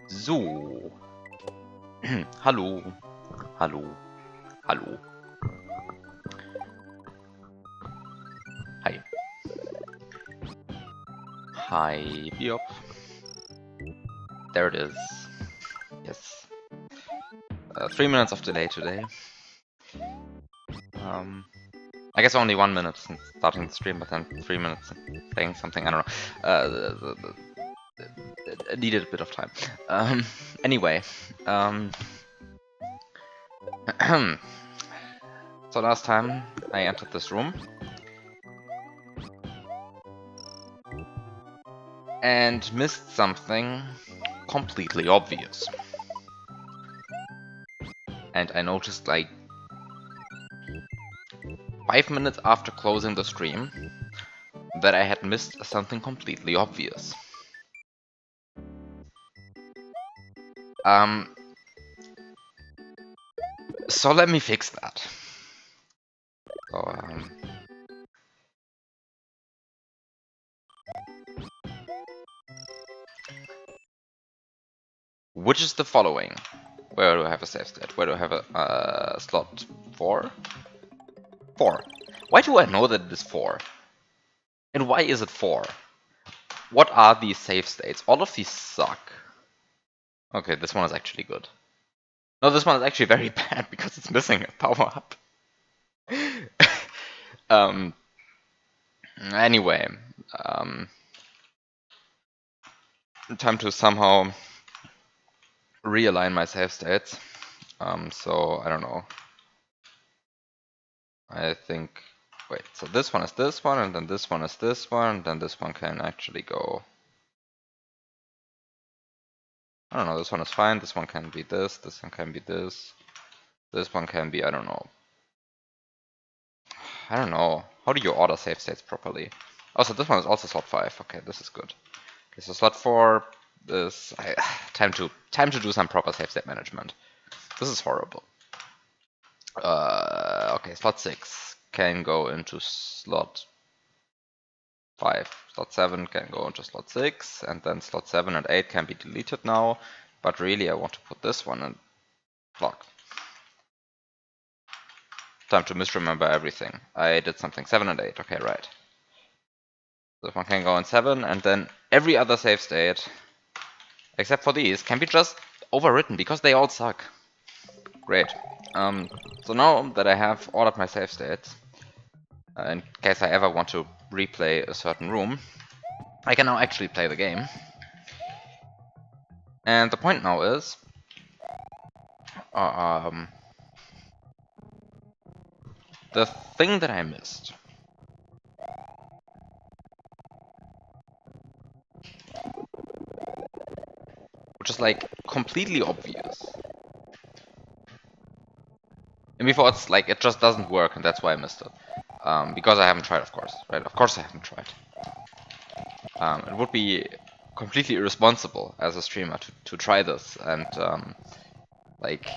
So. Hallo. Hallo. Hallo. Hi. Hi, Biop. There it is. Yes. 3 minutes of delay today. I guess only 1 minute since starting the stream, but then 3 minutes saying something, I don't know. Needed a bit of time. Anyway. So last time I entered this room. And missed something completely obvious. And I noticed like 5 minutes after closing the stream that I had missed something completely obvious. So let me fix that. So, which is the following. Where do I have a save state? Where do I have a slot 4? 4. Why do I know that it is 4? And why is it 4? What are these save states? All of these suck. Okay, this one is actually good. No, this one is actually very bad because it's missing a power up. Anyway, time to somehow realign my save states. So I don't know. I think, wait, so this one is this one, and then this one is this one, and then this one can actually go. I don't know, this one is fine, this one can be this one can be this one can be, I don't know. I don't know. How do you order save states properly? Oh, so this one is also slot 5. Okay, this is good. Okay, so slot 4, this, time to do some proper save state management. This is horrible. Okay, slot 6 can go into slot 5. Slot 7 can go into slot 6, and then slot 7 and 8 can be deleted now. But really, I want to put this one in block. Time to misremember everything. I did something. 7 and 8. Okay, right. This one can go in 7, and then every other save state, except for these, can be just overwritten because they all suck. Great. So now that I have ordered my save states, in case I ever want to replay a certain room, I can now actually play the game. And the point now is, the thing that I missed. Which is like completely obvious. And before it's like it just doesn't work, and that's why I missed it. Because I haven't tried, of course, right? Of course I haven't tried. It would be completely irresponsible as a streamer to try this and like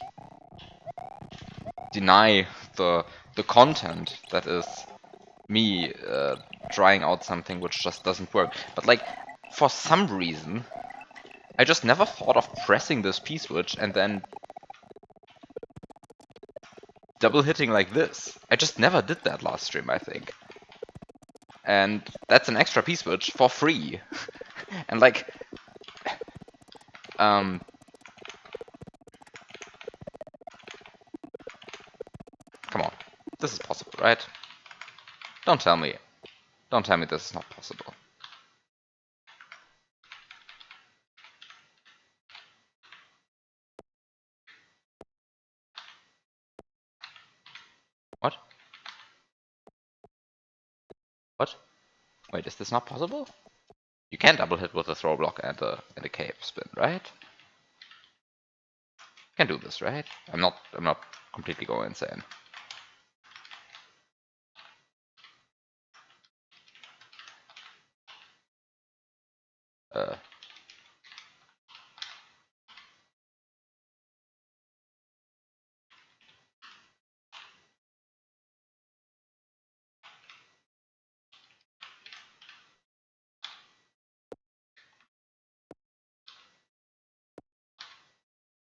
deny the content that is me trying out something which just doesn't work. But like for some reason, I just never thought of pressing this P switch and then double hitting like this. I just never did that last stream, I think. And that's an extra P switch for free. And like, come on, this is possible, right? Don't tell me this is not possible. What? What? Wait, is this not possible? You can double hit with a throw block and a cave spin, right? You can do this, right? I'm not completely going insane.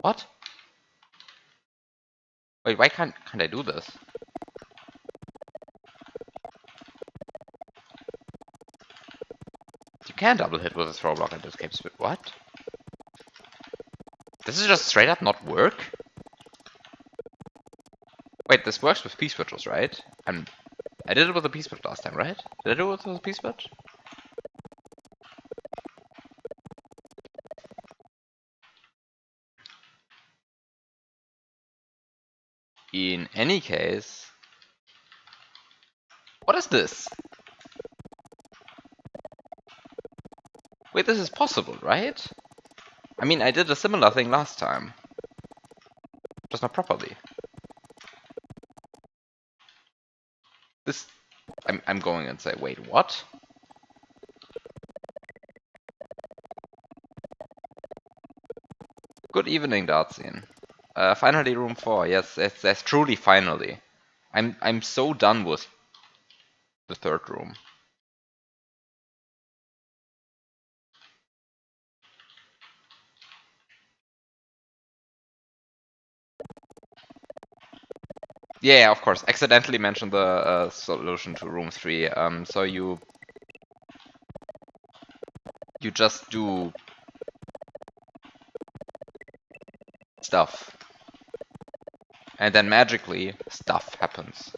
What? Wait, why can't I do this? You can double hit with a throw block and escape spit. What? This is just straight up not work? Wait, this works with P-switches, right? I did it with a P-switch last time, right? Did I do it with a P-switch? In any case... What is this? Wait, this is possible, right? I mean, I did a similar thing last time. Just not properly. This... I'm going and say, wait, what? Good evening, Dartsin. Finally room 4. Yes, that's truly finally. I'm so done with the third room. Yeah, of course. Accidentally mentioned the solution to room 3. So you just do stuff, and then magically stuff happens,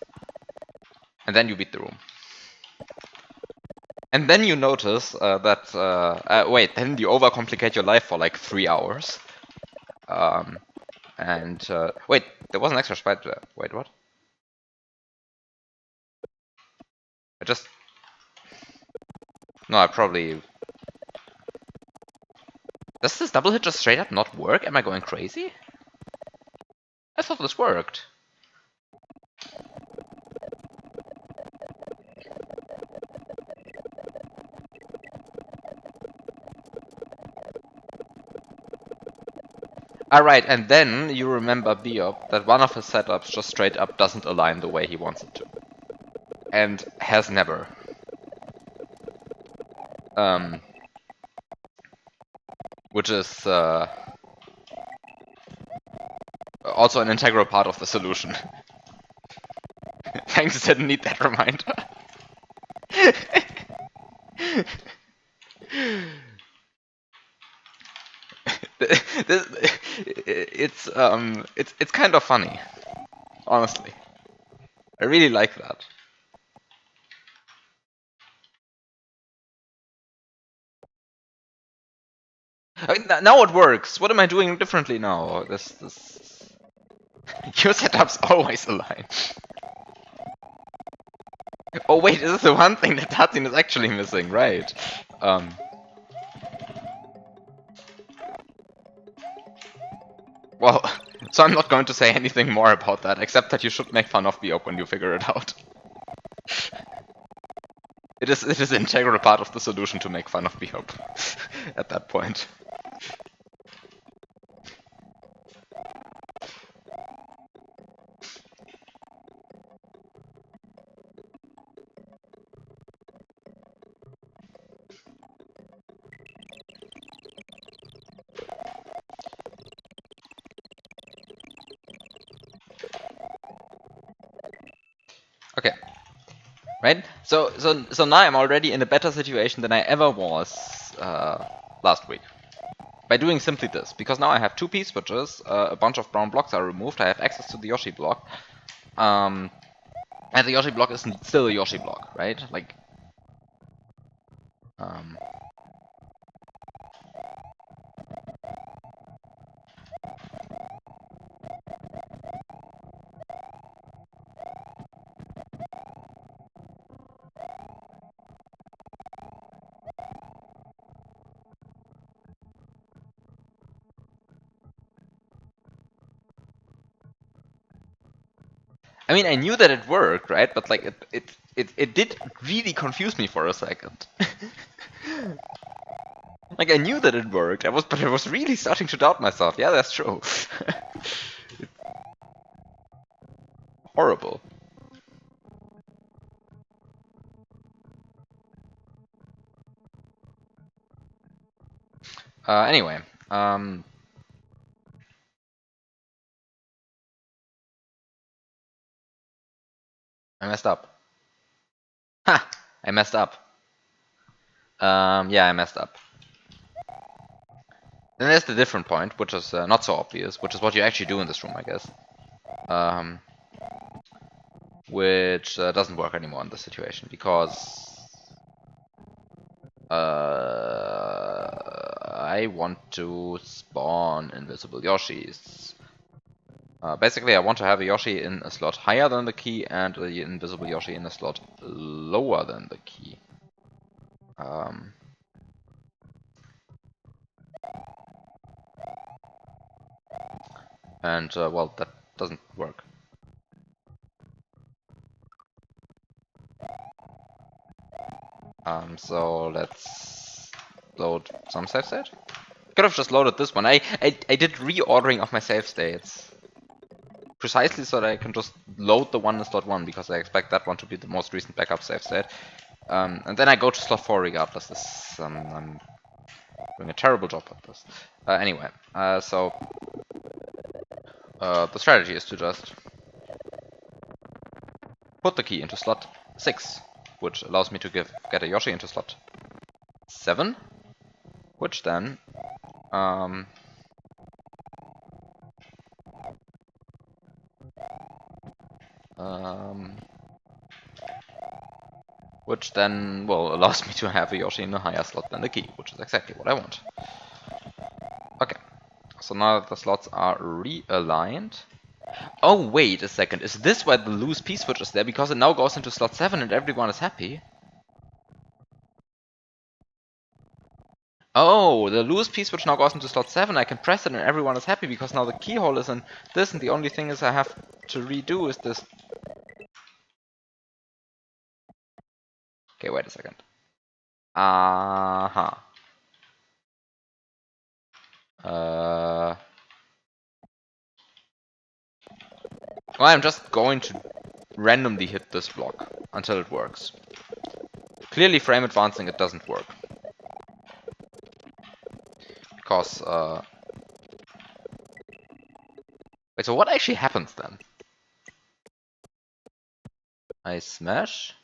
and then you beat the room. And then you notice that wait, then you overcomplicate your life for like 3 hours. And wait, there was an extra spider there. Wait, what? I just no, I probably. Does this double hit just straight up not work? Am I going crazy? I thought this worked. Alright, and then you remember Biop that one of his setups just straight up doesn't align the way he wants it to. And has never. Which is also an integral part of the solution. Thanks, didn't need that reminder. It's kind of funny, honestly. I really like that. I mean, now it works. What am I doing differently now? This your setup's always align. Oh wait, this is the one thing that Tatsin is actually missing, right? Well, so I'm not going to say anything more about that, except that you should make fun of Biop when you figure it out. It is an integral part of the solution to make fun of Biop at that point. Okay. Right? So now I'm already in a better situation than I ever was last week. By doing simply this, because now I have 2 P-switches, a bunch of brown blocks are removed, I have access to the Yoshi block. And the Yoshi block is still a Yoshi block, right? Like, I mean, I knew that it worked, right? But like, it did really confuse me for a second. Like, I knew that it worked, but I was really starting to doubt myself. Yeah, that's true. Horrible. Anyway, I messed up. Ha! I messed up. Yeah, I messed up. Then there's the different point, which is not so obvious, which is what you actually do in this room, I guess. Um, which doesn't work anymore in this situation, because I want to spawn invisible Yoshis. Basically, I want to have a Yoshi in a slot higher than the key and the invisible Yoshi in a slot lower than the key. And well, that doesn't work. So let's load some save state. Could have just loaded this one. I did reordering of my save states precisely so that I can just load the one in slot 1, because I expect that one to be the most recent backup save state. And then I go to slot 4 regardless. I'm doing a terrible job at this. Anyway, so the strategy is to just put the key into slot 6, which allows me to get a Yoshi into slot 7, which then well, allows me to have a Yoshi in a higher slot than the key, which is exactly what I want. Okay, so now that the slots are realigned. Oh, wait a second, is this why the loose piece switch is there? Because it now goes into slot 7 and everyone is happy? Oh, the loose piece switch now goes into slot 7, I can press it and everyone is happy because now the keyhole is in this, and the only thing is I have to redo is this. Okay, wait a second. Uh-huh. Well, I'm just going to randomly hit this block until it works. Clearly frame advancing it doesn't work. Because, wait, so what actually happens then? I smash?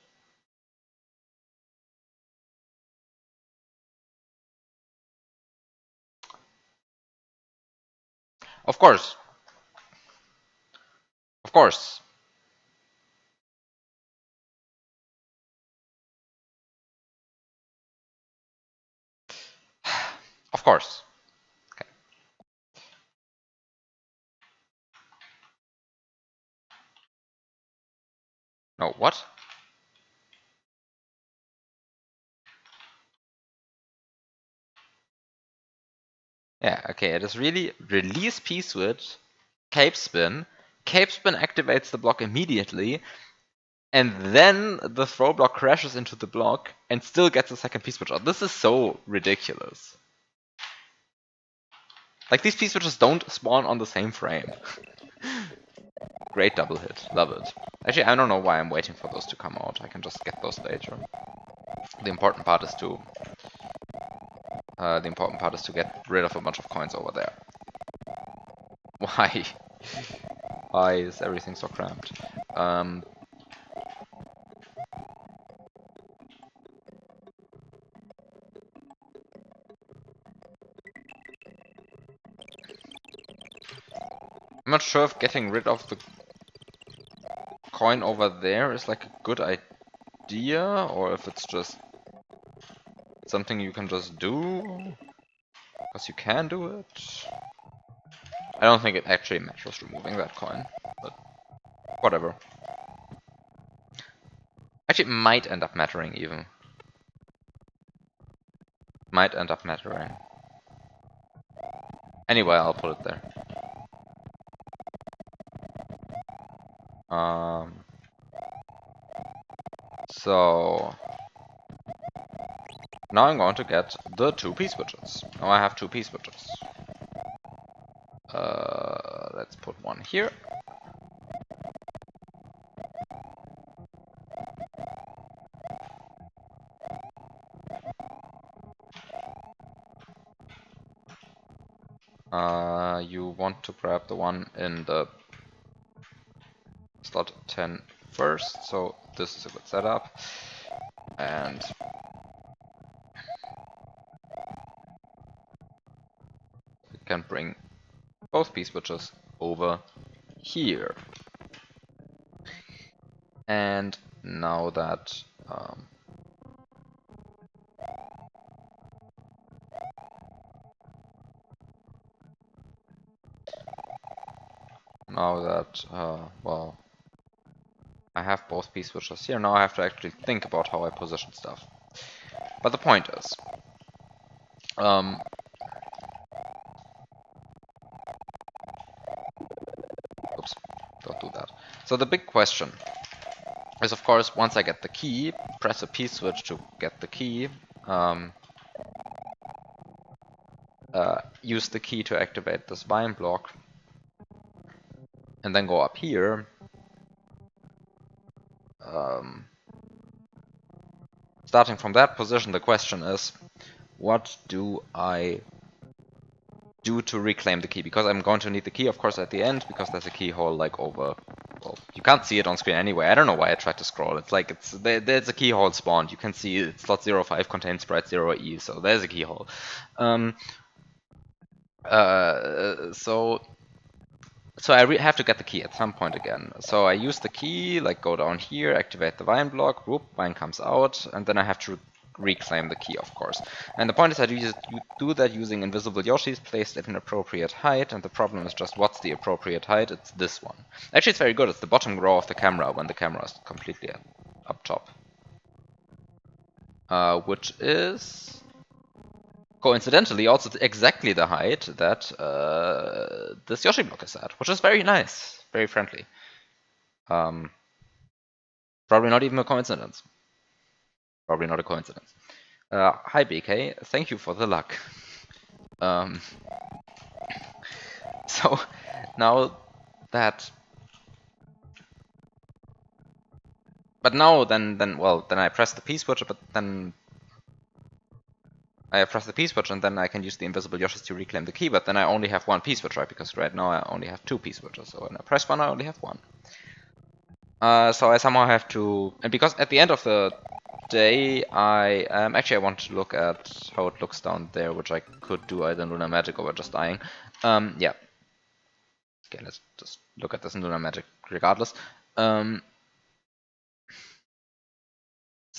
Of course. Of course. Of course. Okay. No, what? Yeah, okay, it is really release P-switch, cape spin. Cape spin activates the block immediately, and then the throw block crashes into the block and still gets a second P-switch out. This is so ridiculous. Like, these P-switches don't spawn on the same frame. Great double hit, love it. Actually, I don't know why I'm waiting for those to come out. I can just get those later. The important part is to get rid of a bunch of coins over there. Why? Why is everything so cramped? I'm not sure if getting rid of the coin over there is like a good idea, or if it's just something you can just do, because you can do it. I don't think it actually matters removing that coin, but whatever. Actually, it might end up mattering even. Might end up mattering. Anyway, I'll put it there. So now I'm going to get the 2 P-switches. Now I have 2 P-switches. Let's put one here. You want to grab the one in the slot 10 first, so this is a good setup. And we can bring both P-switches over here. And now that well, I have both P-switches here, now I have to actually think about how I position stuff. But the point is, oops, don't do that. So the big question is, of course, once I get the key, press a P-switch to get the key, use the key to activate this vine block, and then go up here. Starting from that position, the question is, what do I do to reclaim the key? Because I'm going to need the key, of course, at the end, because there's a keyhole like over... Well, you can't see it on screen anyway. I don't know why I tried to scroll. It's like there's a keyhole spawned. You can see it. Slot 05 contains sprite 0e, so there's a keyhole. So I have to get the key at some point again. So I use the key, like go down here, activate the vine block, whoop, vine comes out, and then I have to reclaim the key, of course. And the point is that you do that using invisible Yoshis placed at an appropriate height, and the problem is just what's the appropriate height? It's this one. Actually, it's very good. It's the bottom row of the camera when the camera is completely up top. Which is... coincidentally also exactly the height that this Yoshi block is at, which is very nice, very friendly. Probably not even a coincidence. Probably not a coincidence. Hi BK, thank you for the luck. So now that... But now then I press the P switch, but then I press the P-switch and then I can use the invisible Yoshis to reclaim the key, but then I only have one P-switch, right? Because right now I only have two P-switches, so when I press one I only have one. So I somehow have to... And because at the end of the day actually I want to look at how it looks down there, which I could do either in Lunar Magic or just dying. Yeah. Okay, let's just look at this in Lunar Magic regardless. So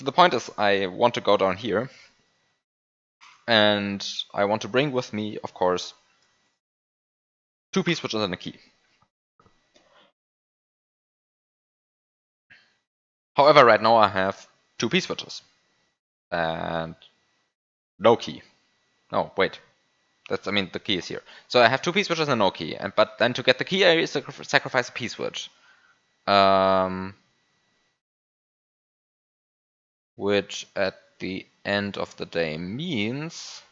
the point is I want to go down here. And I want to bring with me, of course, two P-switches and a key. However, right now I have two P-switches. And no key. No, wait. I mean, the key is here. So I have two P-switches and no key. But then to get the key, I sacrifice a P-switch. Which at the end of the day means...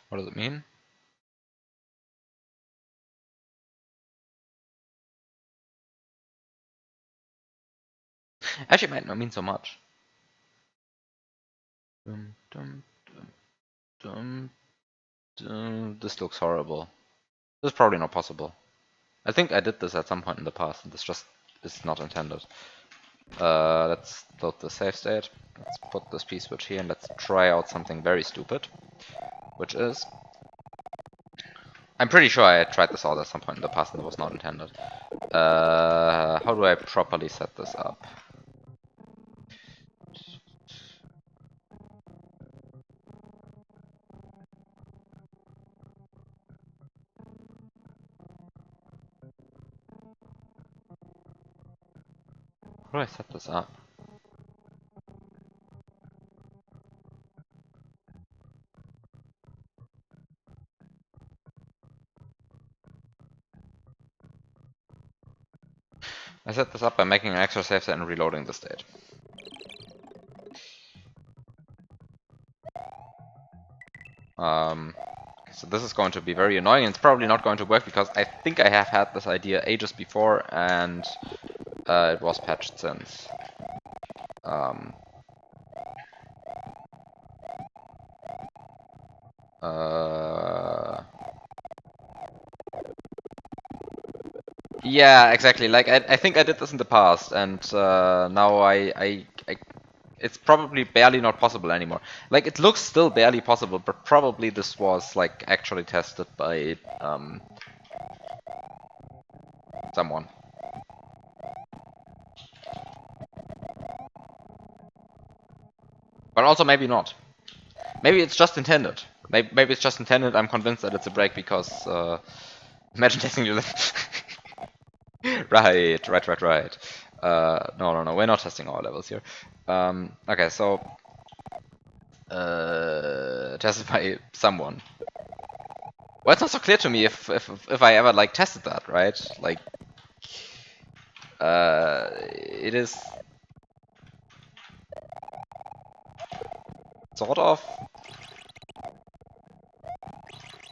What does it mean? Actually, it might not mean so much. This looks horrible. This is probably not possible. I think I did this at some point in the past, and this just is not intended. Let's load the save state. Let's put this P-switch here, and let's try out something very stupid. Which is... I'm pretty sure I tried this out at some point in the past and it was not intended. How do I properly set this up? How do I set this up? I set this up by making an extra save state and reloading the state. So this is going to be very annoying, and it's probably not going to work because I think I have had this idea ages before and it was patched since. Yeah, exactly. Like I think I did this in the past, and now it's probably barely not possible anymore. Like it looks still barely possible, but probably this was like actually tested by someone. But also maybe not. Maybe it's just intended. Maybe it's just intended. I'm convinced that it's a break because imagine testing your right. No. We're not testing our levels here. Okay, so tested by someone. Well, it's not so clear to me if I ever like tested that, right? Like, it is sort of.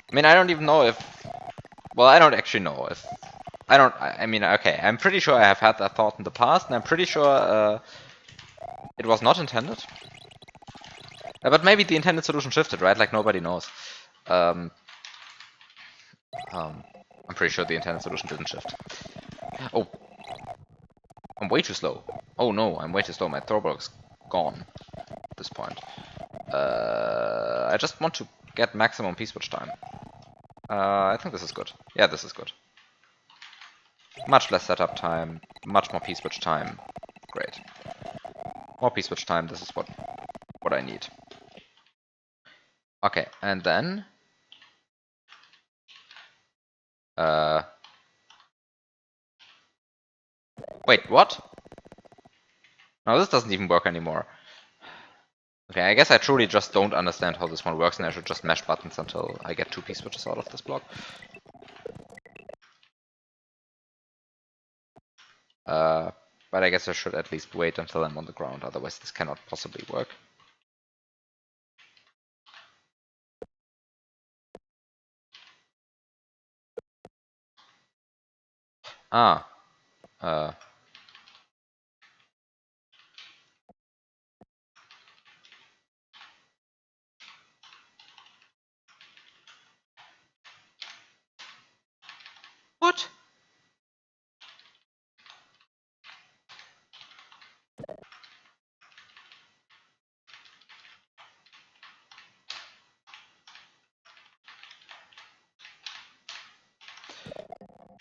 I mean, I don't even know if. Well, I don't actually know if. I don't. I mean, okay. I'm pretty sure I have had that thought in the past, and I'm pretty sure it was not intended. But maybe the intended solution shifted, right? Like nobody knows. Um, I'm pretty sure the intended solution didn't shift. Oh, I'm way too slow. Oh no, I'm way too slow. My throwback's gone at this point. I just want to get maximum P-switch time. I think this is good. Yeah, this is good. Much less setup time, much more P-switch time. Great. More P-switch time, this is what I need. Okay, and then... Wait, what? No, this doesn't even work anymore. Okay, I guess I truly just don't understand how this one works, and I should just mash buttons until I get two P-switches out of this block. But I guess I should at least wait until I'm on the ground, otherwise this cannot possibly work. Ah. What?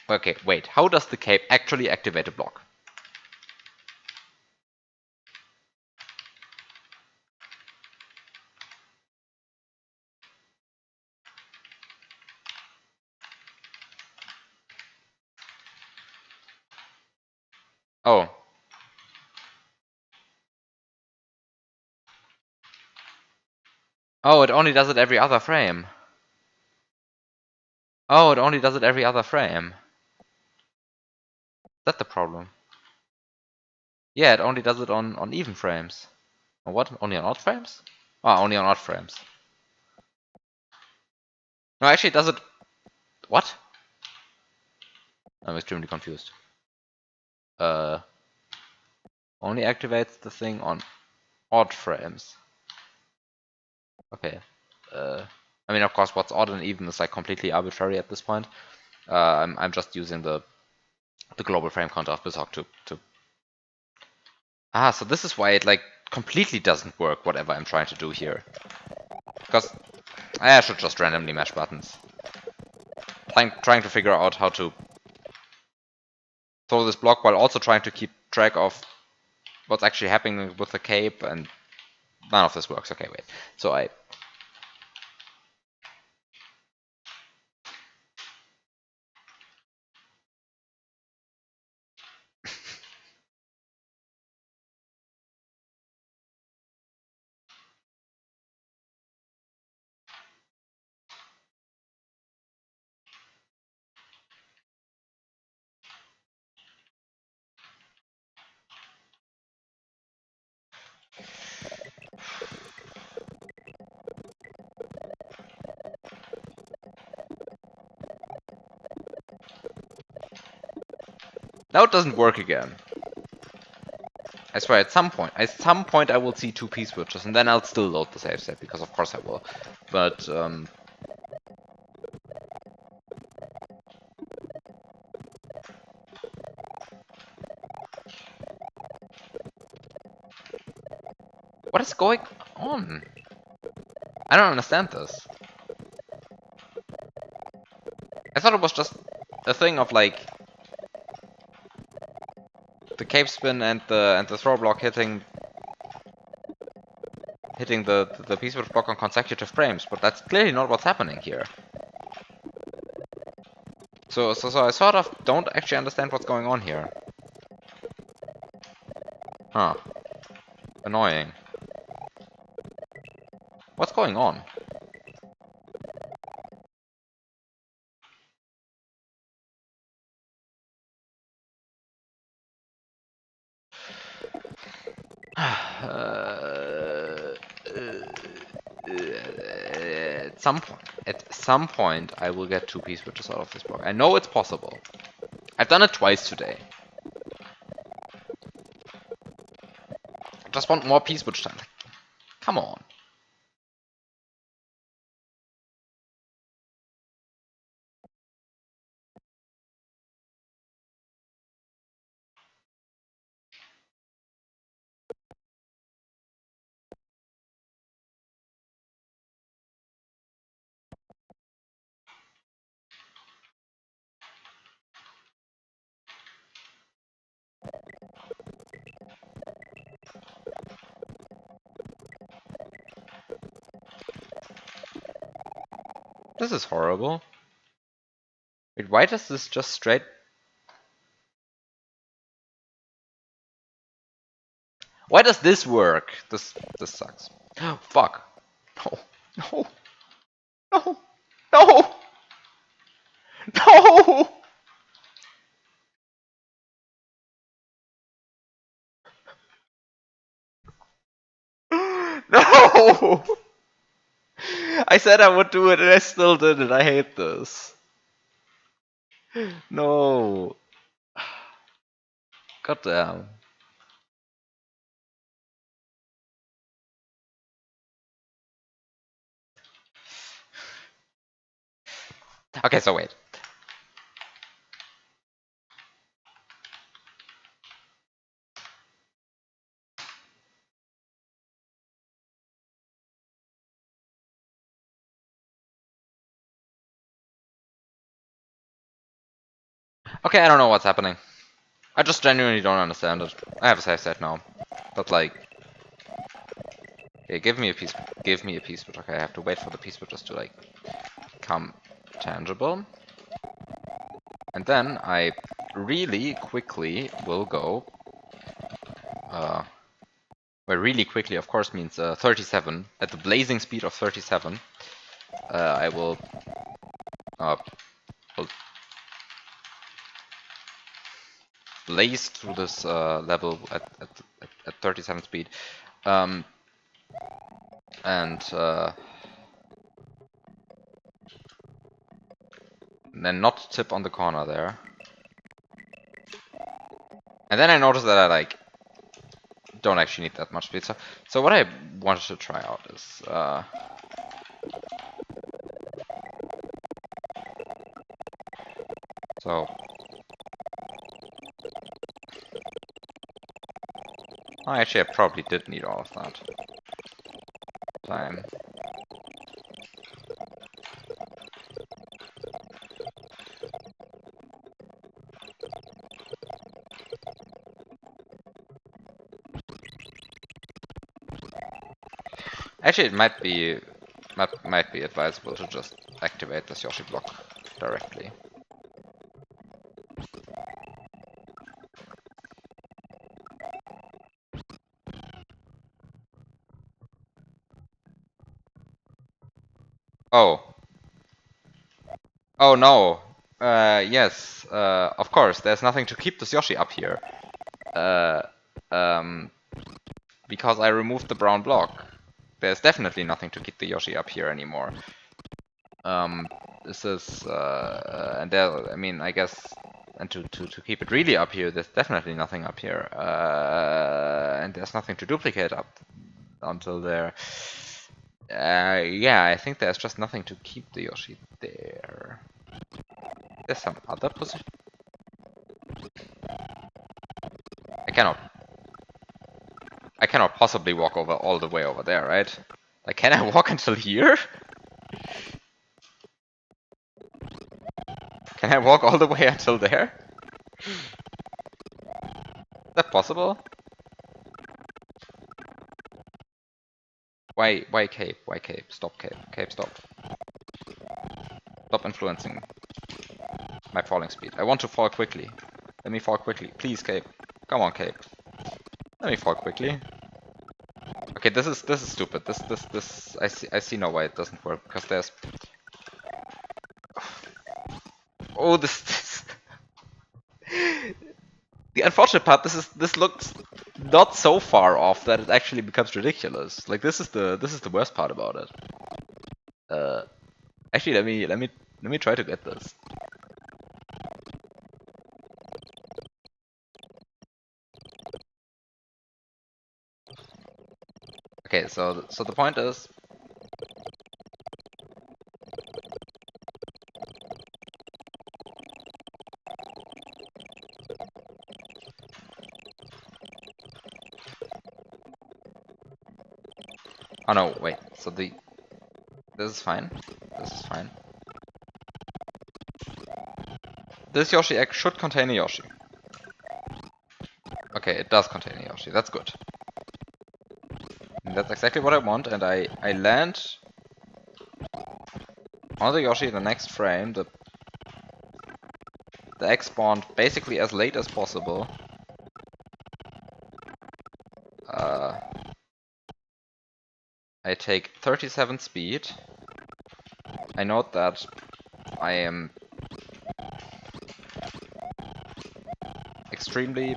Okay, wait. How does the cape actually activate a block? Oh. Oh, it only does it every other frame. Oh, it only does it every other frame. Is that the problem? Yeah, it only does it on even frames. On what? Only on odd frames? Oh, only on odd frames. No, actually it does it... What? I'm extremely confused. Uh, Only activates the thing on odd frames. Okay. I mean, of course, what's odd and even is like completely arbitrary at this point. I'm just using the global frame counter of Bizarre to... Ah, so this is why it like completely doesn't work, whatever I'm trying to do here. Because I should just randomly mash buttons. Trying to figure out how to throw this block while also trying to keep track of what's actually happening with the cape, and none of this works. Okay, wait. So I... Now it doesn't work again. I swear, at some point I will see 2 P-switches, and then I'll still load the save state, because of course I will. But, what is going on? I don't understand this. I thought it was just a thing of, like, the cave spin and the throw block hitting the P-switch block on consecutive frames, but that's clearly not what's happening here. So I sort of don't actually understand what's going on here. Huh. Annoying. What's going on? At some point, I will get 2 P-switches out of this block. I know it's possible. I've done it twice today. I just want more P-switch time. Like, come on. This is horrible. Wait, why does this just straight... Why does this work? This sucks. Fuck. No. No. No. No. No. No. I said I would do it and I still did it. I hate this. No. God damn. Okay, so wait. Okay, I don't know what's happening. I just genuinely don't understand it. I have a save set now. But like... Okay, give me a piece. Give me a piece, but okay, I have to wait for the piece just to like become tangible. And then I really quickly will go... well, really quickly, of course, means 37. At the blazing speed of 37, I will blaze through this level at 37 speed. And then not tip on the corner there. And then I noticed that I like don't actually need that much speed. So what I wanted to try out is so actually I probably did need all of that time. Actually, it might be advisable to just activate this Yoshi block directly. Oh. Oh no. Yes. Of course. There's nothing to keep this Yoshi up here. Because I removed the brown block. There's definitely nothing to keep the Yoshi up here anymore. This is, and there, I mean, I guess And to keep it really up here, there's definitely nothing up here. And there's nothing to duplicate up until there. Yeah, I think there's just nothing to keep the Yoshi there. There's some other position. I cannot possibly walk over all the way over there, right? Like, can I walk until here? Can I walk all the way until there? Is that possible? Why cape? Why cape? Stop cape. Cape, stop. Stop influencing my falling speed. I want to fall quickly. Let me fall quickly. Please, cape. Come on, cape. Let me fall quickly. Okay, this is stupid. This I see now why it doesn't work, because there's oh this the unfortunate part, this looks not so far off that it actually becomes ridiculous. Like this is the worst part about it. Actually let me try to get this. Okay, so the point is, oh no, wait. So this is fine. This is fine. This Yoshi egg should contain a Yoshi. Okay, it does contain a Yoshi. That's good. And that's exactly what I want, and I land on the Yoshi in the next frame. The egg spawned basically as late as possible. I take 37 speed. I note that I am extremely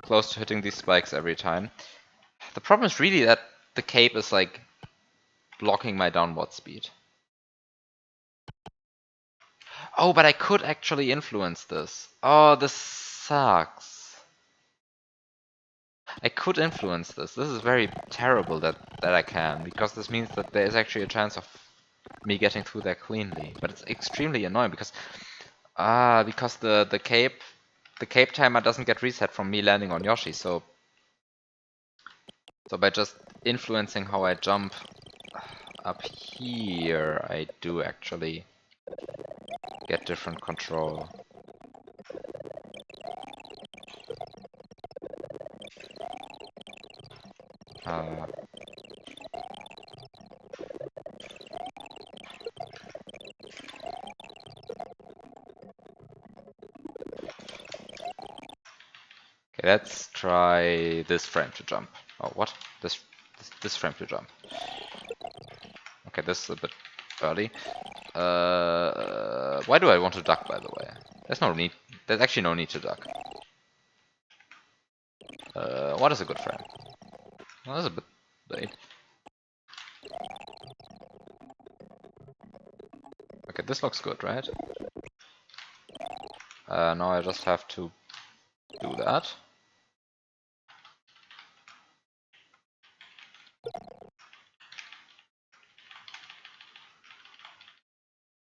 close to hitting these spikes every time. The problem is really that the cape is like blocking my downward speed. Oh, but I could actually influence this. Oh, this sucks. I could influence this. This is very terrible that I can, because this means that there is actually a chance of me getting through there cleanly. But it's extremely annoying because the cape timer doesn't get reset from me landing on Yoshi, so by just influencing how I jump up here, I do actually get different control. Okay, let's try this frame to jump. Oh, what? This frame to jump. Okay, this is a bit early. Why do I want to duck, by the way? There's no need. There's actually no need to duck. What is a good frame? Well, that's a bit late. Okay, this looks good, right? Now I just have to do that.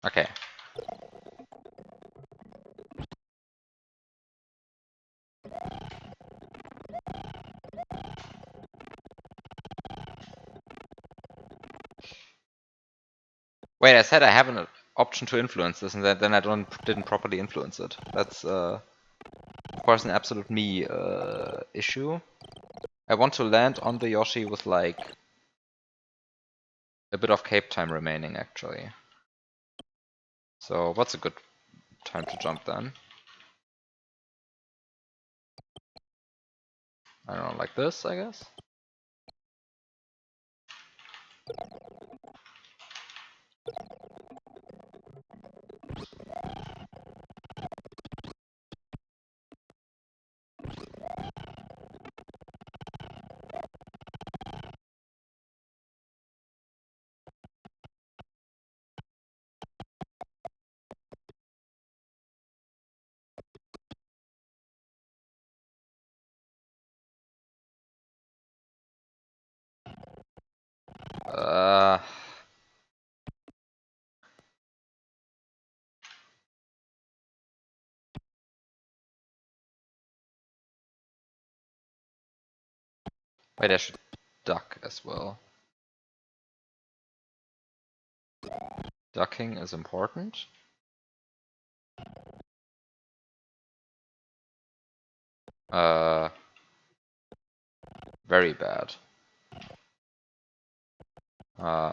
Okay. Wait, I said I have an option to influence this, and then I didn't properly influence it. That's of course an absolute me issue. I want to land on the Yoshi with like a bit of cape time remaining, actually. So what's a good time to jump then? I don't know, like this, I guess? Wait, I should duck as well. Ducking is important. Very bad. Uh,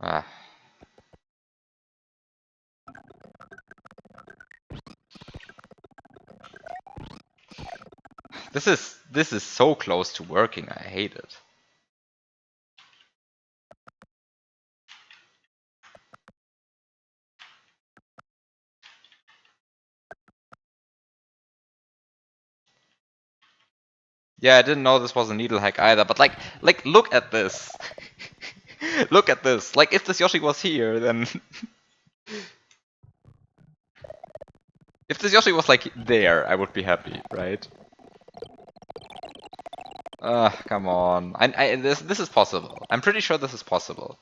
ah. This is so close to working. I hate it. Yeah, I didn't know this was a needle hack either, but like look at this. Look at this. Like if this Yoshi was here, then if this Yoshi was like there, I would be happy, right? Come on. This is possible. I'm pretty sure this is possible.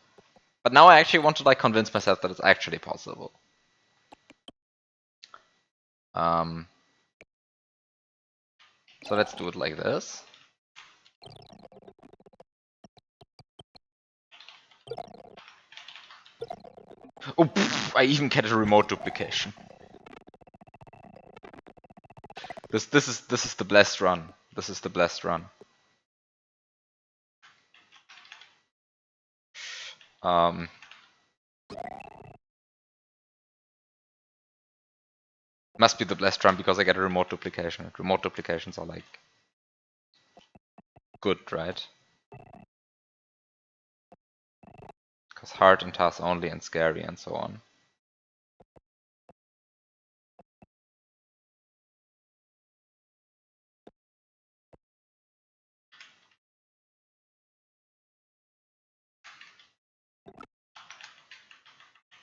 But now I actually want to like convince myself that it's actually possible. So let's do it like this. Oh, pff, I even get a remote duplication. This is the blessed run. This is the blessed run. Must be the blessed run because I get a remote duplication. Remote duplications are like good, right? Because hard and task only and scary and so on.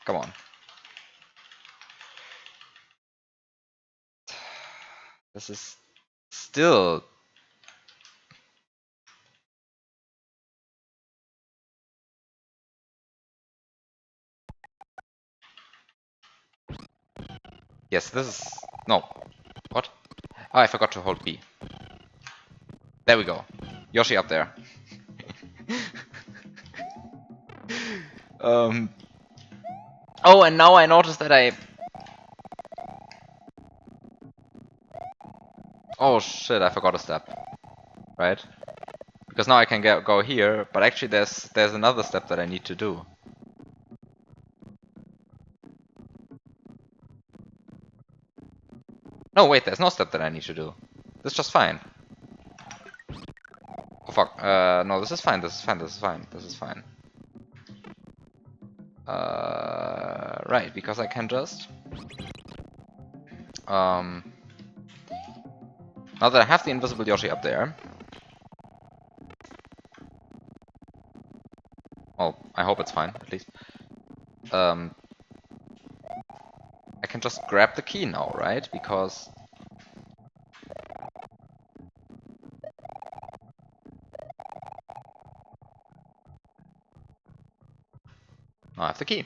Come on. This is still... Yes, this is... No. What? Oh, I forgot to hold B. There we go. Yoshi up there. Oh, and now I noticed that I... Oh shit, I forgot a step. Right? Because now I can go here, but actually there's another step that I need to do. No, wait, there's no step that I need to do. This is just fine. Oh fuck, no, this is fine, this is fine, this is fine, this is fine. Right, because I can just... now that I have the invisible Yoshi up there... Well, I hope it's fine, at least. I can just grab the key now, right? Because... now I have the key.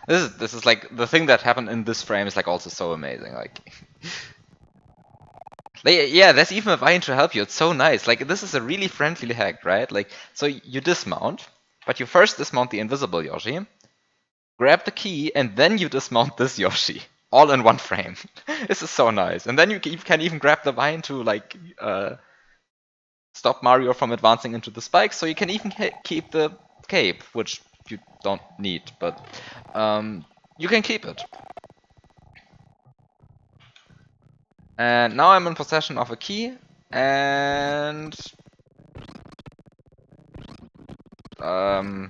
This is like the thing that happened in this frame is like also so amazing. Like, yeah, there's even a vine to help you. It's so nice. Like this is a really friendly hack, right? Like so you dismount, but you first dismount the invisible Yoshi, grab the key, and then you dismount this Yoshi all in one frame. This is so nice. And then you can even grab the vine to like stop Mario from advancing into the spikes. So you can even keep the cape, which you don't need, but you can keep it. And now I'm in possession of a key, and well,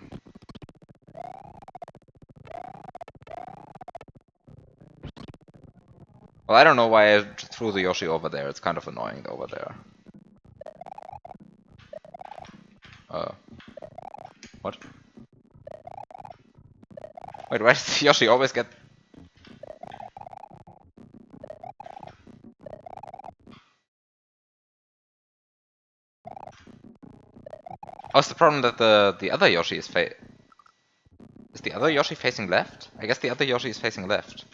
I don't know why I threw the Yoshi over there. It's kind of annoying over there. What? Wait, why does Yoshi always get... Oh, it's the problem that the other Yoshi is Is the other Yoshi facing left? I guess the other Yoshi is facing left.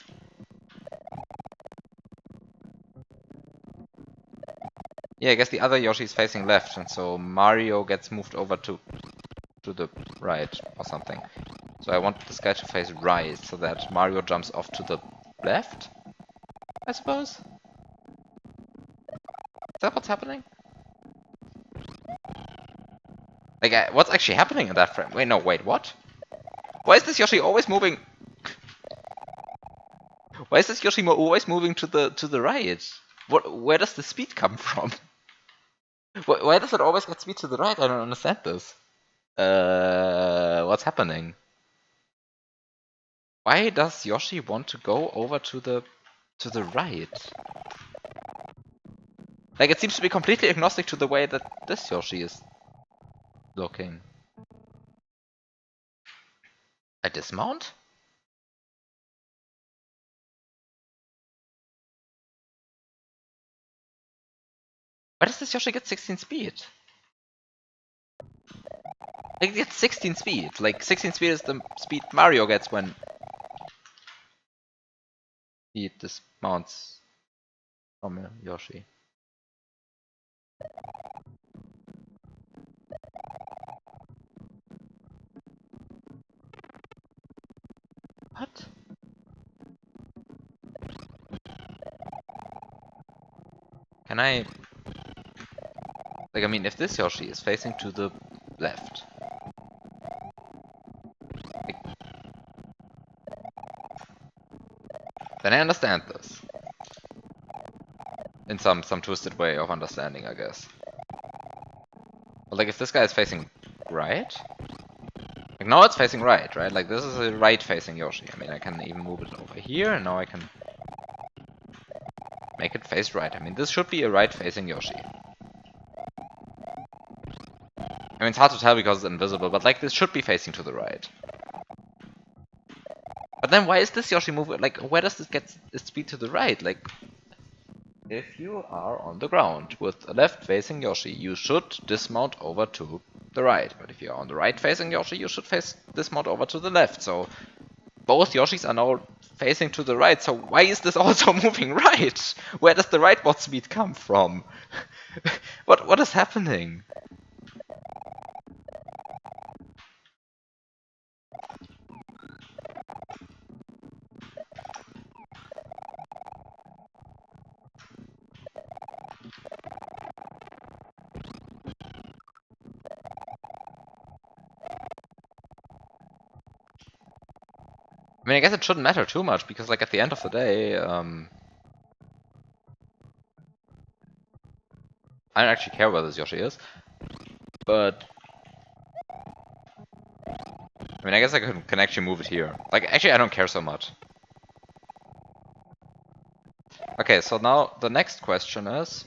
Yeah, I guess the other Yoshi is facing left, and so Mario gets moved over to the right or something. So I want this guy to face right, so that Mario jumps off to the left, I suppose? Is that what's happening? Like, what's actually happening in that frame? Wait, no, wait, what? Why is this Yoshi always moving? Why is this Yoshi always moving to the right? Where does the speed come from? Why does it always get speed to the right? I don't understand this. What's happening? Why does Yoshi want to go over to the right? Like, it seems to be completely agnostic to the way that this Yoshi is looking. I dismount? Why does this Yoshi get 16 speed? Like, it gets 16 speed. Like, 16 speed is the speed Mario gets when he dismounts from Yoshi. What? Can I... Like, I mean, if this Yoshi is facing to the left... Like, then I understand this. In some twisted way of understanding, I guess. But like, if this guy is facing right... Like, now it's facing right, right? Like, this is a right-facing Yoshi. I mean, I can even move it over here, and now I can make it face right. I mean, this should be a right-facing Yoshi. I mean, it's hard to tell because it's invisible, but like, this should be facing to the right. But then why is this Yoshi moving? Like, where does this get its speed to the right? Like, if you are on the ground with a left-facing Yoshi, you should dismount over to the right. But if you're on the right-facing Yoshi, you should dismount over to the left. So both Yoshis are now facing to the right. So why is this also moving right? Where does the rightward speed come from? What is happening? I mean, I guess it shouldn't matter too much because, like, at the end of the day, I don't actually care where this Yoshi is. But I mean, I guess I can actually move it here. Like, actually, I don't care so much. Okay, so now the next question is...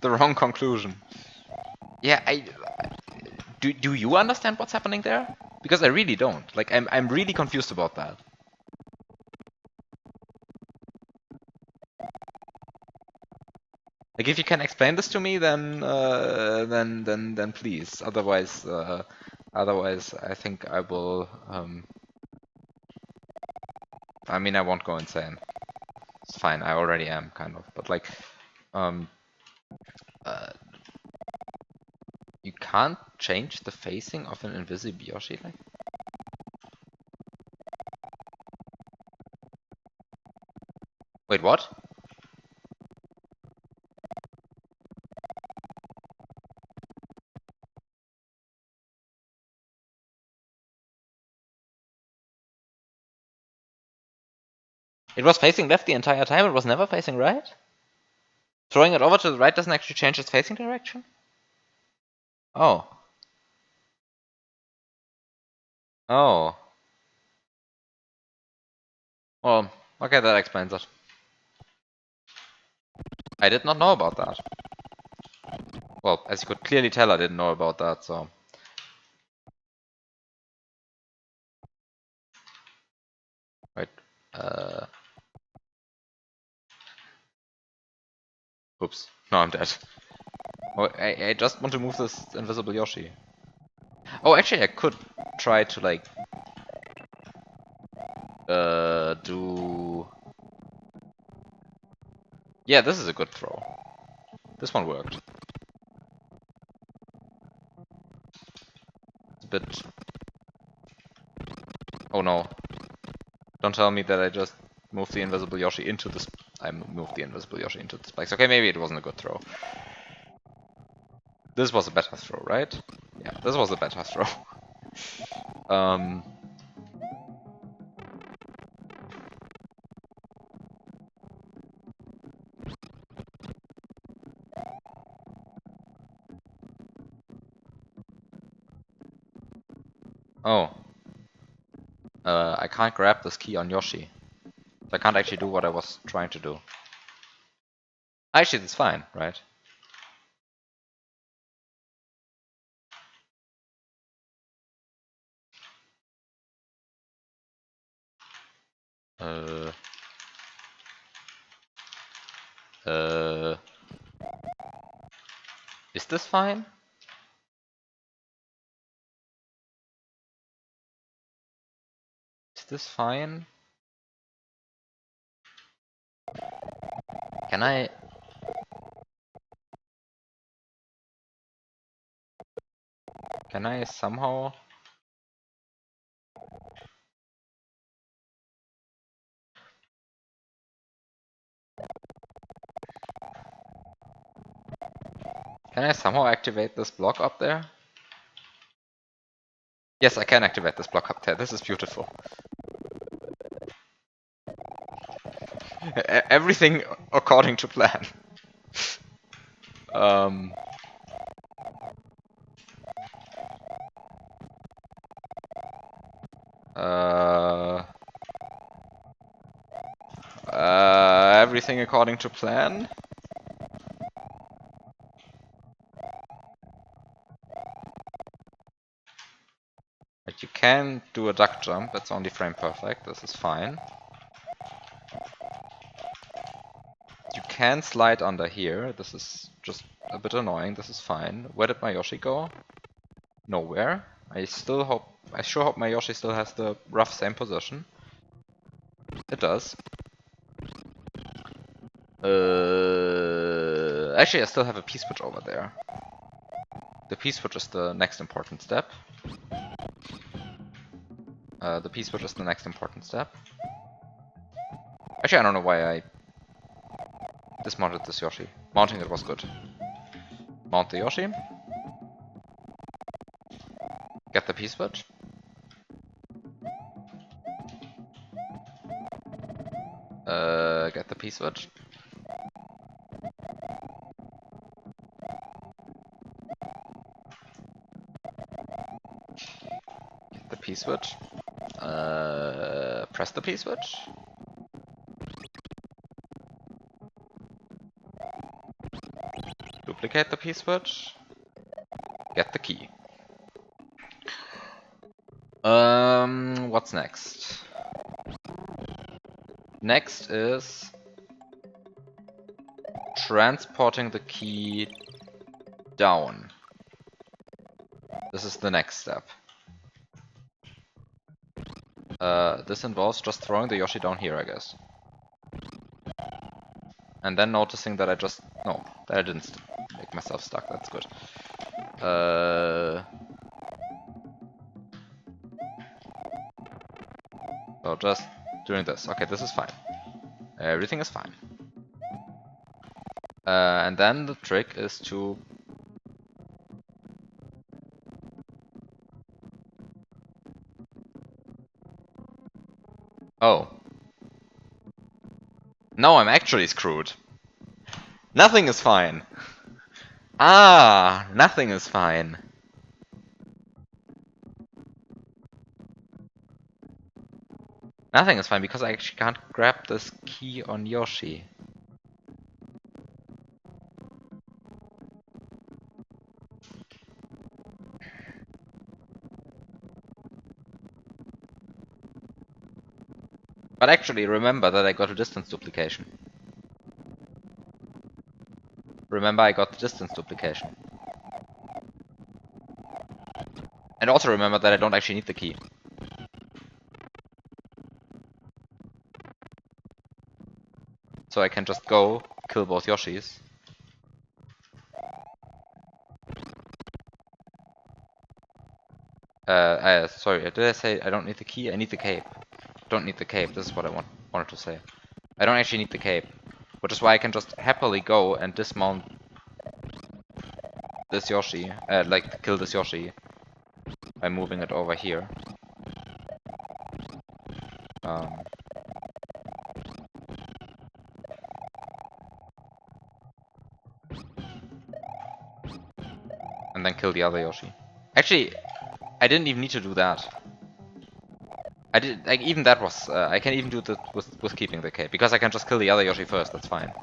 the wrong conclusion. Yeah, do you understand what's happening there? Because I really don't. Like, I'm really confused about that. Like, if you can explain this to me, then please. Otherwise, I think I will. I mean, I won't go insane. It's fine. I already am, kind of. But like, um, uh, you can't change the facing of an invisible Yoshi, like. Wait, what? It was facing left the entire time, it was never facing right? Throwing it over to the right doesn't actually change its facing direction? Oh. Oh. Well, okay, that explains it. I did not know about that. Well, as you could clearly tell, I didn't know about that, so... Wait, oops. No, I'm dead. Oh, I just want to move this invisible Yoshi. Oh, actually, I could try to, like... do... Yeah, this is a good throw. This one worked. It's a bit... Oh no. Don't tell me that I just moved the invisible Yoshi into this... I moved the invisible Yoshi into the spikes. Okay, maybe it wasn't a good throw. This was a better throw, right? Yeah, this was a better throw. Oh. I can't grab this key on Yoshi. So I can't actually do what I was trying to do. Actually, it's fine, right? Uh... Uh... Is this fine? Is this fine? Can I... Can I somehow... Can I somehow activate this block up there? Yes, I can activate this block up there. This is beautiful. Everything according to plan. um... Everything according to plan. But you can do a duck jump, it's only frame perfect, this is fine. You can slide under here, this is just a bit annoying, this is fine. Where did my Yoshi go? Nowhere. I sure hope my Yoshi still has the rough same position. It does. Actually, I still have a P-switch over there. The P-switch is the next important step. Actually, I don't know why I dismounted this Yoshi. Mounting it was good. Mount the Yoshi. Get the P-switch. Get the P-switch. Get the P-switch. Press the P-switch. Duplicate the P-switch. Get the key. What's next? Next is transporting the key down. This is the next step. This involves just throwing the Yoshi down here, I guess. And then noticing that I didn't make myself stuck, that's good. So just doing this. Okay, this is fine. Everything is fine. And then the trick is to... Oh. No, I'm actually screwed. Nothing is fine. Ah, nothing is fine. Nothing is fine because I actually can't grab this key on Yoshi. But actually, remember that I got a distance duplication. Remember, I got the distance duplication. And also remember that I don't actually need the key. So I can just go, kill both Yoshis. Sorry, did I say I don't need the key? I need the cape. Don't need the cape, this is what I wanted to say. I don't actually need the cape. Which is why I can just happily go and dismount this Yoshi, like kill this Yoshi by moving it over here. Um, and then kill the other Yoshi. Actually, I didn't even need to do that. I did, like, even that was, I can even do that with keeping the cape, because I can just kill the other Yoshi first, that's fine.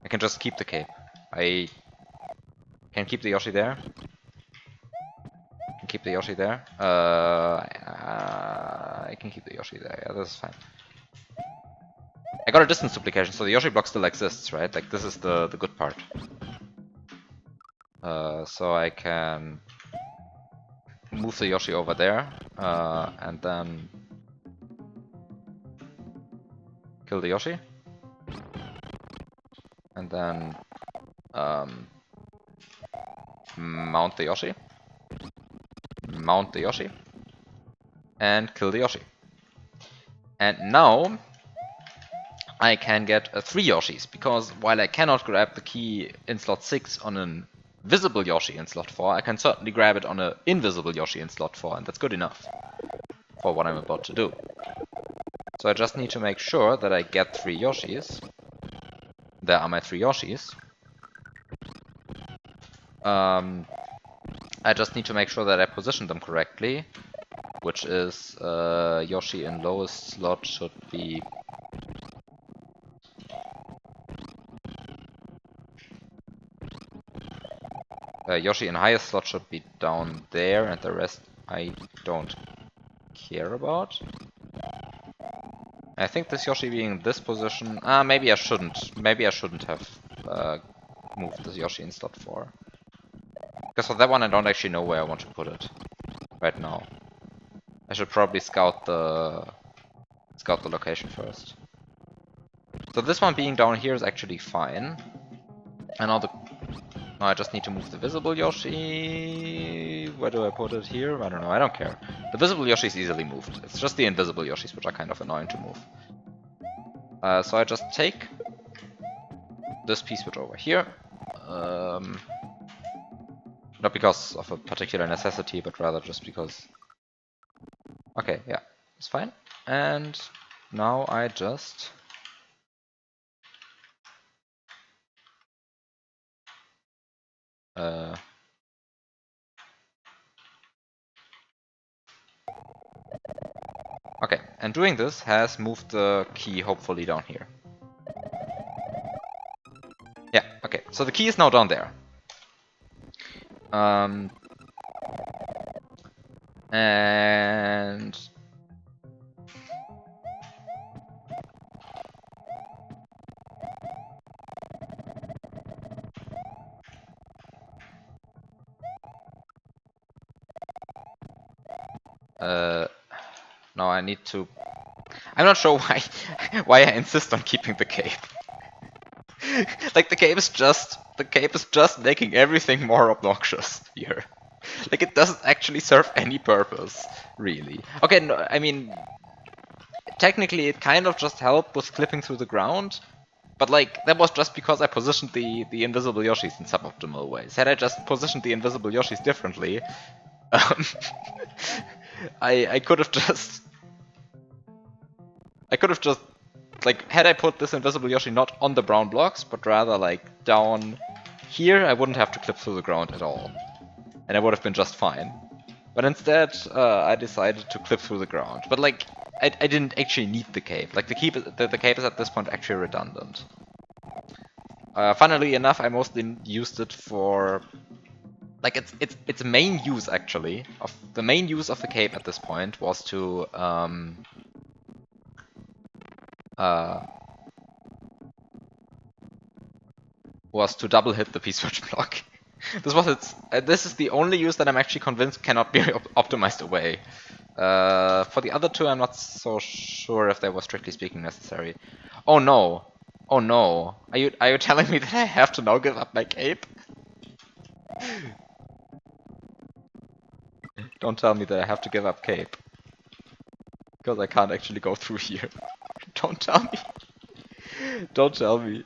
I can just keep the cape. I can keep the Yoshi there. Keep the Yoshi there. I can keep the Yoshi there. Yeah, this is fine. I got a distance duplication, so the Yoshi block still exists, right? Like, this is the good part. So I can move the Yoshi over there, and then kill the Yoshi. And then mount the Yoshi. Mount the Yoshi. And kill the Yoshi. And now I can get 3 Yoshis, because while I cannot grab the key in slot 6 on an visible Yoshi in slot 4, I can certainly grab it on an invisible Yoshi in slot 4, and that's good enough for what I'm about to do. So I just need to make sure that I get 3 Yoshis. There are my 3 Yoshis. I just need to make sure that I position them correctly, which is Yoshi in lowest slot should be Yoshi in highest slot should be down there, and the rest I don't care about. I think this Yoshi being in this position... maybe I shouldn't. Maybe I shouldn't have moved this Yoshi in slot 4. Because for that one I don't actually know where I want to put it right now. I should probably scout the location first. So this one being down here is actually fine. And now now I just need to move the visible Yoshi. Where do I put it? Here? I don't know, I don't care. The visible Yoshi is easily moved. It's just the invisible Yoshis which are kind of annoying to move. So I just take this piece which over here. Not because of a particular necessity, but rather just because... Okay, yeah, it's fine. And now I just... Okay, and doing this has moved the key hopefully down here. Yeah, okay, so the key is now down there. And... now I need to... I'm not sure why I insist on keeping the cape. Like, the cape is just making everything more obnoxious here. Like, it doesn't actually serve any purpose, really. Okay, no, I mean, technically it kind of just helped with clipping through the ground, but like, that was just because I positioned the invisible Yoshis in suboptimal ways. Had I just positioned the invisible Yoshis differently, I could have just... like, had I put this invisible Yoshi not on the brown blocks, but rather like down here, I wouldn't have to clip through the ground at all. And I would have been just fine. But instead, I decided to clip through the ground. But like, I didn't actually need the cape. Like, the cape is at this point actually redundant. Funnily enough, I mostly used it for... like, its main use, actually, the main use of the cape at this point was to was to double hit the P-switch block. This is the only use that I'm actually convinced cannot be optimized away. For the other two, I'm not so sure if they were strictly speaking necessary. Oh no! Oh no! Are you telling me that I have to now give up my cape? Don't tell me that I have to give up cape. Because I can't actually go through here. Don't tell me. Don't tell me.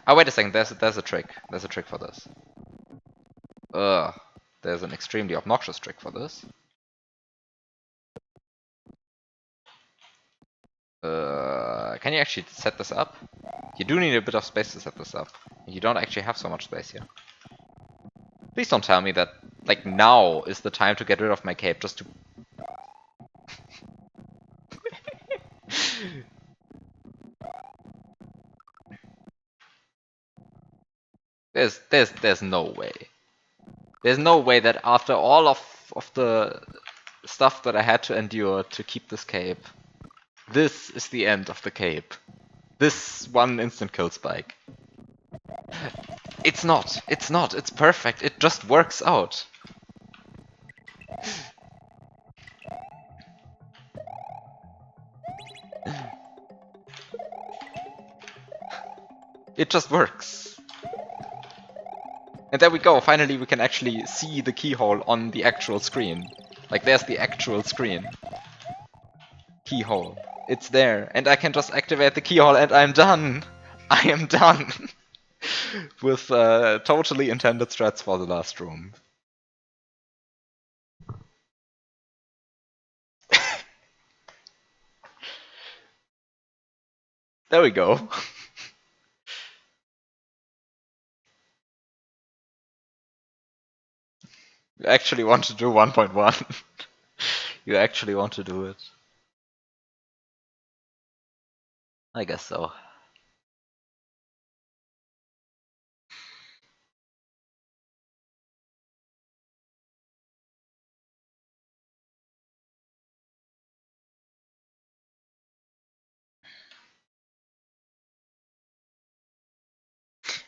Oh, wait a second. There's a trick. There's a trick for this. Ugh. There's an extremely obnoxious trick for this. Can you actually set this up? You do need a bit of space to set this up. You don't actually have so much space here. Please don't tell me that, like, now is the time to get rid of my cape just to... There's no way. There's no way that after all of the stuff that I had to endure to keep this cape, this is the end of the cape. This one instant kill spike. It's not. It's not. It's perfect. It just works out. It just works. And there we go. Finally, we can actually see the keyhole on the actual screen. Like, there's the actual screen. Keyhole. It's there. And I can just activate the keyhole and I'm done. I am done. With totally intended strats for the last room. There we go. You actually want to do 1.1. You actually want to do it. I guess so.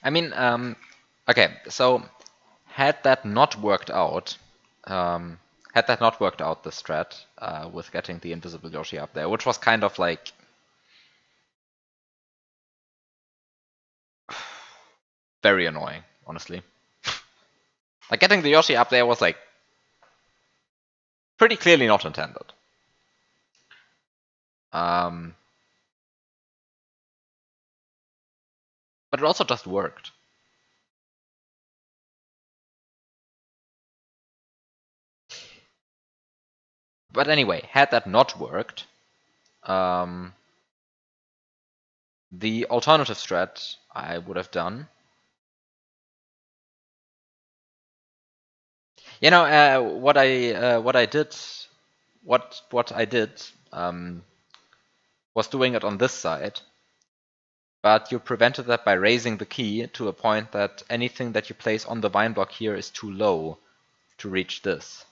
I mean, okay, so had that not worked out, the strat with getting the invisible Yoshi up there, which was kind of like very annoying, honestly. Like getting the Yoshi up there was like pretty clearly not intended. But it also just worked. But anyway, had that not worked, the alternative strat I would have done. You know, what I did was doing it on this side, but you prevented that by raising the key to a point that anything that you place on the vine block here is too low to reach this.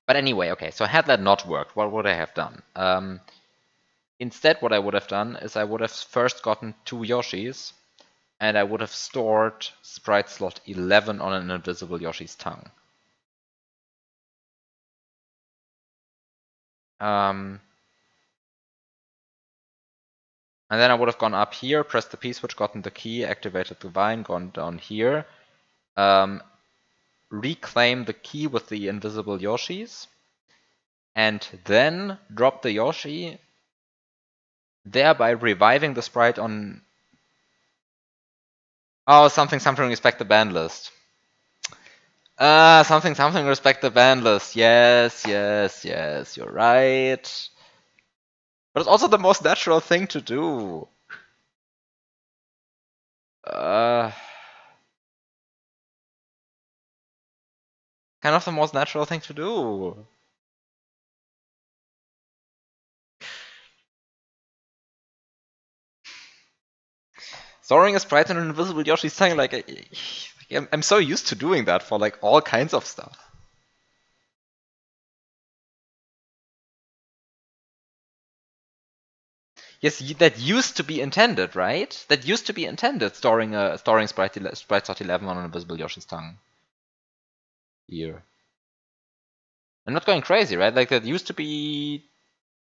But anyway, okay, so had that not worked, what would I have done? Instead, what I would have done is I would have first gotten 2 Yoshis, and I would have stored sprite slot 11 on an invisible Yoshi's tongue. And then I would have gone up here, pressed the P-switch, gotten the key, activated the vine, gone down here. Reclaim the key with the invisible Yoshis. And then drop the Yoshi, thereby reviving the sprite on... Oh, something respect the ban list. Something respect the ban list. Yes, you're right. But it's also the most natural thing to do. Kind of the most natural thing to do. Storing a sprite in an invisible Yoshi's tongue, like, I'm so used to doing that for like all kinds of stuff. Yes, that used to be intended, right? That used to be intended, storing sprite slot 11 on an invisible Yoshi's tongue. Here. I'm not going crazy, right? Like that used to be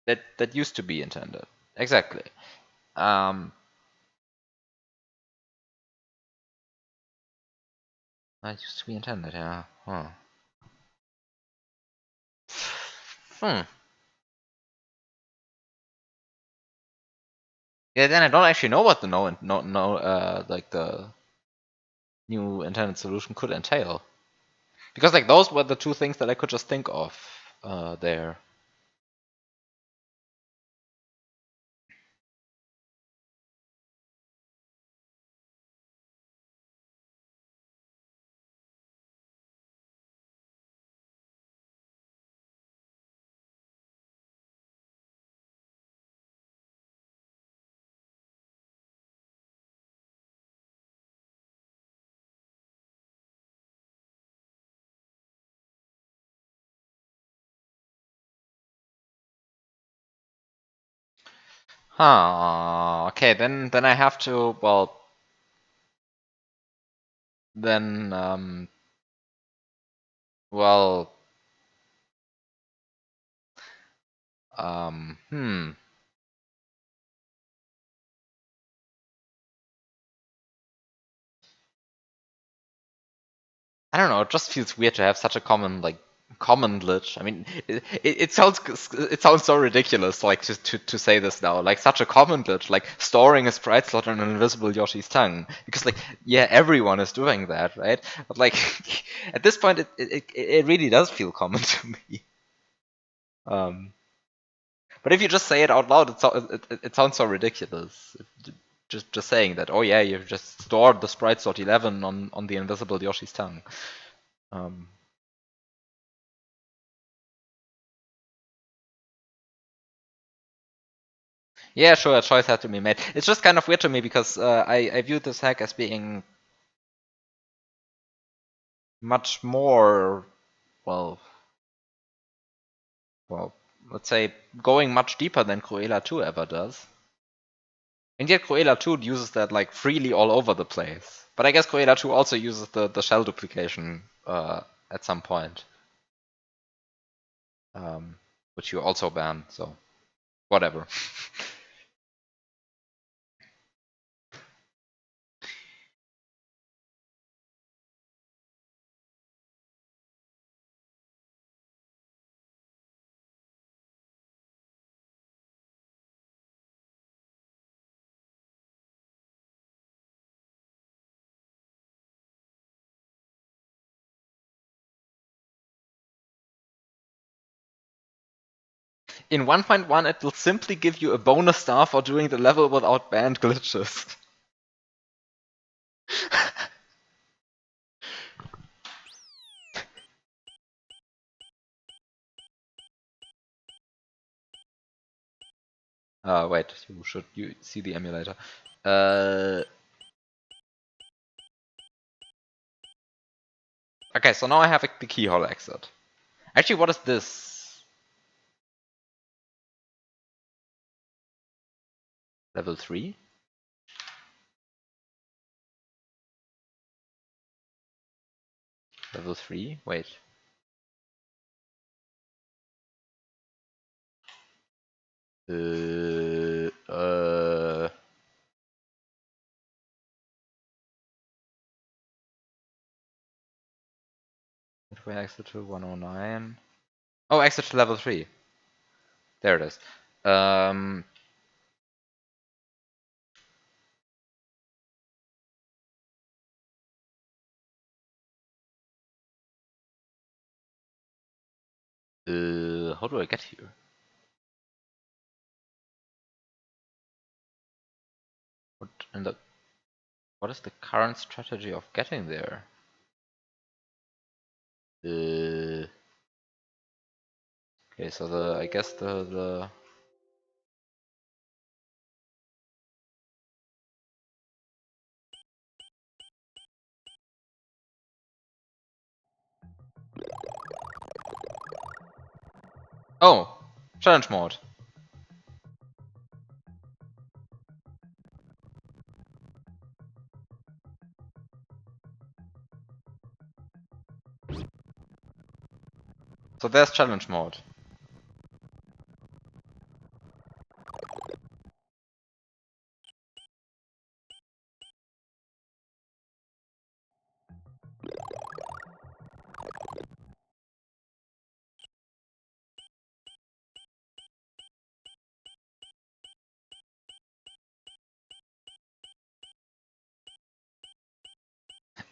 that used to be intended. Exactly. Um that used to be intended, yeah. Huh. Hmm. Yeah, then I don't actually know what the like the new intended solution could entail. Because like those were the two things that I could just think of there. Huh. Okay, then I have to then well hmm. I don't know. It just feels weird to have such a common glitch. I mean, it sounds so ridiculous, like to say this now. Like such a common glitch, like storing a sprite slot on an invisible Yoshi's tongue, because like yeah, everyone is doing that, right? But like at this point, it really does feel common to me. Um, but if you just say it out loud, it sounds so ridiculous. Just saying that. Oh yeah, you've just stored the sprite slot 11 on the invisible Yoshi's tongue. Um, Yeah, sure, a choice had to be made. It's just kind of weird to me because I viewed this hack as being much more, well, well, let's say going much deeper than Cruella 2 ever does. And yet Cruella 2 uses that like freely all over the place. But I guess Cruella 2 also uses the shell duplication at some point, which you also ban, so whatever. In 1.1, it will simply give you a bonus star for doing the level without banned glitches. Wait, you see the emulator? Uh, okay, so now I have the keyhole exit. Actually, what is this? Level 3? Level 3? Wait. Uh. Midway exit to 109. Oh, exit to level 3. There it is. Um. How do I get here? What in the? What is the current strategy of getting there? Okay, so I guess the oh, challenge mode. So there's challenge mode.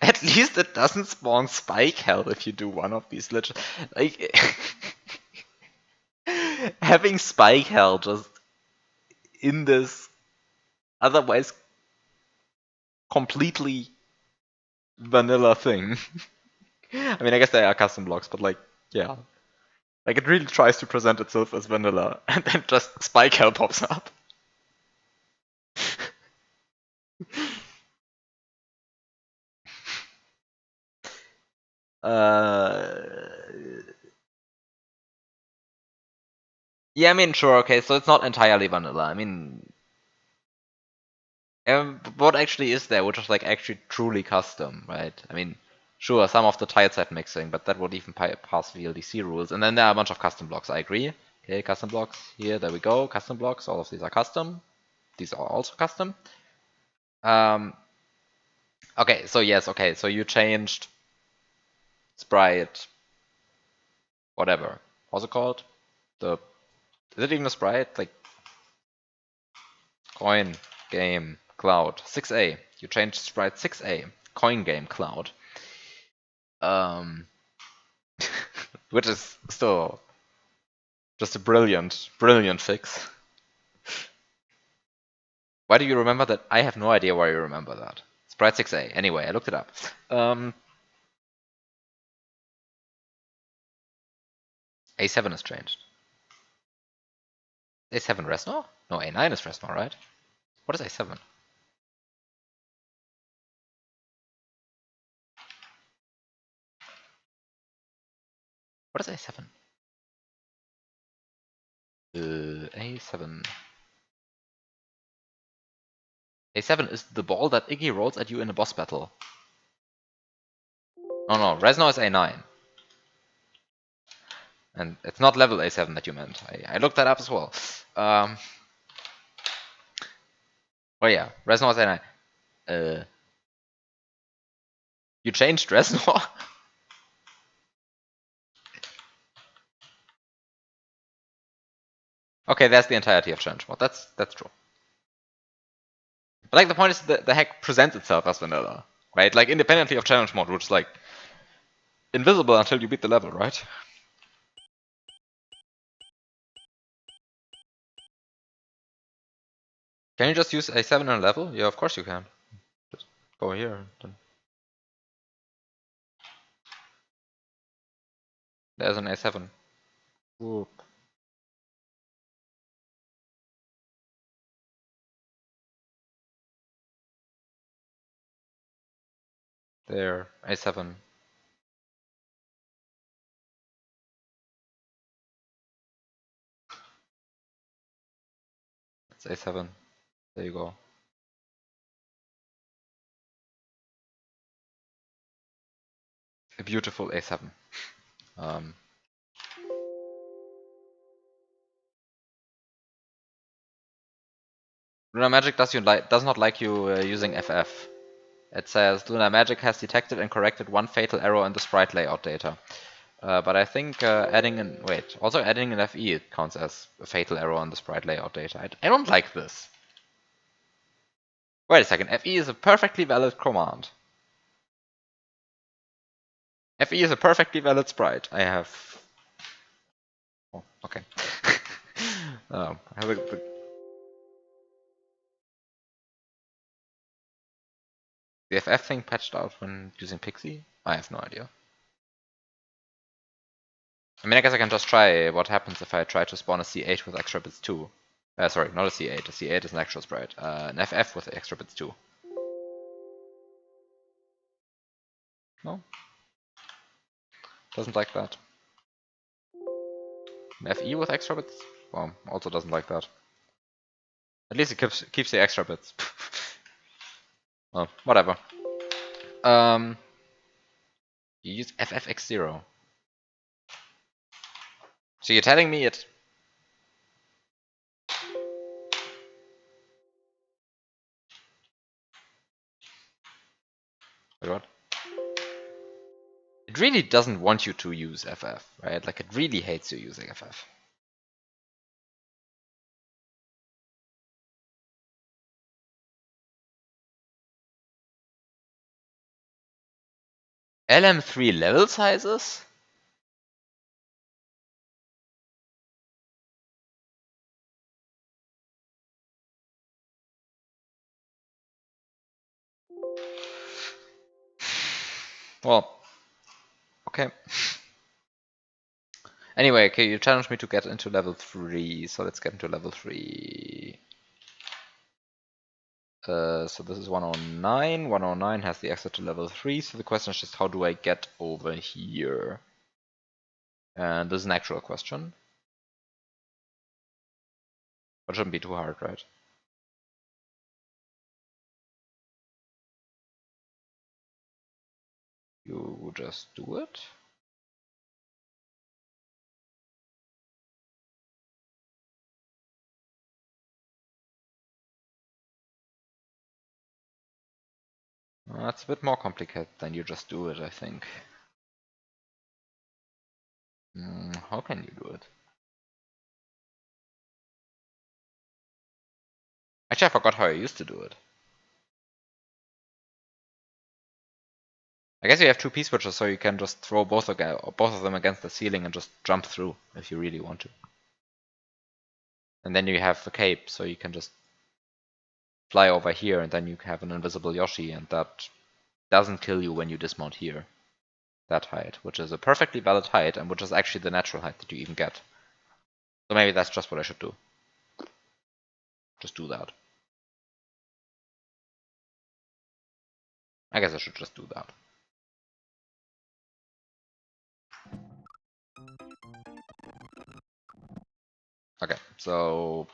At least it doesn't spawn spike hell if you do one of these like having spike hell just in this otherwise completely vanilla thing. I mean, I guess they are custom blocks, but like, yeah. Like, it really tries to present itself as vanilla, and then just spike hell pops up. Yeah, I mean, sure, okay, so it's not entirely vanilla. I mean, what actually is there, which is like actually truly custom, right? I mean, sure, some of the tileset mixing, but that would even pass VLDC rules. And then there are a bunch of custom blocks, I agree. Okay, custom blocks here, there we go, custom blocks, all of these are custom. These are also custom. Okay, so yes, okay, so you changed sprite, whatever. What's it called? The Is it even a sprite? Like coin game cloud 6A. You changed sprite 6A. Coin game cloud. Um, which is still just a brilliant, brilliant fix. Why do you remember that? I have no idea why you remember that. Sprite 6A. Anyway, I looked it up. A7 has changed. A7 Resnor? No, A9 is Resnor, right? What is A7? What is A7? A7. A7 is the ball that Iggy rolls at you in a boss battle. No, no, Resnor is A9. And it's not level A7 that you meant. I looked that up as well. Oh yeah, Resnor is A9. You changed Resnor? Okay, that's the entirety of challenge mode. That's true. But like the point is the hack presents itself as vanilla, right? Like independently of challenge mode, which is like invisible until you beat the level, right? Can you just use A7 in a level? Yeah, of course you can. Just go here. Then there's an A7. Whoop. There, A7. It's A7. There you go. A beautiful A7. Lunar Magic does not like you using FF. It says Lunar Magic has detected and corrected one fatal error in the sprite layout data. But I think also adding an FE counts as a fatal error on the sprite layout data. I don't like this. Wait a second, FE is a perfectly valid command. FE is a perfectly valid sprite. I have... Oh, okay. I have the FF thing patched out when using Pixie? I have no idea. I mean, I guess I can just try what happens if I try to spawn a C8 with extra bits too. Sorry, not a C8. A C8 is an actual sprite. An FF with extra bits too. No? Doesn't like that. An FE with extra bits? Well, also doesn't like that. At least it keeps the extra bits. Well, whatever. You use FFX0. So you're telling me it... Wait, what? It really doesn't want you to use FF, right? Like, it really hates you using FF. LM3 level sizes? Well, okay. Anyway, okay, you challenged me to get into level 3, so let's get into level 3. So this is 109. 109 has the exit to level 3, so the question is just how do I get over here? And this is an actual question. But it shouldn't be too hard, right? You just do it. That's a bit more complicated than you just do it, I think. How can you do it? Actually, I forgot how I used to do it. I guess you have two P-switches, so you can just throw both of them against the ceiling and just jump through if you really want to. And then you have the cape, so you can just fly over here, and then you have an invisible Yoshi, and that doesn't kill you when you dismount here. That height, which is a perfectly valid height, and which is actually the natural height that you even get. So maybe that's just what I should do. Just do that. I guess I should just do that. Okay, so...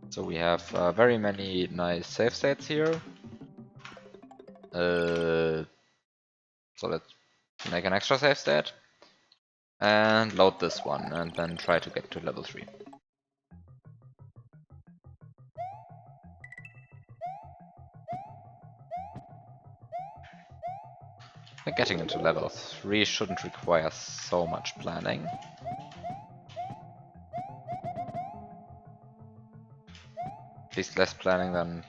So we have very many nice save states here. So let's make an extra save state. And load this one, and then try to get to level 3. I think getting into level 3 shouldn't require so much planning. At least less planning than...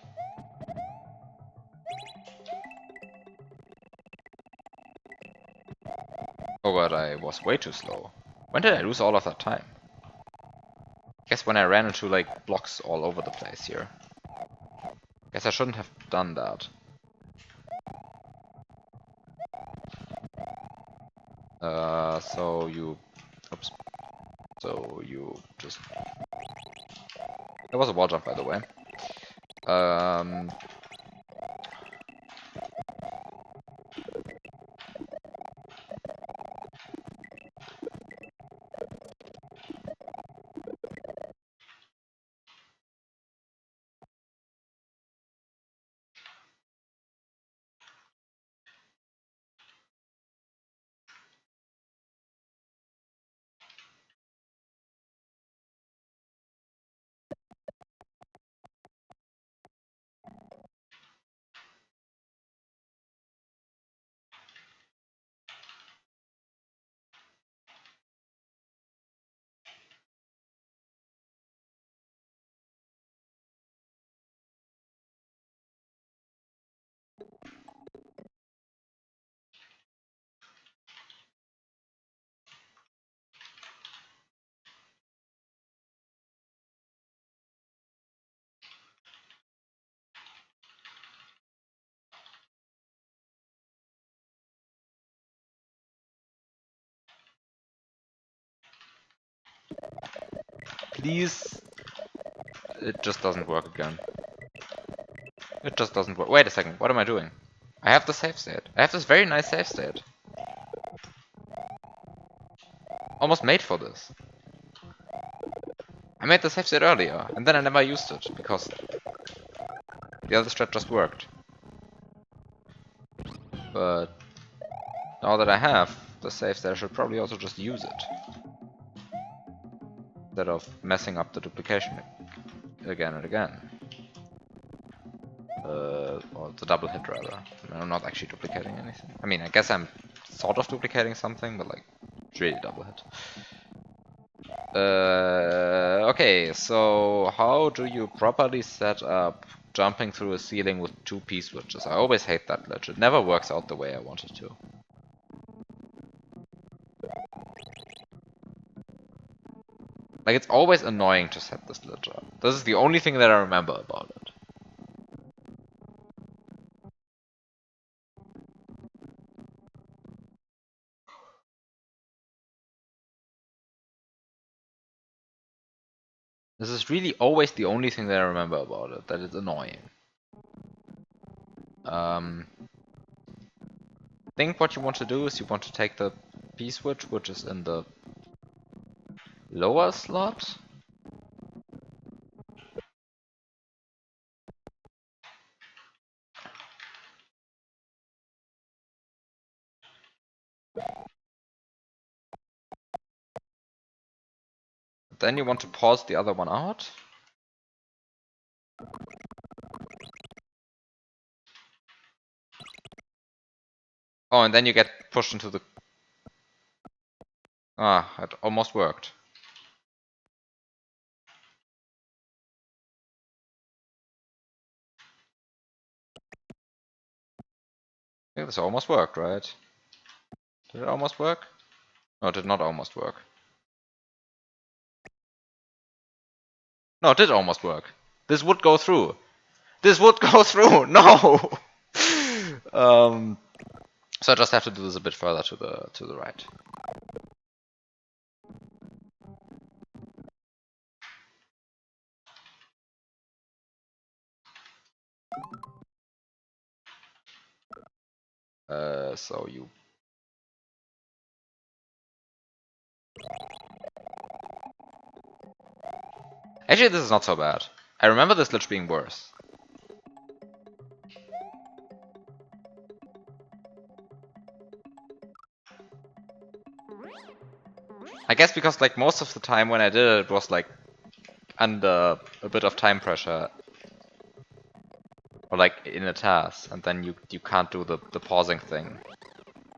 Oh god, I was way too slow. When did I lose all of that time? Guess when I ran into like blocks all over the place here. Guess I shouldn't have done that. So you... Oops. So you just... There was a wall jump, by the way. please. It just doesn't work again. It just doesn't work. Wait a second, what am I doing? I have the save state. I have this very nice save state. Almost made for this. I made the save state earlier, and then I never used it, because the other strat just worked. But now that I have the save state, I should probably also just use it. Instead of messing up the duplication again and again. Or the double hit rather. I'm not actually duplicating anything. I mean, I guess I'm sort of duplicating something, but like, it's really double hit. Okay, so how do you properly set up jumping through a ceiling with 2 P-switches? I always hate that glitch. It never works out the way I want it to. Like, it's always annoying to set this glitch up. This is the only thing that I remember about it. This is really always the only thing that I remember about it, that it's annoying. I think what you want to do is you want to take the P-switch, which is in the lower slot. Then you want to pause the other one out. Oh, and then you get pushed into the... Ah, it almost worked. I think this almost worked, right? Did it almost work? No, it did not almost work. No, it did almost work. This would go through. This would go through! No! So I just have to do this a bit further to the right. So you... Actually, this is not so bad. I remember this glitch being worse. I guess because like most of the time when I did it, it was like under a bit of time pressure. Or like in a task, and then you can't do the pausing thing.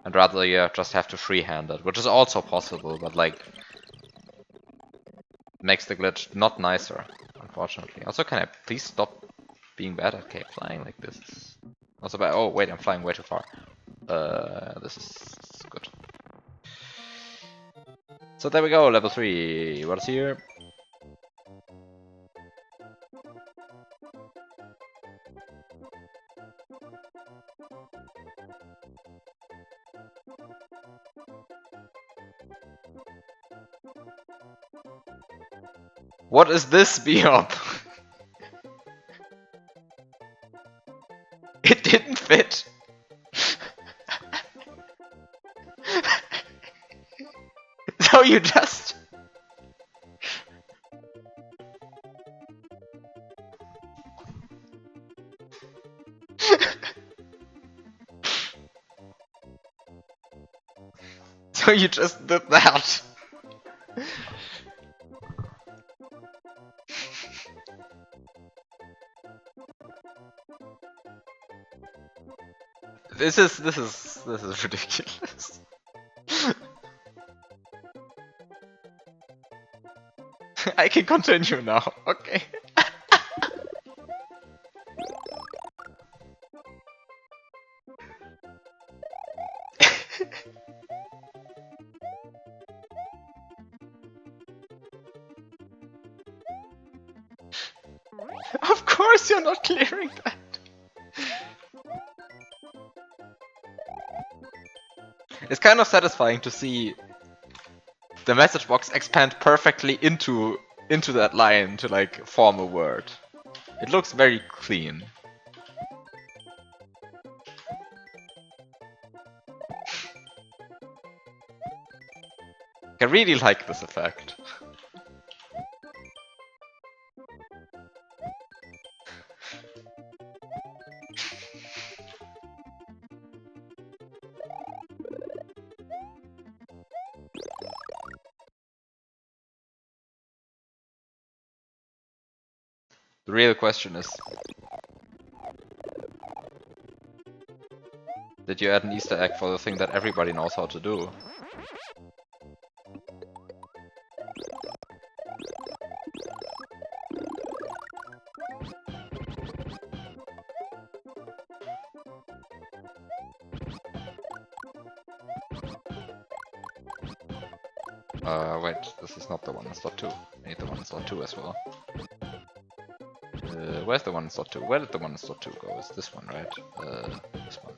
And rather you just have to freehand it, which is also possible, but like makes the glitch not nicer, unfortunately. Also, can I please stop being bad at cave flying like this? Also bad. Oh wait, I'm flying way too far. This is good. So there we go, level 3. What's here? What is this biop? It didn't fit. So you just... So you just did that. This is ridiculous. I can continue now. Okay. Of course you're not clearing that. It's kind of satisfying to see the message box expand perfectly into into that line to like form a word. It looks very clean. I really like this effect. The real question is, did you add an Easter egg for the thing that everybody knows how to do? Wait, this is not the one in slot 2. I need the one in slot 2 as well. Where's the one in slot 2? Where did the one in slot 2 go? It's this one, right? This one.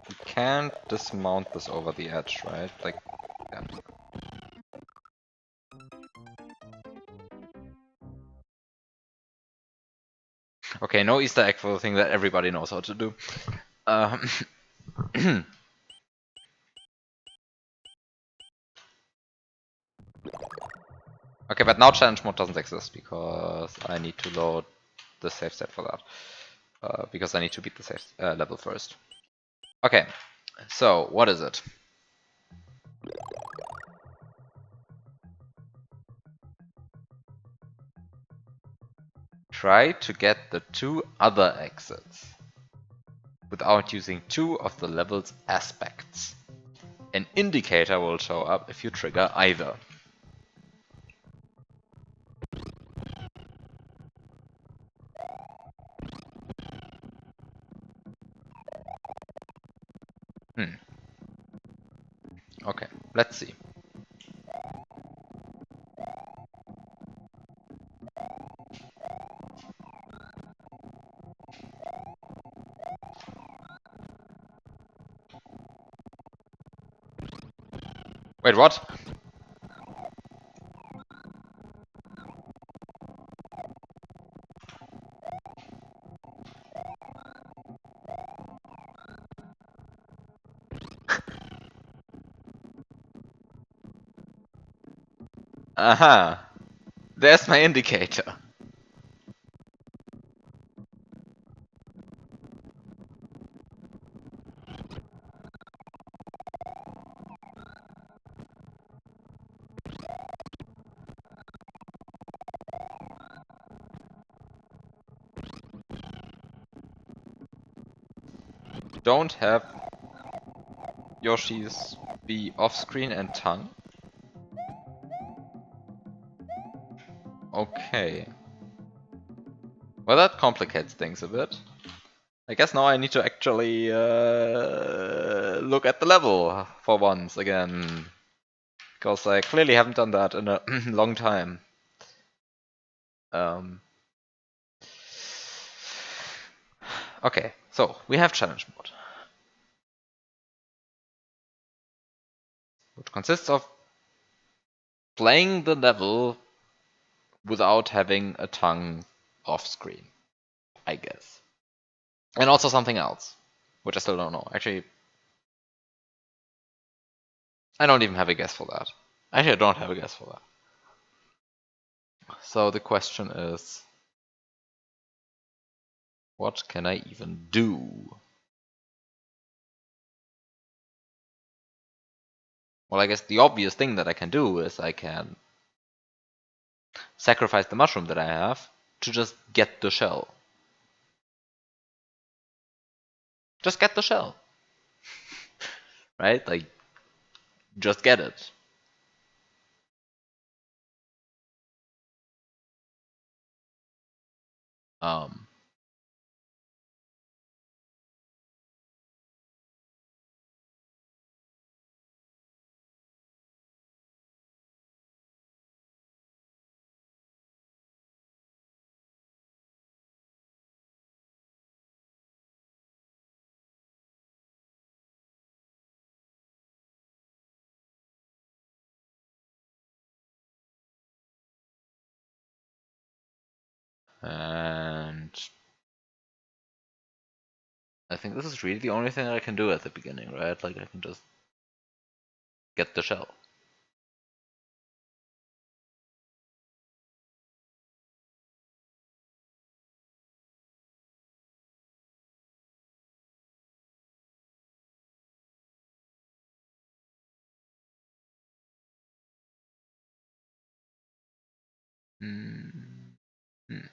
You can't dismount this over the edge, right? Like, yeah. Okay, no Easter egg for the thing that everybody knows how to do. Okay, but now challenge mode doesn't exist because I need to load the save state for that. Because I need to beat the save level first. Okay, so what is it? Try to get the 2 other exits without using 2 of the level's aspects. An indicator will show up if you trigger either. Okay, let's see. Wait, what? Aha! There's my indicator. Don't have Yoshi's be off-screen and tongue. Okay. Well, that complicates things a bit. I guess now I need to actually look at the level for once again. Because I clearly haven't done that in a long time. Okay, so we have challenge mode. Which consists of playing the level without having a tongue off screen, I guess. And also something else, which I still don't know. Actually, I don't even have a guess for that. Actually, I don't have a guess for that. So the question is, what can I even do? Well, I guess the obvious thing that I can do is I can sacrifice the mushroom that I have to just get the shell. Just get the shell. Right? Like, just get it. And I think this is really the only thing I can do at the beginning, right? Like I can just get the shell. Hmm. Hmm.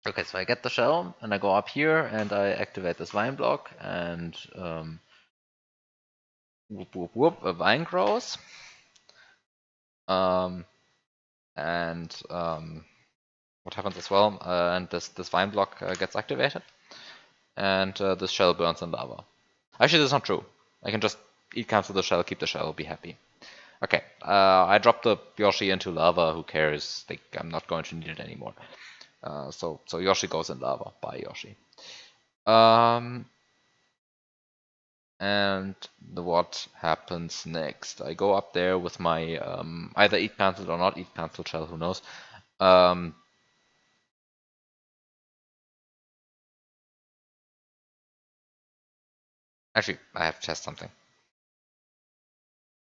Okay, so I get the shell and I go up here and I activate this vine block and whoop whoop whoop, a vine grows. Um, and what happens as well? And this vine block gets activated, and this shell burns in lava. Actually, that's not true. I can just eat cancel the shell, keep the shell, be happy. Okay, I dropped the Yoshi into lava. Who cares? Like, I'm not going to need it anymore. So Yoshi goes in lava. Bye, Yoshi. And what happens next? I go up there with my either eat cancelled or not eat cancelled shell. Who knows? Actually, I have to test something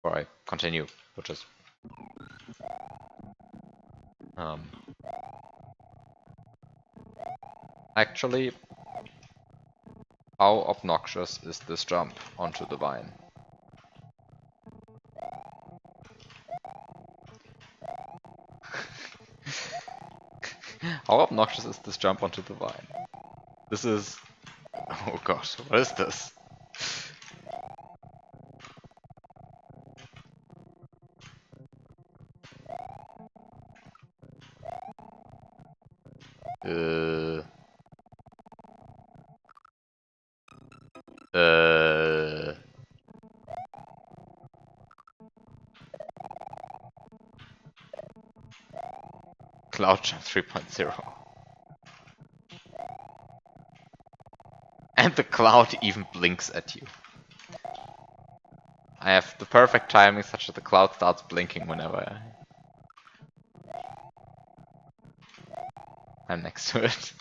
before I continue, which is um, actually, how obnoxious is this jump onto the vine? How obnoxious is this jump onto the vine? This is... Oh gosh, what is this? Uh... Uh... Cloud Jump 3.0. And the cloud even blinks at you. I have the perfect timing such that the cloud starts blinking whenever I'm next to it.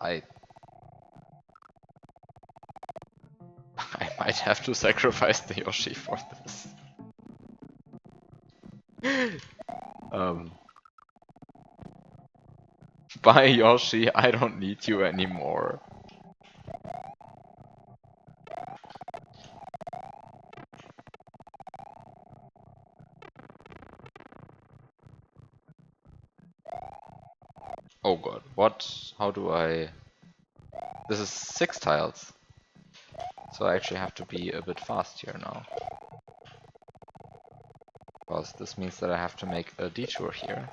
I I might have to sacrifice the Yoshi for this. Um, Bye Yoshi, I don't need you anymore. Oh god, what? How do I... This is 6 tiles. So I actually have to be a bit fast here now. Because this means that I have to make a detour here.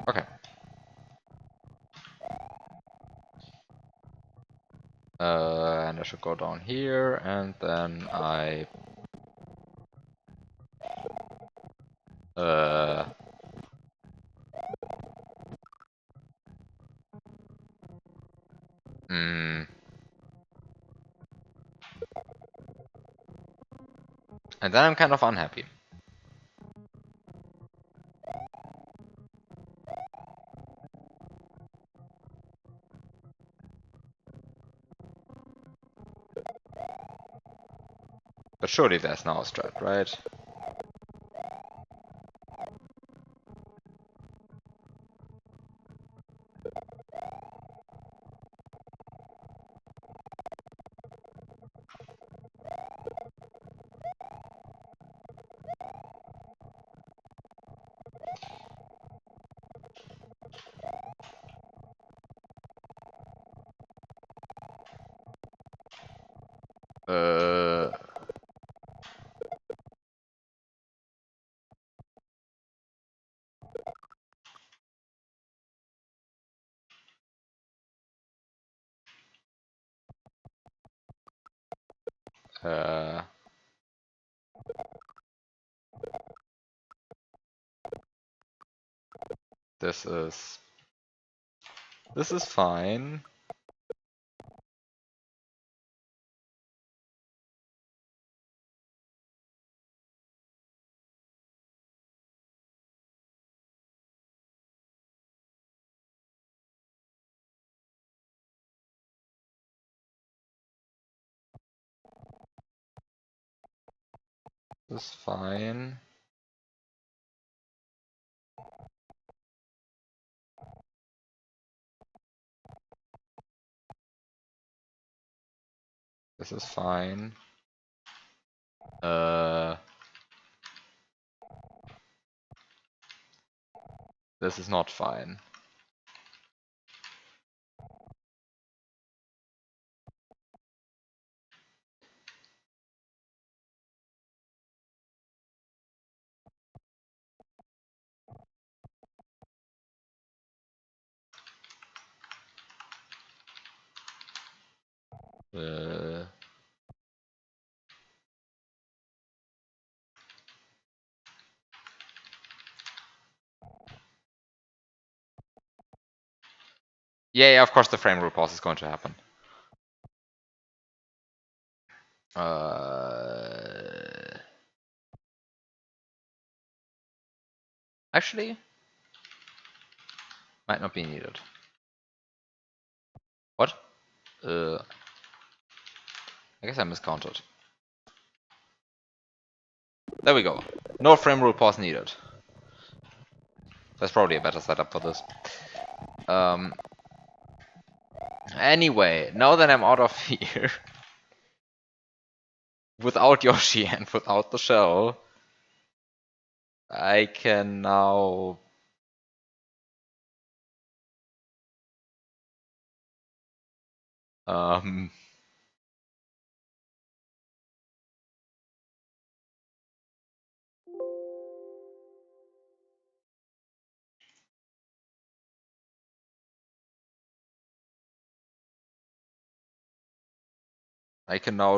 Okay. And I should go down here, and then I... Mm, and then I'm kind of unhappy. But surely there's now a strat, right? Uh... Uh... This is fine. This is fine. This is fine. This is not fine. Uh, yeah, of course the frame rate pause is going to happen. Actually, might not be needed. What? I guess I miscounted. There we go. No frame rate pause needed. That's probably a better setup for this. Anyway, now that I'm out of here, without Yoshi and without the shell, I can now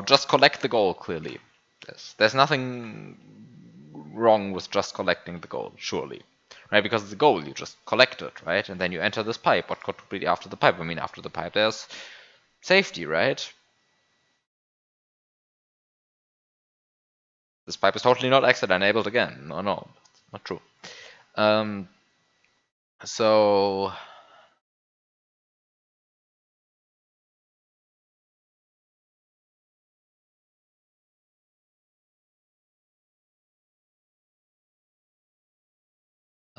just collect the gold, clearly. There's nothing wrong with just collecting the gold, surely. Right, because it's a goal, you just collect it, right? And then you enter this pipe. What could be after the pipe? I mean, after the pipe, there's safety, right? This pipe is totally not exit enabled again. No, not true. So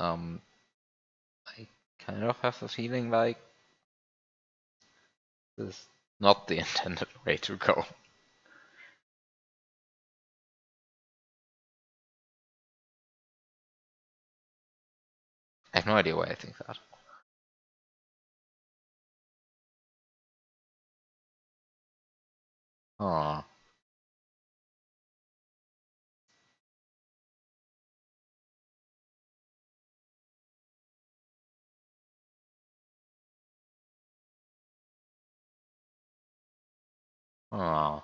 I kind of have a feeling like this is not the intended way to go. I have no idea why I think that. Oh. Oh.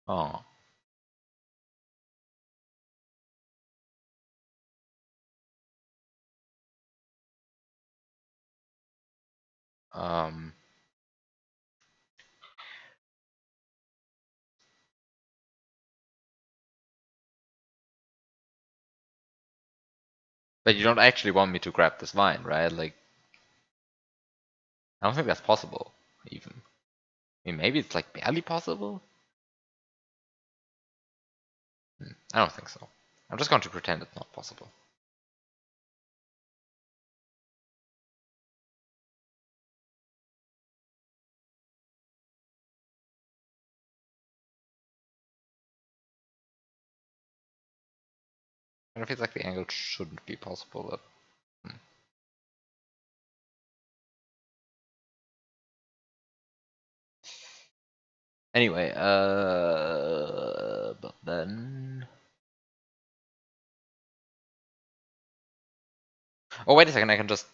Oh. Um. But you don't actually want me to grab this vine, right? Like, I don't think that's possible, even. I mean, maybe it's like barely possible? I don't think so. I'm just going to pretend it's not possible. And it feels like the angle shouldn't be possible, but... Anyway, but then... Oh, wait a second, I can just...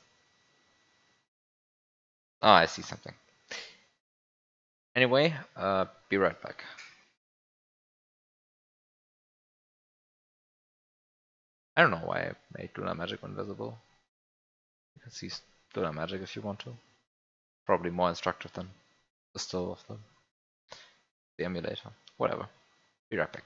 Oh, I see something. Anyway, be right back. I don't know why I made Lunar Magic invisible. You can see Lunar Magic if you want to. Probably more instructive than the still of the emulator. Whatever. Be right back.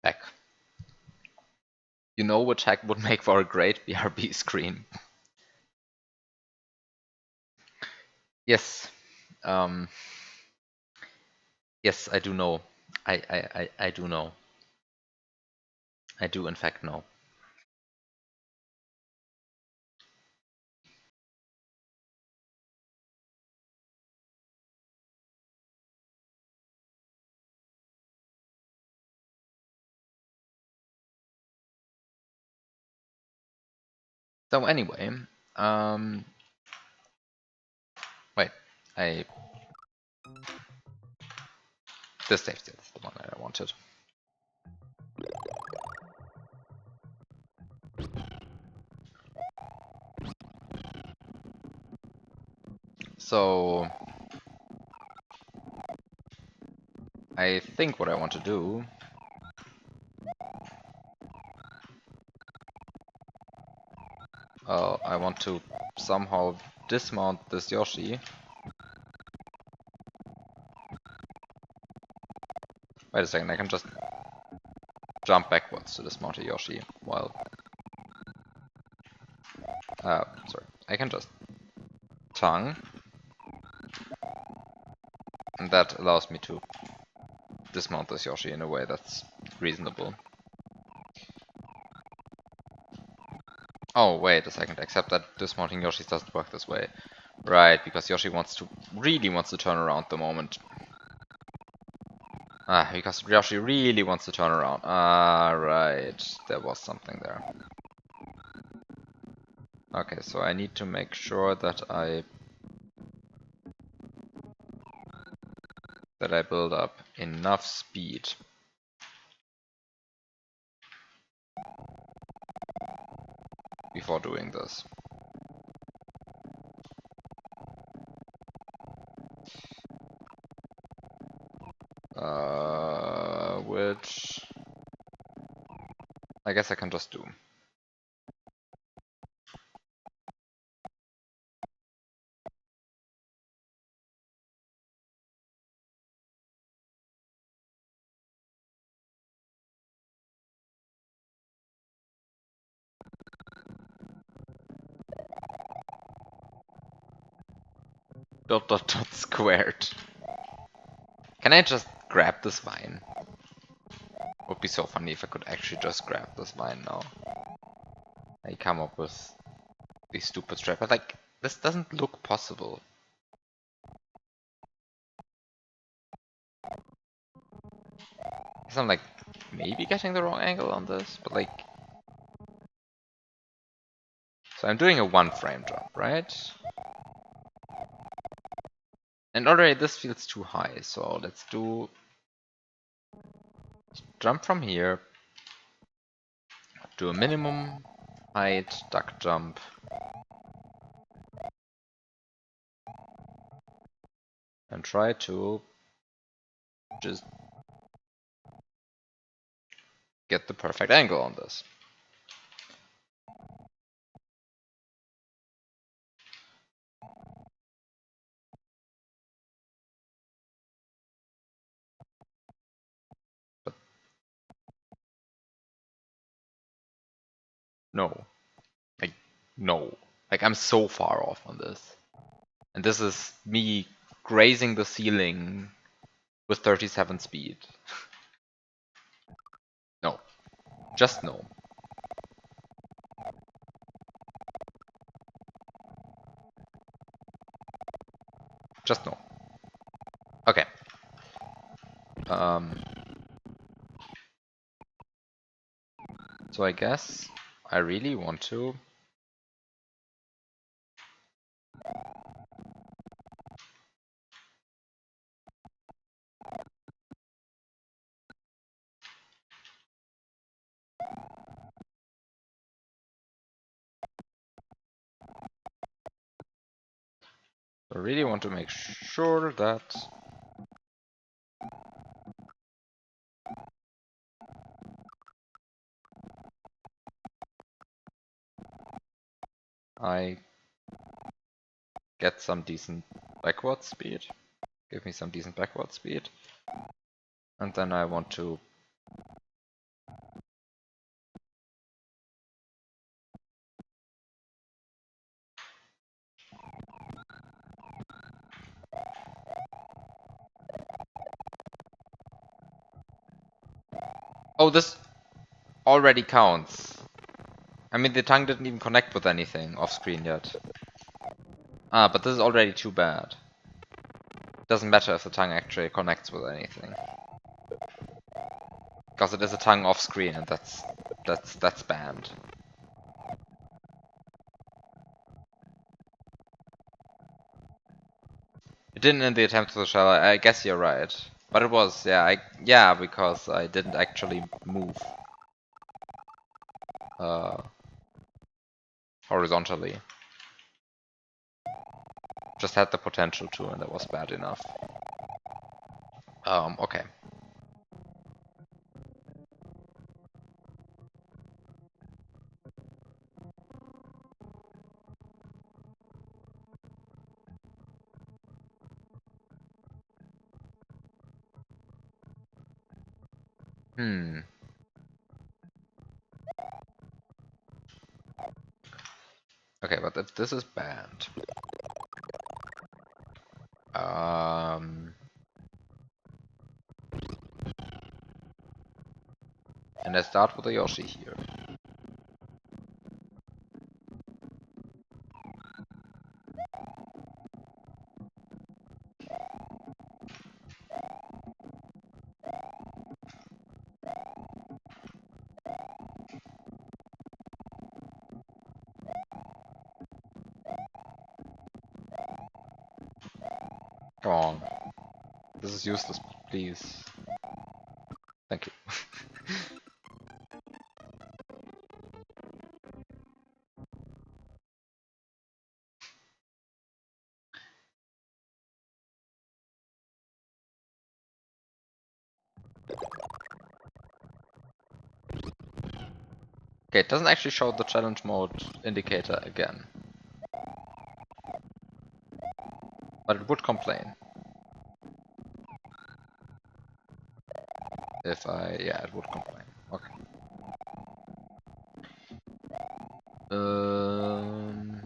Back. You know which hack would make for a great BRB screen. Yes. Yes, I do know. I do know. I do in fact know. So anyway, wait, I this save state is the one that I wanted. So I think what I want to do I want to somehow dismount this Yoshi. Wait a second, I can just jump backwards to dismount a Yoshi. Well, sorry, I can just tongue, and that allows me to dismount this Yoshi in a way that's reasonable. Oh, wait a second, except that dismounting Yoshi doesn't work this way. Right, because Yoshi really wants to turn around the moment. Because Yoshi really wants to turn around. Right, there was something there. Okay, so I need to make sure that I build up enough speed before doing this. Which I guess I can just do. Dot dot dot squared. Can I just grab this vine? Would be so funny if I could actually just grab this vine now. I come up with these stupid straps, but like, this doesn't look possible. I'm like, maybe getting the wrong angle on this, but like... So I'm doing a 1-frame jump, right? And already this feels too high, so let's do... Jump from here. Do a minimum height duck jump. And try to just get the perfect angle on this. But no. Like, no. Like, I'm so far off on this. And this is me grazing the ceiling with 37 speed. No. Just no. Just no. Okay. So I guess I really want to... make sure that I get some decent backward speed. Give me some decent backward speed. And then I want to... Oh, this already counts. I mean, the tongue didn't even connect with anything off screen yet. But this is already too bad. Doesn't matter if the tongue actually connects with anything. Because it is a tongue off screen and that's banned. It didn't in the attempt to the shell, I guess you're right. But it was, yeah, because I didn't actually move horizontally. Just had the potential to, and that was bad enough. Okay. Okay, but if this is banned. And I start with a Yoshi here. Come on. This is useless, please. Thank you. Okay, it doesn't actually show the challenge mode indicator again. But it would complain. If yeah, it would complain. Okay. Um,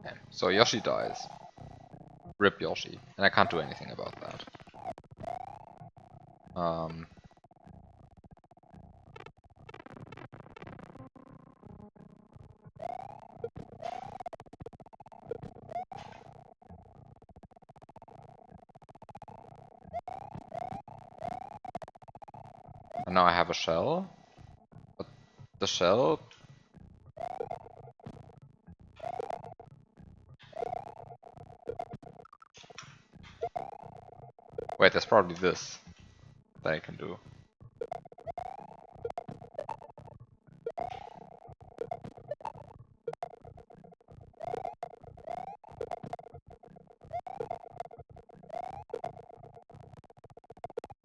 yeah. So Yoshi dies. Rip Yoshi. And I can't do anything about that. And now I have a shell. But the shell... Wait, there's probably this that I can do.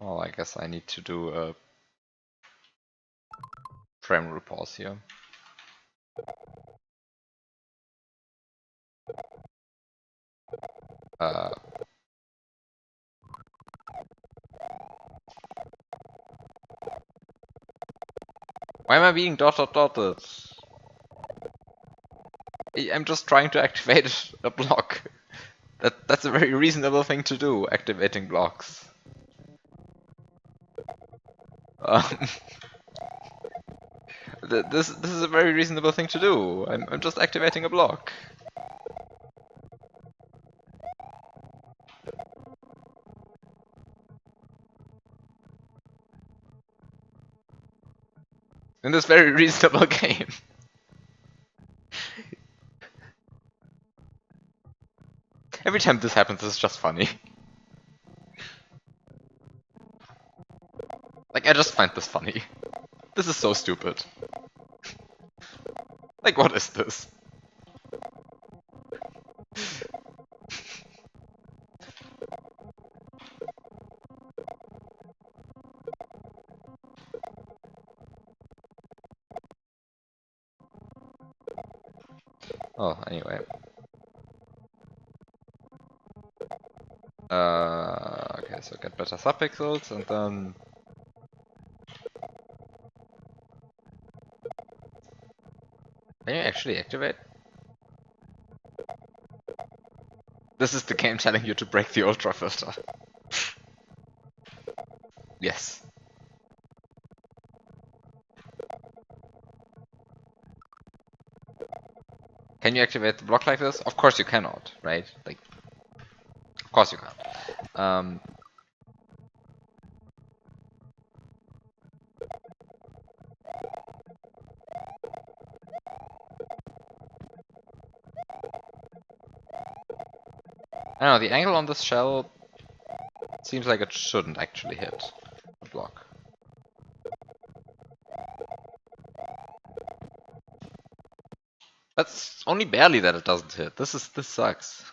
Well, I guess I need to do a frame repause here. Why am I being dotted? I'm just trying to activate a block. That's a very reasonable thing to do, activating blocks. Um, this is a very reasonable thing to do. I'm just activating a block. In this very reasonable game. Every time this happens, it's just funny. Like, I just find this funny. This is so stupid. Like, what is this? Oh, anyway. Okay, so get better subpixels and then... Can you actually activate? This is the game telling you to break the ultra filter. Yes. Can you activate the block like this? Of course you cannot, right? Like, of course you can't. I don't know, the angle on this shell seems like it shouldn't actually hit the block. That's only barely that it doesn't hit. This sucks.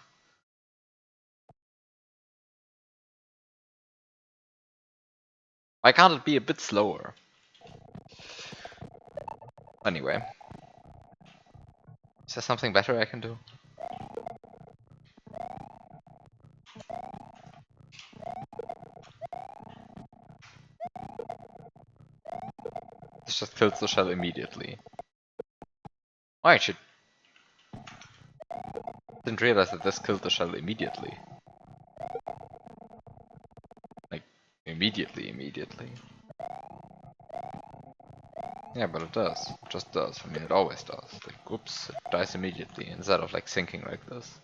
Why can't it be a bit slower? Anyway. Is there something better I can do? This just kills the shell immediately. Oh, I should... Didn't realize that this killed the shell immediately. Like, immediately. Yeah, but it does. It just does. I mean, it always does. Like, oops, it dies immediately instead of like sinking like this.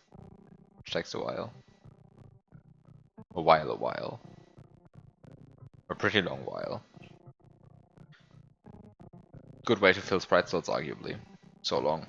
Which takes a while. A while. A pretty long while. Good way to fill sprite slots, arguably. So long.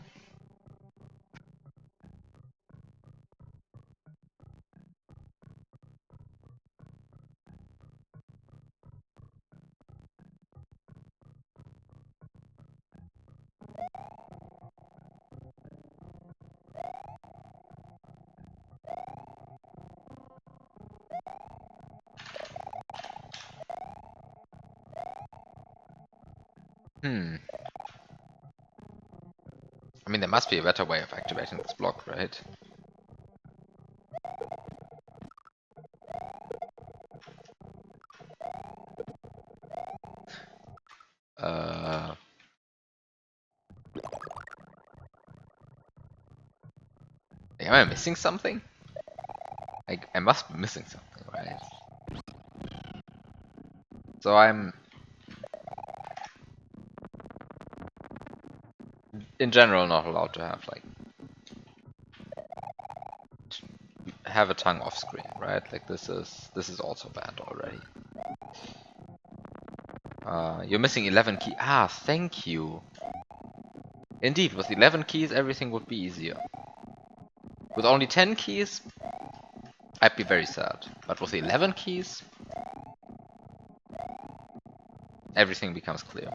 I mean, there must be a better way of activating this block, right? Am I missing something? I must be missing something, right? So I'm... in general not allowed to have, like... have a tongue off screen, right? Like this is also banned already. You're missing 11 keys. Ah, thank you. Indeed, with 11 keys everything would be easier. With only 10 keys, I'd be very sad. But with 11 keys, everything becomes clear.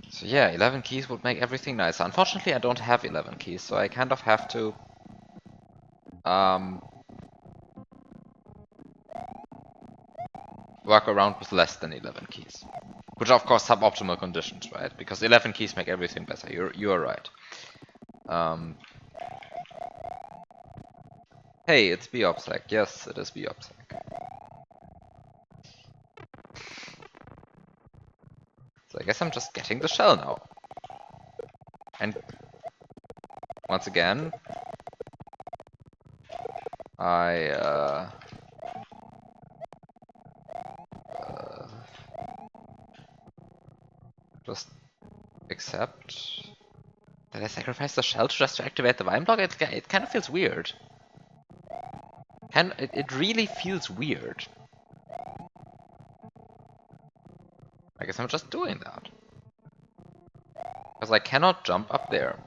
So yeah, 11 keys would make everything nicer. Unfortunately, I don't have 11 keys, so I kind of have to work around with less than 11 keys. Which are of course suboptimal conditions, right? Because 11 keys make everything better. You're right. Hey, it's BOPSEC. Yes, it is BOPSEC. So I guess I'm just getting the shell now. And once again, I just accept that I sacrifice the shell just to activate the vine block. It kind of feels weird. It really feels weird. I guess I'm just doing that. Because I cannot jump up there.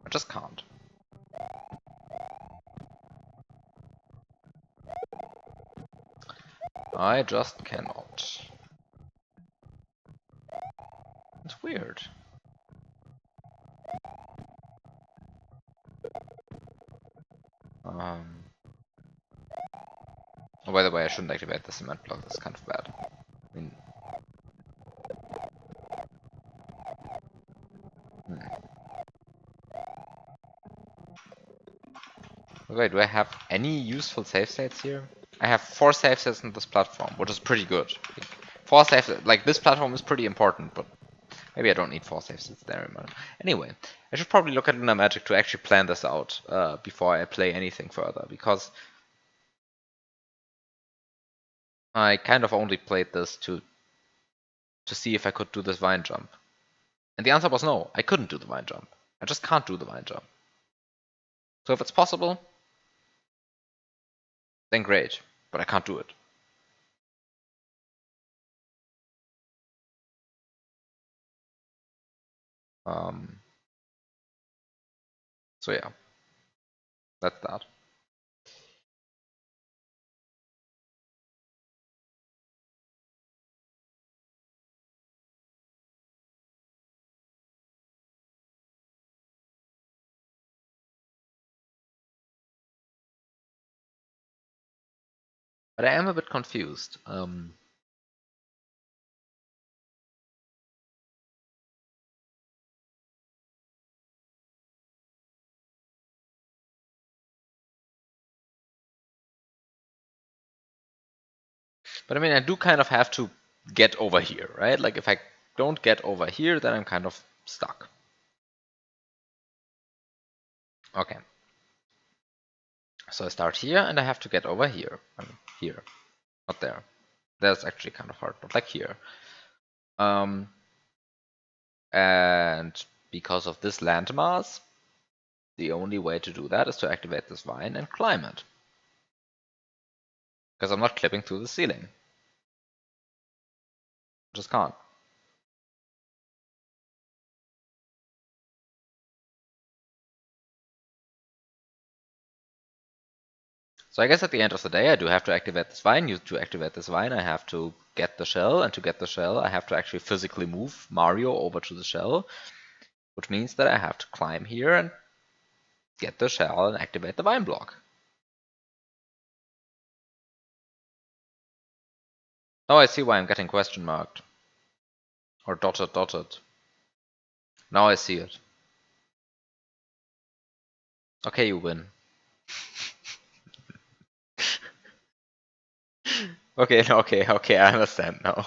I just can't. I just cannot. It's weird. Oh, by the way, I shouldn't activate the cement block. That's kind of bad. I mean, wait, do I have any useful save states here? I have 4 save states on this platform, which is pretty good. 4 save states, like this platform is pretty important, but maybe I don't need 4 save states there anymore. Anyway, I should probably look at Lunar Magic to actually plan this out before I play anything further, because I kind of only played this to see if I could do this vine jump. And the answer was no, I couldn't do the vine jump. I just can't do the vine jump. So if it's possible, then great, but I can't do it. So yeah, that's that. But I am a bit confused. But I mean, I do kind of have to get over here, right? Like if I don't get over here, then I'm kind of stuck. Okay. So I start here and I have to get over here. I mean, here, not there. That's actually kind of hard, but like here. And because of this landmass, the only way to do that is to activate this vine and climb it. Because I'm not clipping through the ceiling. Just can't. So I guess at the end of the day, I do have to activate this vine. To activate this vine, I have to get the shell, and to get the shell, I have to actually physically move Mario over to the shell, which means that I have to climb here and get the shell and activate the vine block. Now I see why I'm getting question marked. Or dotted dotted. Now I see it. Okay, you win. Okay, okay, I understand now.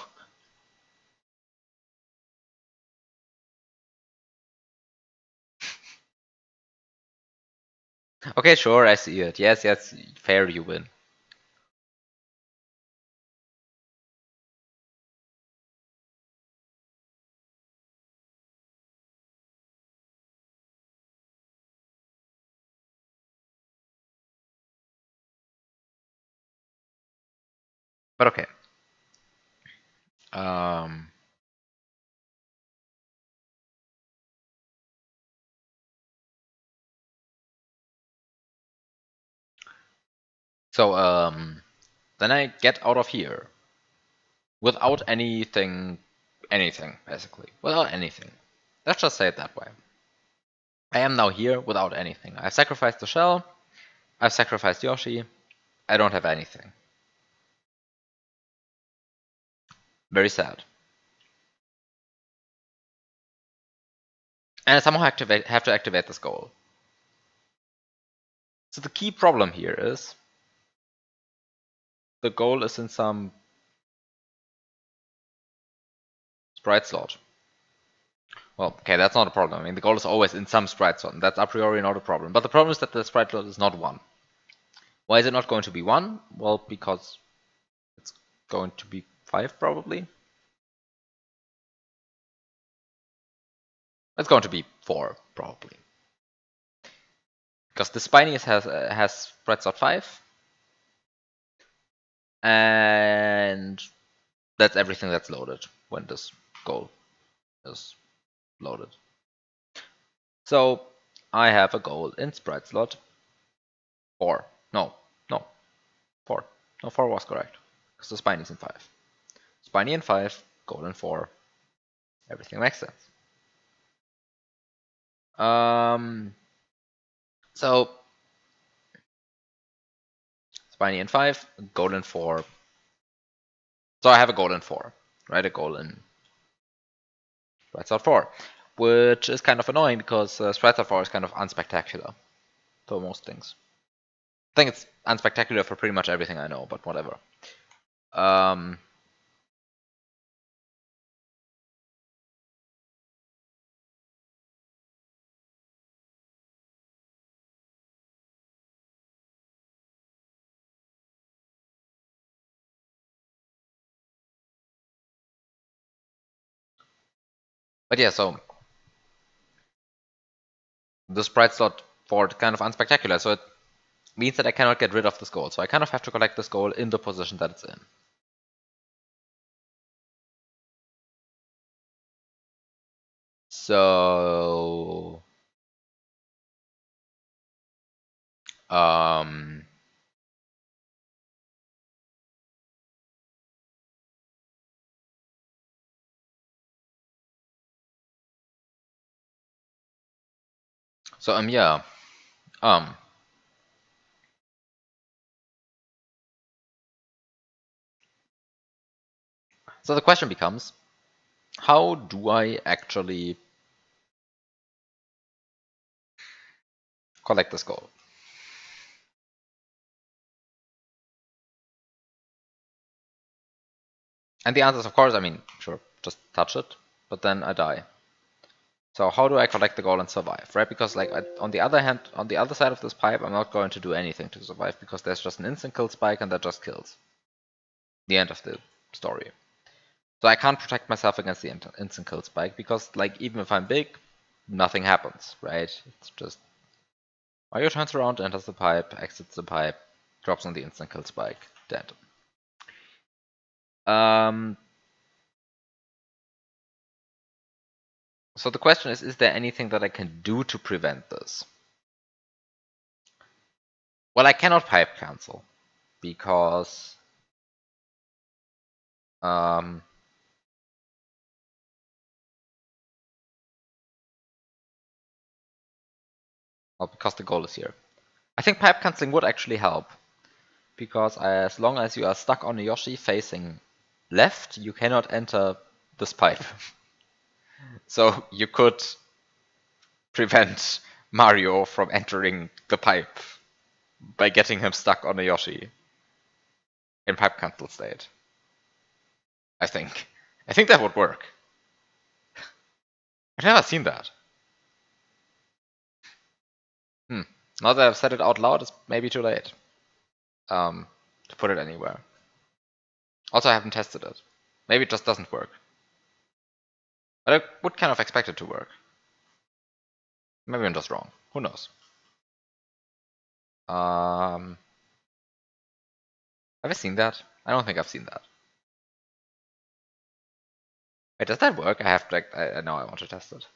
Okay, sure, I see it. Yes, fair, you win. But okay. Um, so then I get out of here without anything, basically, without anything. Let's just say it that way. I am now here without anything. I've sacrificed the shell. I've sacrificed Yoshi. I don't have anything. Very sad. And I somehow have to activate this goal. So the key problem here is the goal is in some sprite slot. Well, okay, that's not a problem. I mean, the goal is always in some sprite slot, and that's a priori not a problem. But the problem is that the sprite slot is not 1. Why is it not going to be 1? Well, because it's going to be 5, probably. It's going to be 4, probably. Because the Spinies has sprite slot 5. And That's everything that's loaded when this goal is loaded. So I have a goal in sprite slot 4. No, 4. No, 4 was correct. Because the Spiny is in 5. Spiny in 5, goal in 4. Everything makes sense. So Spiny in 5, goal in 4. So I have a goal in 4, right? A goal in sprite slot 4, which is kind of annoying because sprite slot 4 is kind of unspectacular for most things. I think it's unspectacular for pretty much everything I know, but whatever. But yeah, so the sprite slot 4 is kind of unspectacular, so it means that I cannot get rid of this goal. So I kind of have to collect this goal in the position that it's in. So yeah. So the question becomes, how do I actually collect this goal? And the answer is, of course, I mean, sure, just touch it, but then I die. So how do I collect the goal and survive, right? Because like on the other hand, on the other side of this pipe, I'm not going to do anything to survive because there's just an instant kill spike and that just kills. The end of the story. So I can't protect myself against the instant kill spike because like even if I'm big, nothing happens, right? It's just Mario turns around, enters the pipe, exits the pipe, drops on the instant kill spike, dead. So the question is there anything that I can do to prevent this? Well, I cannot pipe cancel because well, because the goal is here. I think pipe canceling would actually help because as long as you are stuck on a Yoshi facing left, you cannot enter this pipe. So you could prevent Mario from entering the pipe by getting him stuck on a Yoshi in pipe cancel state. I think. I think that would work. I've never seen that. Now that I've said it out loud, it's maybe too late to put it anywhere. Also, I haven't tested it. Maybe it just doesn't work. But I would kind of expect it to work. Maybe I'm just wrong. Who knows? Have I seen that? I don't think I've seen that. Wait, does that work? I have to. I know I want to test it.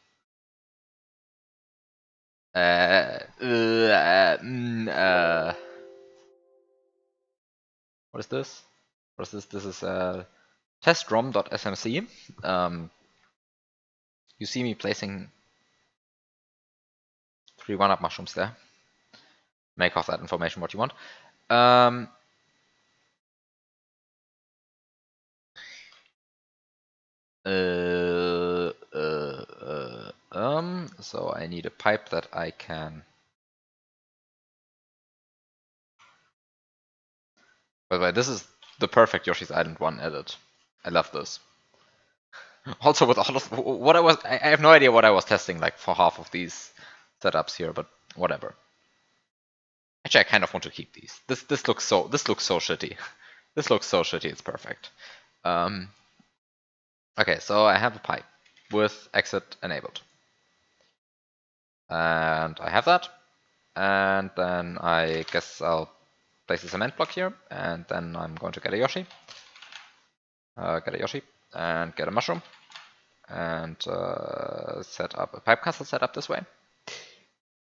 What is this? What is this? This is testrom.smc. You see me placing 3 1-up mushrooms there. Make of that information what you want. So I need a pipe that I can. By the way, this is the perfect Yoshi's Island 1 edit. I love this. Also with all of what I have no idea what I was testing like for half of these setups here, but whatever. Actually, I kind of want to keep these. This looks so shitty. This looks so shitty. It's perfect. Okay, so I have a pipe with exit enabled, and I have that. And then I guess I'll place a cement block here, and then I'm going to get a Yoshi. Get a Yoshi and get a mushroom and set up a pipe castle set up this way.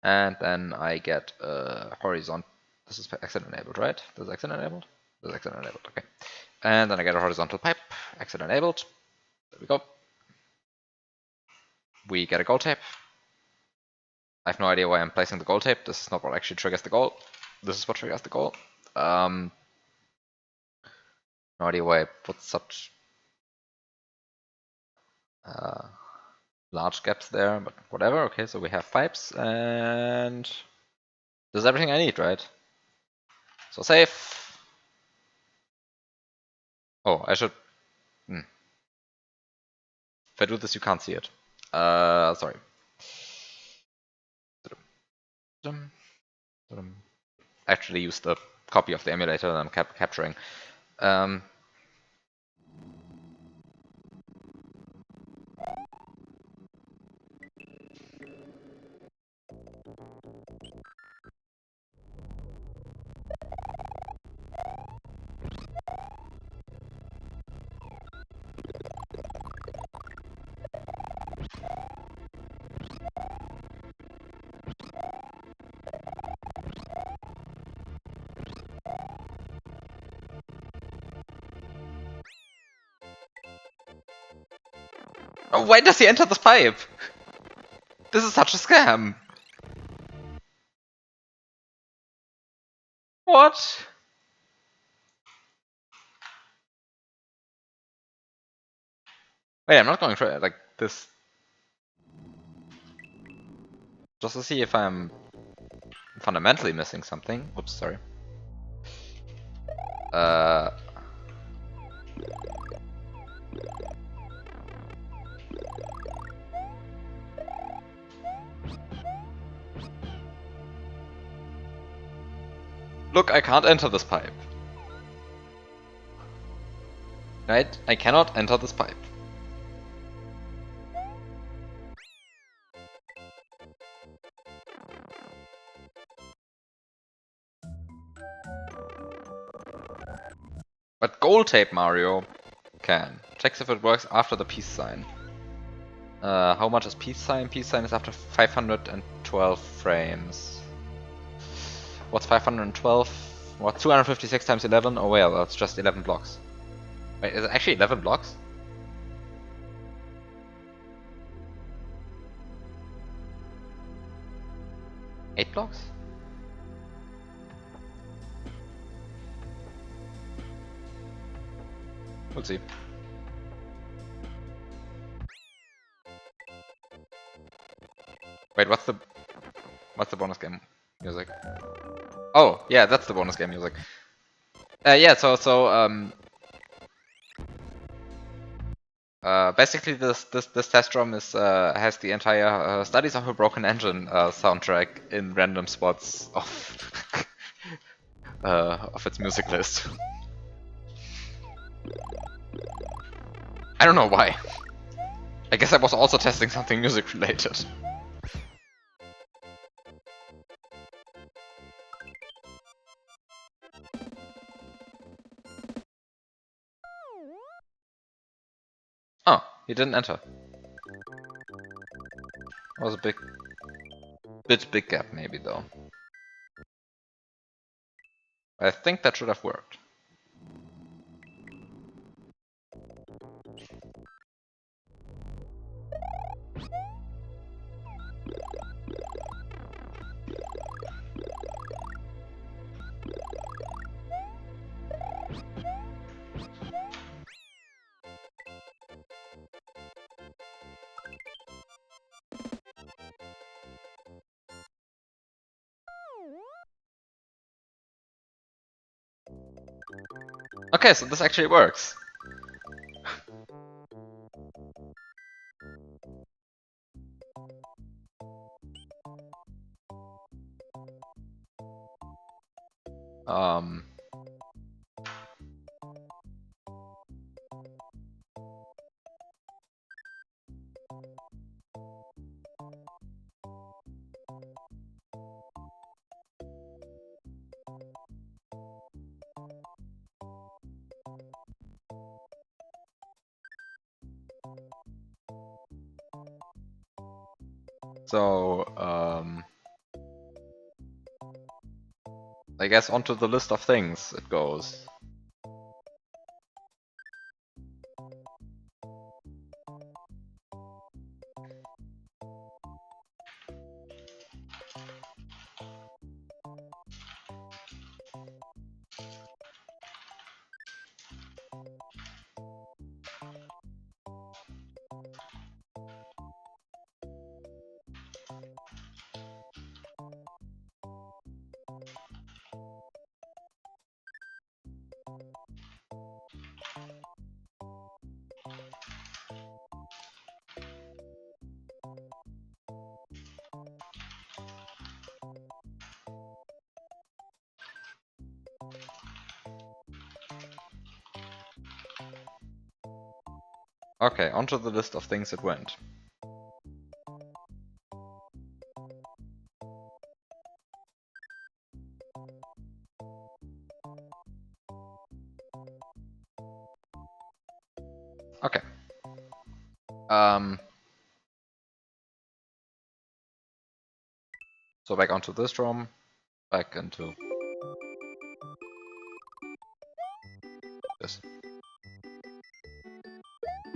And then I get a horizontal. This is exit enabled, right? This is exit enabled? This is exit enabled, okay. And then I get a horizontal pipe, exit enabled. There we go. We get a gold tape. I have no idea why I'm placing the gold tape. This is not what actually triggers the goal. This is what triggers the goal. No idea why I put such large gaps there, but whatever. Okay, so we have pipes, and this is everything I need, right? So save. Oh, I should. If I do this, you can't see it. Sorry. Actually used a copy of the emulator that I'm capturing. Oh, why does he enter this pipe? This is such a scam. What? Wait, I'm not going for it like this. Just to see if I'm fundamentally missing something. Oops, sorry. Look, I can't enter this pipe. Right? I cannot enter this pipe. But gold tape Mario can. Checks if it works after the peace sign. How much is peace sign? Peace sign is after 512 frames. What's 512? What, 256 times 11? Oh well, that's just 11 blocks. Wait, is it actually 11 blocks? Eight blocks? We'll see. Wait, what's the bonus game music? Oh, yeah, that's the bonus game music. Yeah, basically this test ROM is has the entire Studies of a Broken Engine soundtrack in random spots of its music list. I don't know why. I guess I was also testing something music related. Oh, he didn't enter. That was a big gap maybe though. I think that should have worked. Okay, so this actually works. Um, So, I guess onto the list of things it goes. Okay, onto the list of things it went. Okay. So back onto this room, back into this,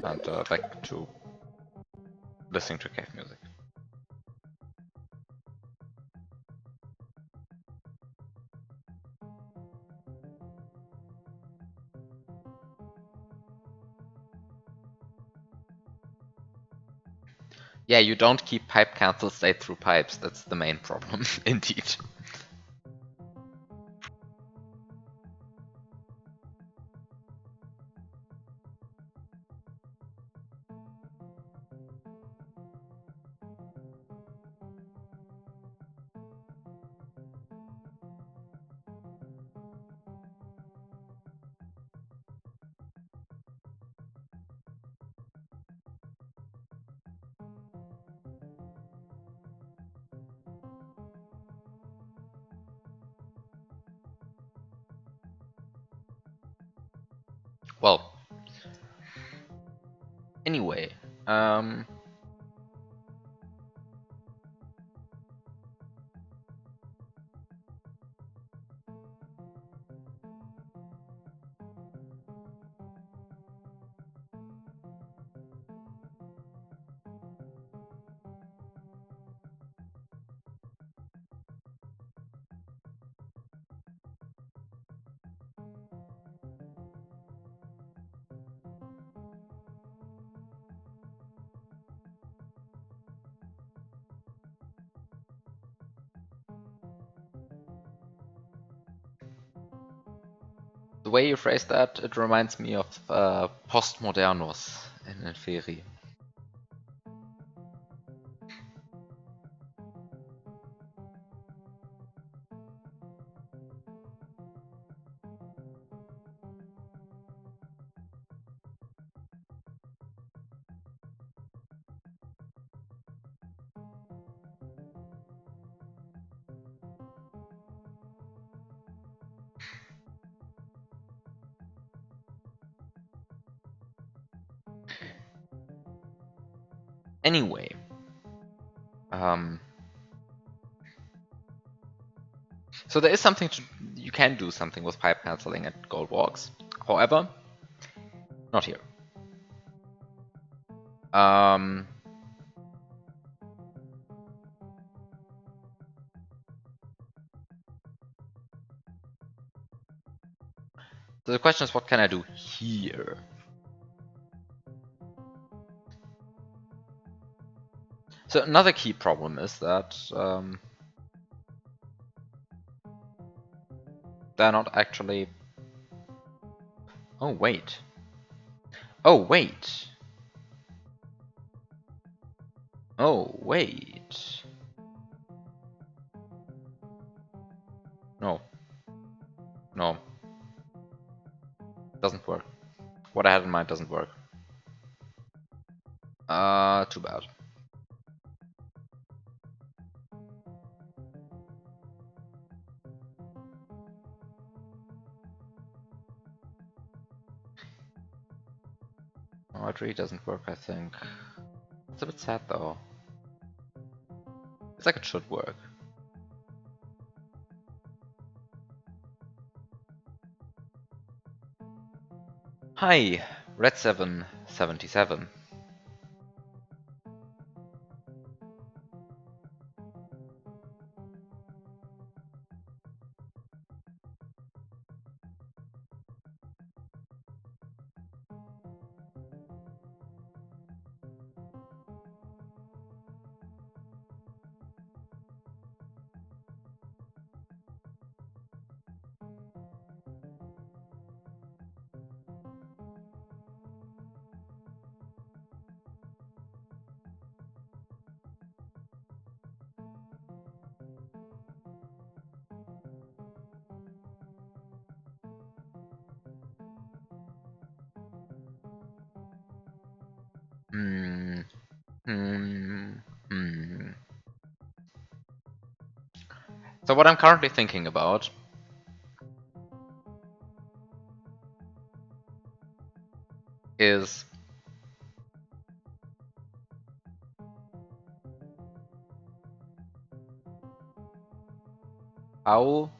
and back to listening to cave music. Yeah, you don't keep pipe cancel state through pipes. That's the main problem, indeed. Well, anyway, the way you phrase that, it reminds me of Postmodernus in Inferi. Anyway, so there is something you can do something with pipe canceling at Gold Walks. However, not here. So the question is, what can I do here? So another key problem is that they're not actually... Oh, wait. Oh, wait. Oh, wait. No. No. Doesn't work. What I had in mind doesn't work. Too bad. Oh, it really doesn't work, I think. It's a bit sad, though. Looks like it should work. Hi, Red777. So what I'm currently thinking about is how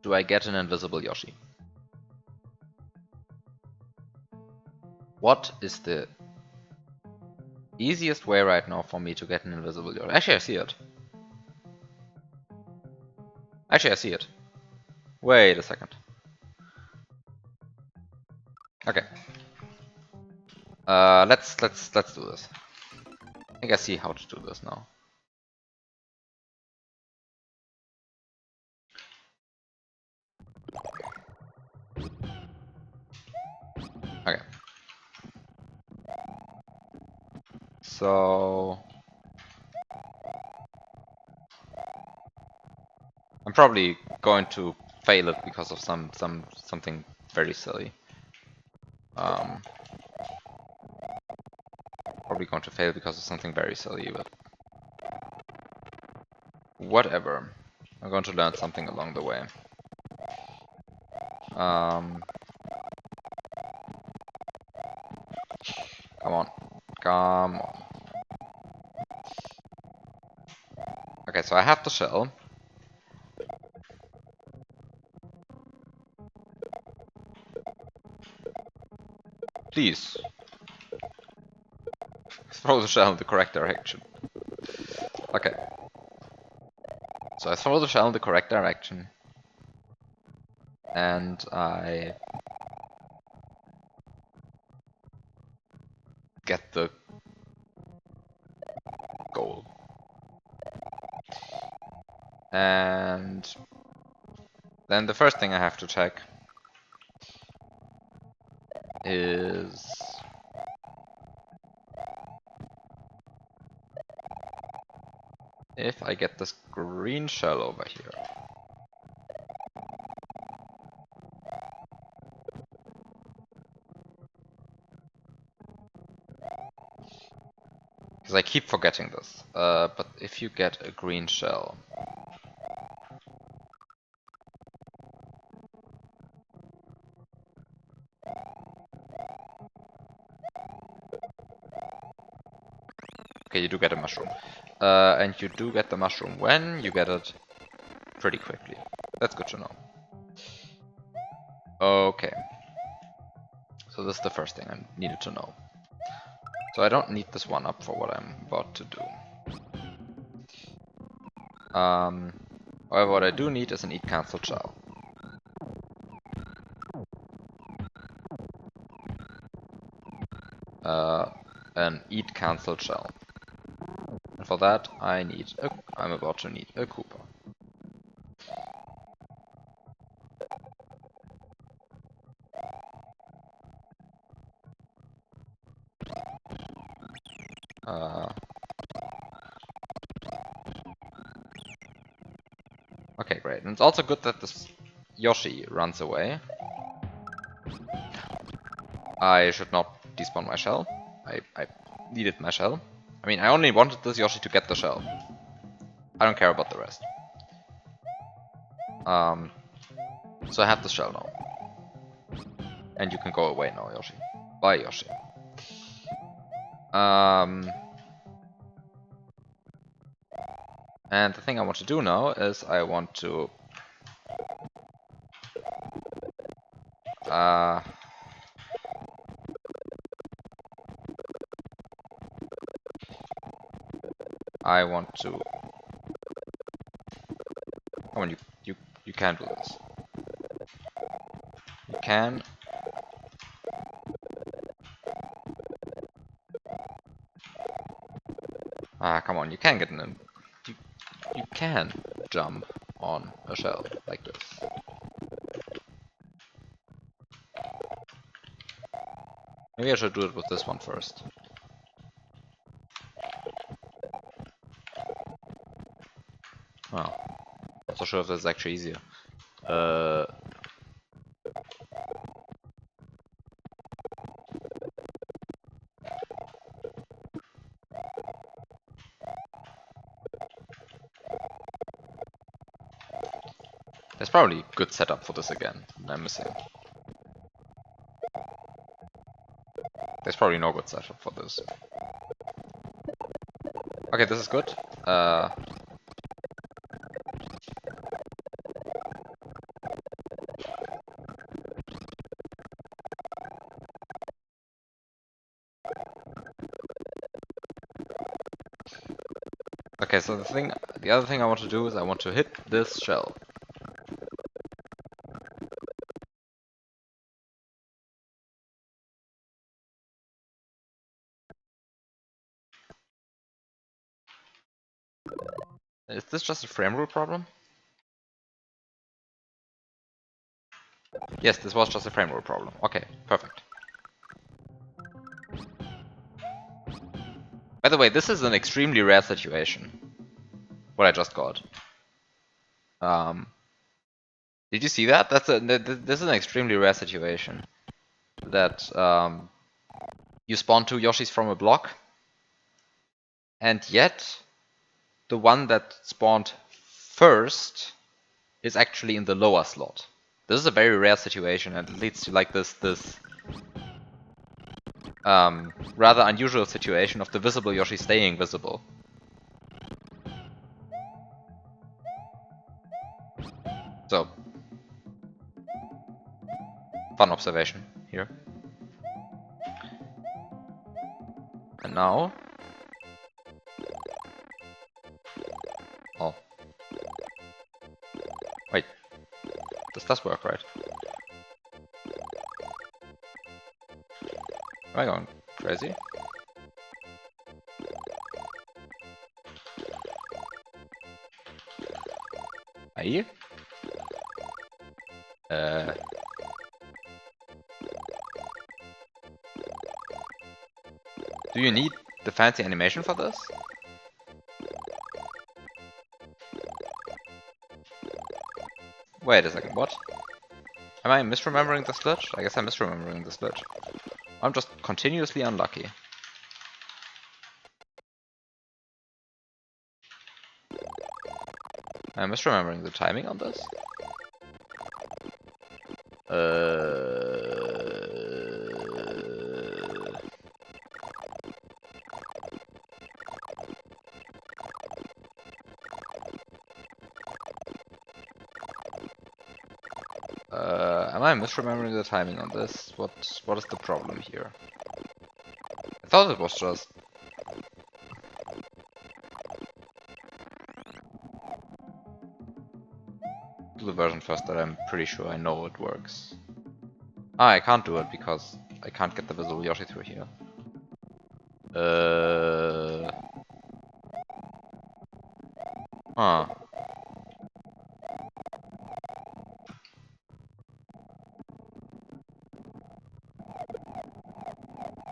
do I get an invisible Yoshi? What is the easiest way right now for me to get an invisible Yoshi? Actually, I see it. Actually, I see it. Wait a second. Okay. Let's do this. I think I see how to do this now. Okay. So I'm probably going to fail it because of something very silly. Probably going to fail because of something very silly, but whatever. I'm going to learn something along the way. Come on. Come on. Okay, so I have the shell. Please. Throw the shell in the correct direction. Okay. So I throw the shell in the correct direction. And I get the goal. And then the first thing I have to check is if I get this green shell over here. Because I keep forgetting this. But if you get a green shell, okay, you do get a mushroom. And you do get the mushroom when you get it pretty quickly. That's good to know. Okay. So this is the first thing I needed to know. So I don't need this one up for what I'm about to do. However, what I do need is an eat cancelled shell. An eat cancelled shell. And for that, I'm about to need a Koopa. Okay, great. And it's also good that this Yoshi runs away. I should not despawn my shell. I needed my shell. I mean, I only wanted this Yoshi to get the shell. I don't care about the rest. So I have the shell now. And you can go away now, Yoshi. Bye, Yoshi. And the thing I want to do now is I want to come on, you can do this. You can. Come on, you can get in. You can jump on a shell like this. Maybe I should do it with this one first. Oh, not so sure if this is actually easier. There's probably a good setup for this again that I'm missing. There's probably no good setup for this. Okay, this is good. Okay, so the other thing I want to do is I want to hit this shell. Is this just a frame rule problem? Yes, this was just a frame rule problem. Okay, perfect. By the way, this is an extremely rare situation. What I just got. Did you see that? This is an extremely rare situation. That you spawn 2 Yoshis from a block, and yet the one that spawned first is actually in the lower slot. This is a very rare situation, and it leads to like this rather unusual situation of the visible Yoshi staying visible. So, fun observation here. And now... Oh. Wait. This does work, right? Am I going crazy? Aye? Do you need the fancy animation for this? Wait a second, what? Am I misremembering this glitch? I guess I'm misremembering this glitch. I'm just continuously unlucky. I'm misremembering the timing on this. Am I misremembering the timing on this? What is the problem here? I thought it was just... Do the version first that I'm pretty sure I know it works. Ah, I can't do it because I can't get the visible Yoshi through here. Huh.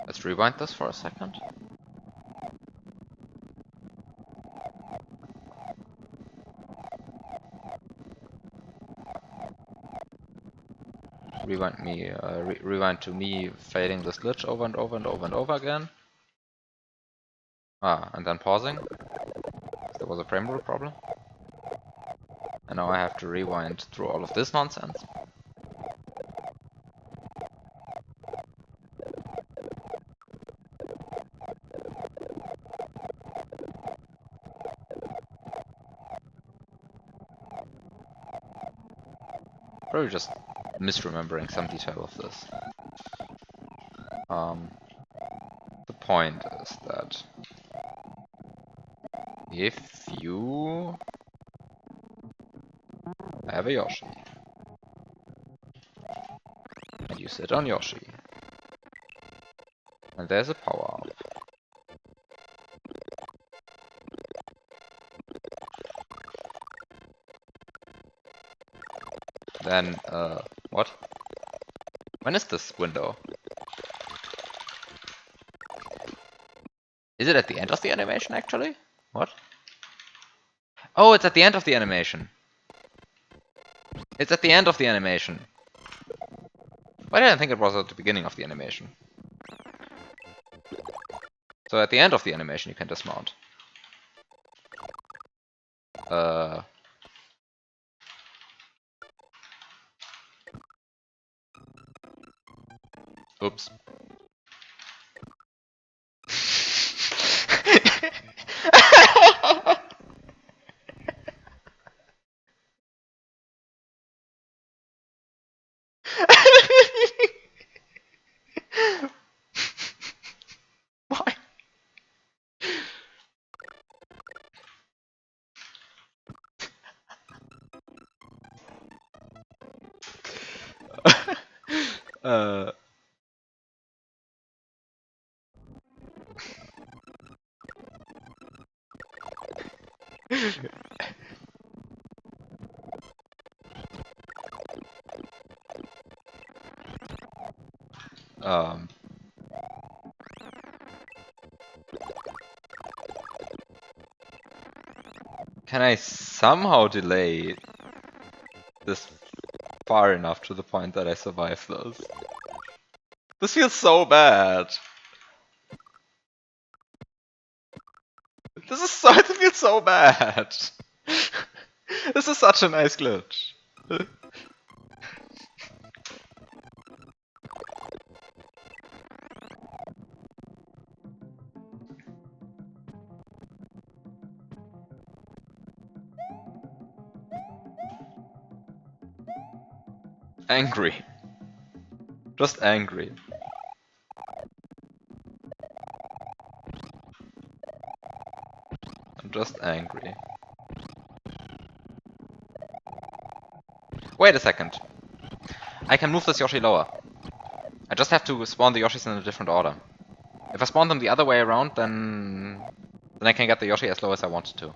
Let's rewind this for a second. Rewind to me fading this glitch over and over and over and over again. And then pausing. There was a frame rule problem. And now I have to rewind through all of this nonsense. Probably just misremembering some detail of this. The point is that if you have a Yoshi and you sit on Yoshi and there's a power up, then what? When is this window? Is it at the end of the animation actually? What? Oh, it's at the end of the animation. It's at the end of the animation. Why did I think it was at the beginning of the animation? So at the end of the animation you can dismount. Oops. Why? uh um Can I somehow delay this far enough to the point that I survive this? This feels so bad. It feels so bad. This is such a nice glitch. Angry. Just angry. I'm just angry. Wait a second. I can move this Yoshi lower. I just have to spawn the Yoshis in a different order. If I spawn them the other way around, then I can get the Yoshi as low as I wanted to.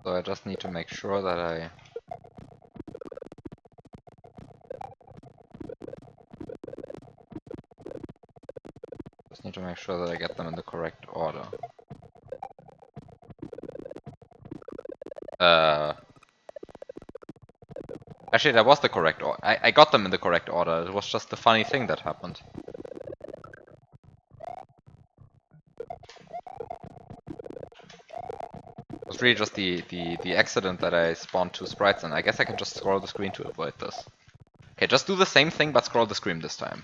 So I just need to make sure that I... Just need to make sure that I get them in the correct order. Actually, that was the correct order. I got them in the correct order. It was just the funny thing that happened. It was really just the accident that I spawned two sprites, and I guess I can just scroll the screen to avoid this. Okay, just do the same thing, but scroll the screen this time.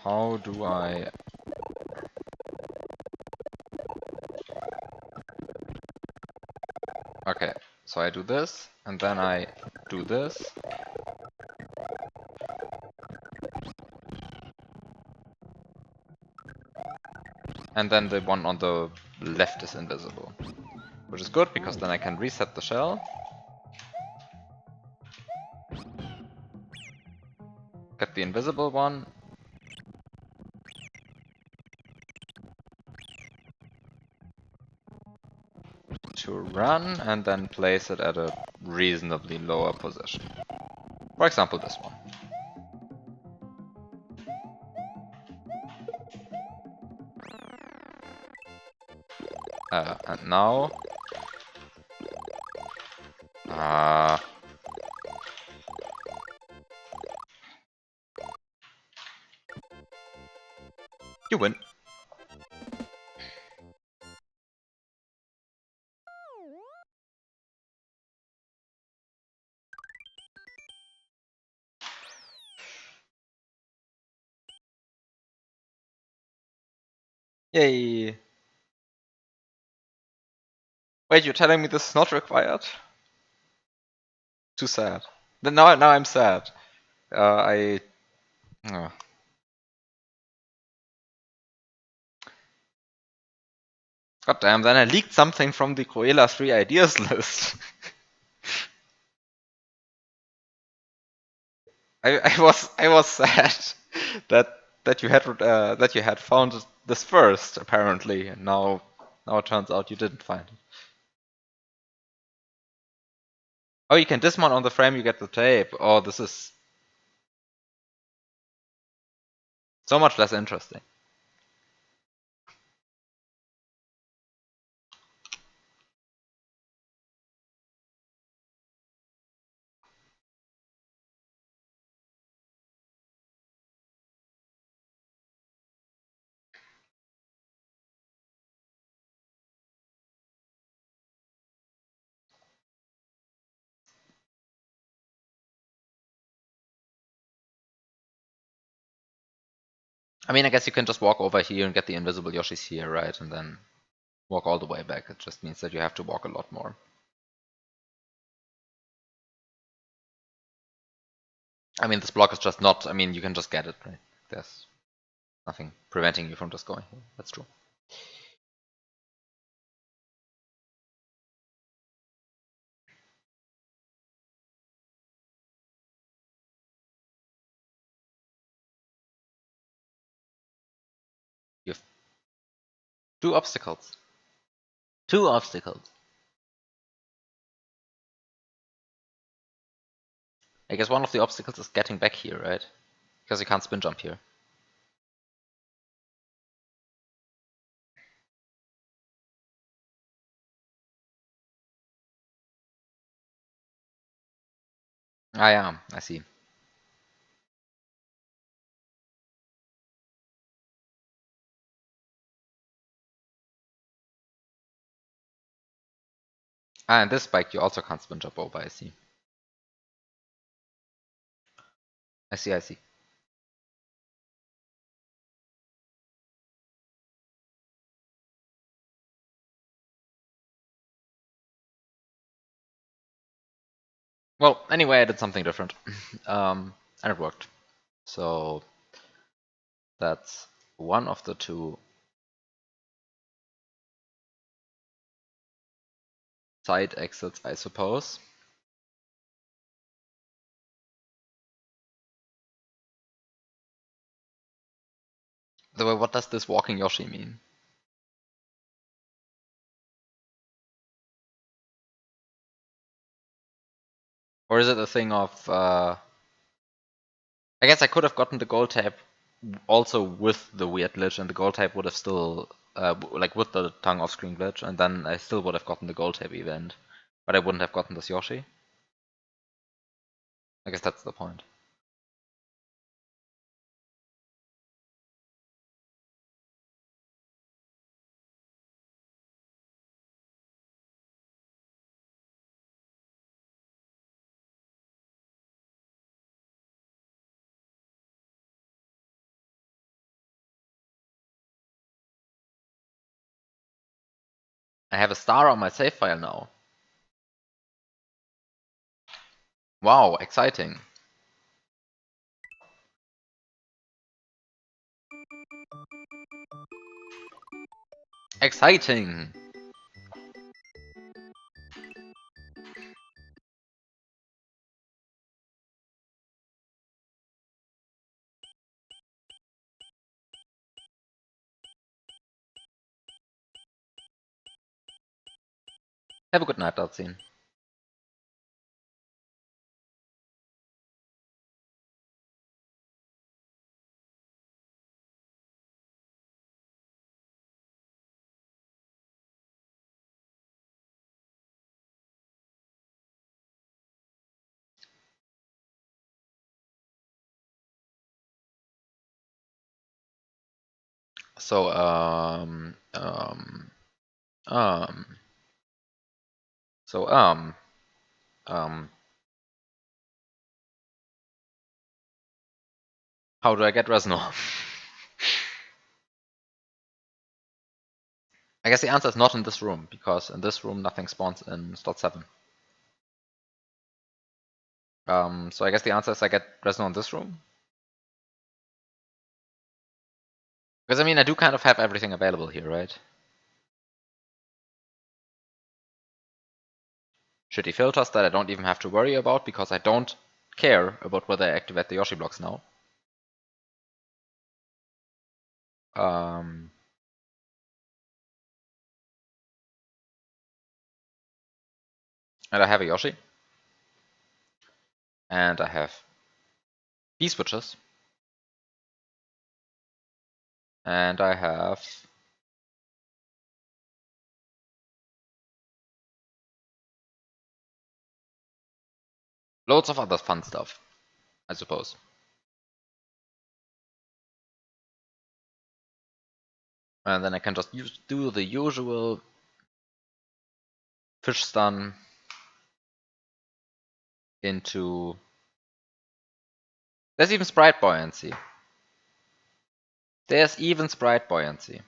How do I... Okay, so I do this, and then I do this. And then the one on the left is invisible. Which is good, because then I can reset the shell. Get the invisible one. To run, and then place it at a reasonably lower position. For example, this one. And now... you win. Yay! Wait, you're telling me this is not required? Too sad. Then now I'm sad. I... God damn, then I leaked something from the Cruella 3 ideas list. I was sad that you had found this first, apparently, and now it turns out you didn't find it. Oh, you can dismount on the frame, you get the tape. Oh, this is so much less interesting. I mean, I guess you can just walk over here and get the invisible Yoshis here, right? And then walk all the way back. It just means that you have to walk a lot more. I mean, this block is just not... I mean, you can just get it, right? There's nothing preventing you from just going here. That's true. You have 2 obstacles. 2 obstacles. I guess one of the obstacles is getting back here, right? Because you can't spin jump here. Ah, yeah, I see. Ah, and this spike you also can't spin jump over, I see. I see, I see. Well, anyway, I did something different. And it worked. So that's one of the 2 side exits, I suppose. The way, what does this walking Yoshi mean? Or is it a thing of... I guess I could have gotten the gold tape also with the weird glitch, and the gold tape would have still... like with the tongue off-screen glitch, and then I still would have gotten the gold tape event. But I wouldn't have gotten this Yoshi. I guess that's the point. I have a star on my save file now. Wow, exciting. Exciting! Have a good night, Dalzin. So, um, so, how do I get Resno? I guess the answer is not in this room, because in this room nothing spawns in slot 7. So I guess the answer is I get Resno in this room. Because I mean, I do kind of have everything available here, right? Shitty filters that I don't even have to worry about, because I don't care about whether I activate the Yoshi blocks now. And I have a Yoshi. And I have B-switches. And I have loads of other fun stuff, I suppose. And then I can just do the usual fish stun into... There's even sprite buoyancy. There's even sprite buoyancy.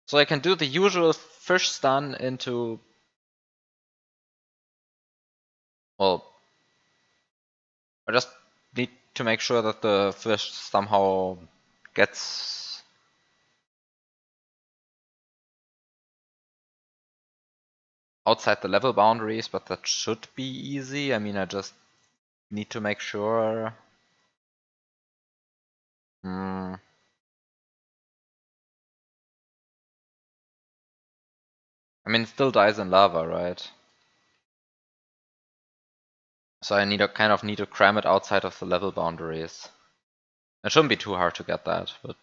So I can do the usual fish stun into... Well, I just need to make sure that the fish somehow gets... outside the level boundaries, but that should be easy. I mean, I just need to make sure... I mean, it still dies in lava, right? So I kind of need to cram it outside of the level boundaries. It shouldn't be too hard to get that, but...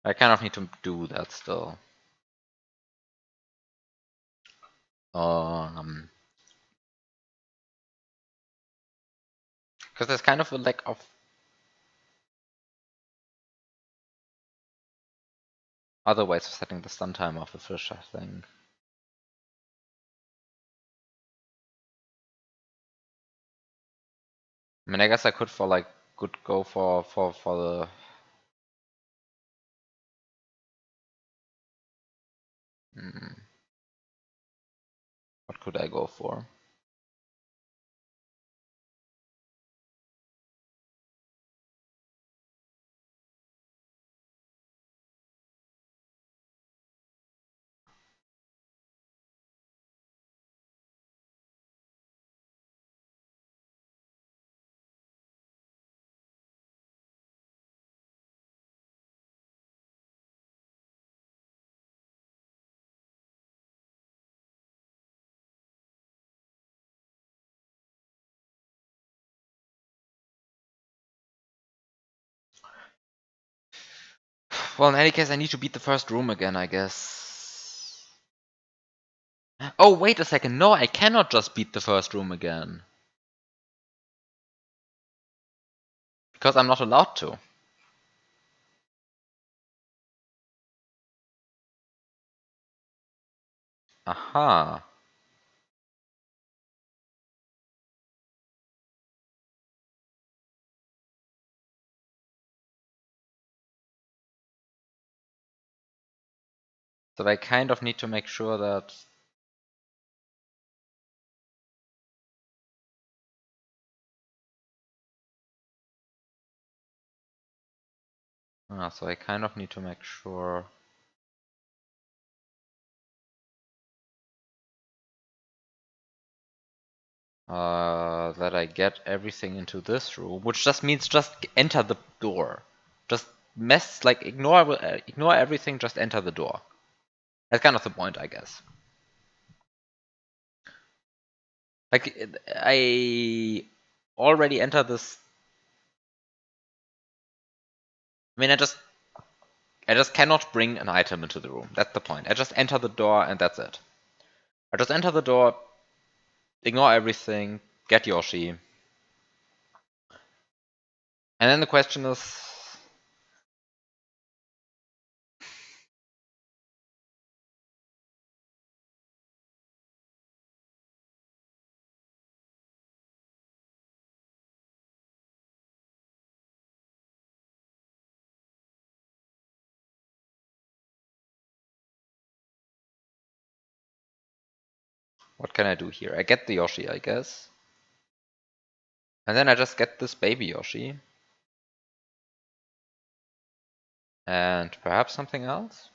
I kind of need to do that still. Because there's kind of a lack of... other ways of setting the stun time of the fish, I think. I mean, I guess I could go for the... What could I go for? Well, in any case, I need to beat the first room again, I guess. Oh, wait a second. No, I cannot just beat the first room again. Because I'm not allowed to. Aha. So I kind of need to make sure that... So I kind of need to make sure. That I get everything into this room, which just means just enter the door. Just ignore everything, just enter the door. That's kind of the point, I guess. Like, I already entered this. I mean, I just cannot bring an item into the room. That's the point. I just enter the door and that's it. I just enter the door, ignore everything, get Yoshi. And then the question is, what can I do here? I get the Yoshi, I guess. And then I just get this baby Yoshi. And perhaps something else?